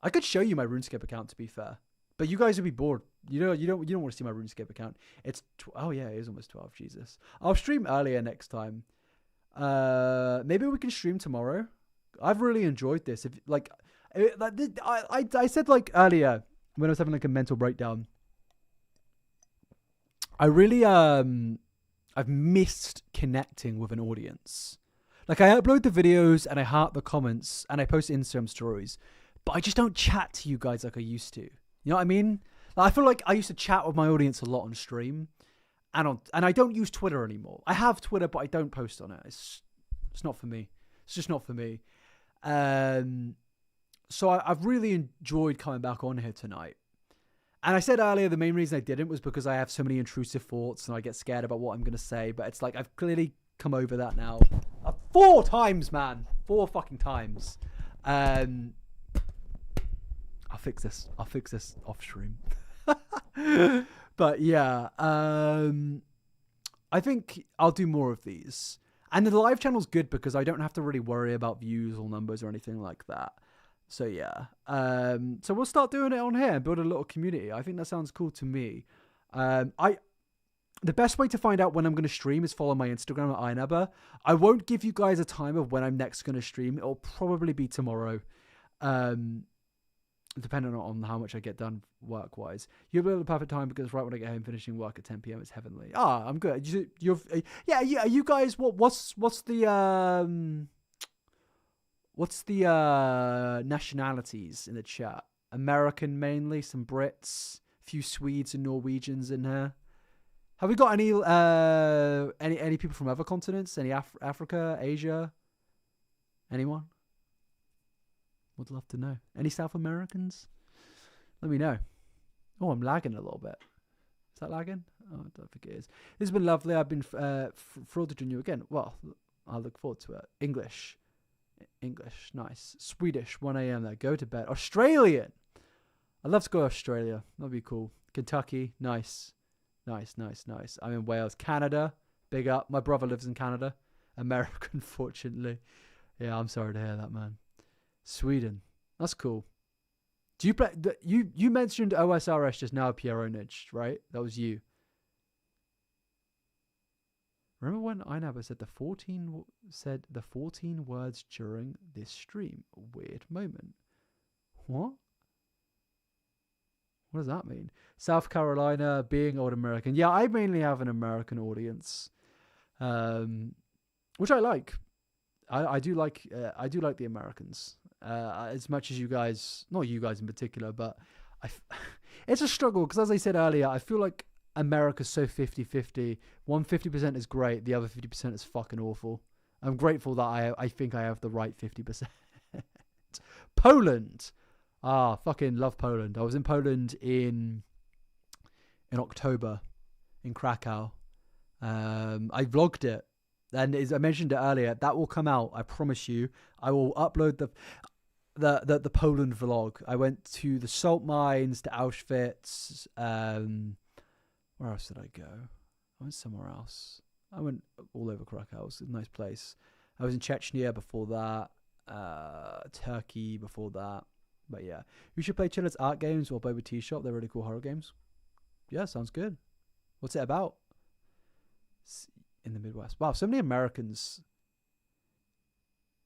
I could show you my RuneScape account, to be fair, but you guys would be bored. You don't want to see my RuneScape account. It's oh yeah, it is almost 12. Jesus, I'll stream earlier next time. Maybe we can stream tomorrow. I've really enjoyed this. I said like earlier when I was having like a mental breakdown. I really I've missed connecting with an audience. Like I upload the videos and I heart the comments and I post Instagram stories. But I just don't chat to you guys like I used to. You know what I mean? Like, I feel like I used to chat with my audience a lot on stream, and I don't use Twitter anymore. I have Twitter, but I don't post on it. It's not for me. It's just not for me. So I've really enjoyed coming back on here tonight. And I said earlier the main reason I didn't was because I have so many intrusive thoughts and I get scared about what I'm going to say. But it's like I've clearly come over that now. 4 times, man. 4 fucking times. I'll fix this. I'll fix this off stream. But yeah, I think I'll do more of these. And the live channel's good because I don't have to really worry about views or numbers or anything like that. So yeah, so we'll start doing it on here and build a little community. I think that sounds cool to me. The best way to find out when I'm going to stream is follow my Instagram at iNubber. I won't give you guys a time of when I'm next going to stream. It'll probably be tomorrow, depending on how much I get done work-wise. You'll be at the perfect time because right when I get home, finishing work at 10 p.m. It's heavenly. I'm good. Are you guys? What's the nationalities in the chat? American mainly, some Brits, a few Swedes and Norwegians in here. Have we got any people from other continents? Any Africa, Asia? Anyone? Would love to know. Any South Americans? Let me know. Oh, I'm lagging a little bit. Is that lagging? Oh, I don't think it is. This has been lovely. I've been thrilled to join you again. Well, I look forward to it. English, nice. Swedish, 1 a.m. there. Go to bed. Australian. I'd love to go to Australia. That'd be cool. Kentucky, nice. Nice. I'm in Wales. Canada, big up. My brother lives in Canada. America, unfortunately. Yeah, I'm sorry to hear that, man. Sweden, that's cool. Do you play? You mentioned OSRS just now, Pieronage, right? That was you. Remember when iNubber said the 14 words during this stream? Weird moment. What? What does that mean? South Carolina, being old American. Yeah, I mainly have an American audience, which I like. I do like the Americans as much as you guys. Not you guys in particular, but it's a struggle because, as I said earlier, I feel like America's so 50-50. 50% is great, the other 50% is fucking awful. I'm grateful that I think I have the right 50%. Poland. Fucking love Poland. I was in Poland in October in Krakow. I vlogged it. And as I mentioned it earlier, that will come out. I promise you. I will upload the Poland vlog. I went to the salt mines, to Auschwitz. Where else did I go? I went somewhere else. I went all over Krakow. It was a nice place. I was in Chechnya before that. Turkey before that. But yeah, you should play Chiller's art games or play with T-Shop. They're really cool horror games. Yeah, sounds good. What's it about? In the Midwest. Wow, so many Americans.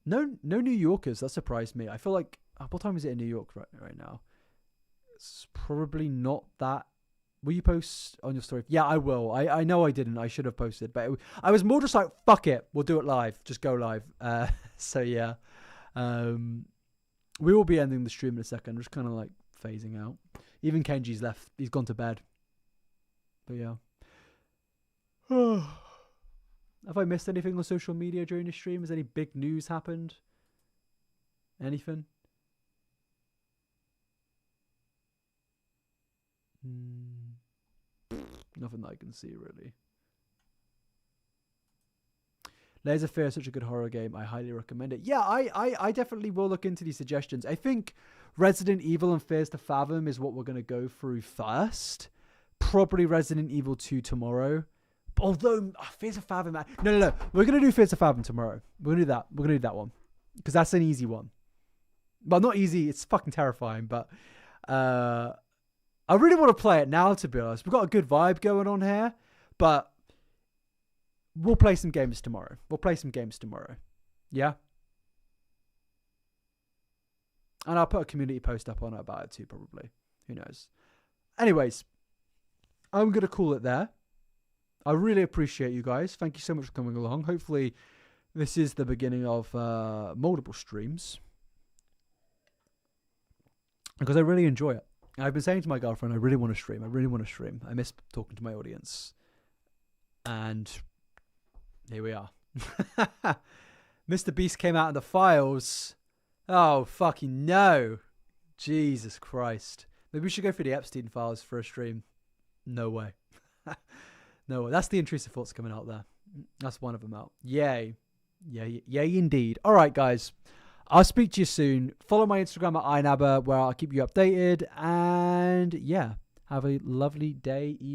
No New Yorkers. That surprised me. I feel like what time is it in New York right now? It's probably not that. Will you post on your story? Yeah, I will. I know I didn't. I should have posted, but I was more just like, fuck it, we'll do it live. Just go live. So yeah. We will be ending the stream in a second. Just kind of like phasing out. Even Kenji's left. He's gone to bed. But yeah. Have I missed anything on social media during the stream? Has any big news happened? Anything? Nothing that I can see, really. Layers of Fear is such a good horror game. I highly recommend it. Yeah, I definitely will look into these suggestions. I think Resident Evil and Fears to Fathom is what we're going to go through first. Probably Resident Evil 2 tomorrow. Although, Fears to Fathom... No. We're going to do Fears to Fathom tomorrow. We're going to do that. We're going to do that one. Because that's an easy one. Well, not easy. It's fucking terrifying. But I really want to play it now, to be honest. We've got a good vibe going on here. But we'll play some games tomorrow. Yeah? And I'll put a community post up on it about it too, probably. Who knows? Anyways, I'm going to call it there. I really appreciate you guys. Thank you so much for coming along. Hopefully, this is the beginning of multiple streams. Because I really enjoy it. I've been saying to my girlfriend, I really want to stream. I miss talking to my audience. And here we are. Mr. Beast came out in the files. Oh, fucking no. Jesus Christ. Maybe we should go through the Epstein files for a stream. No way. No way. That's the intrusive thoughts coming out there. That's one of them out. Yay. Yay indeed. All right, guys. I'll speak to you soon. Follow my Instagram at inabba, where I'll keep you updated. And yeah, have a lovely day.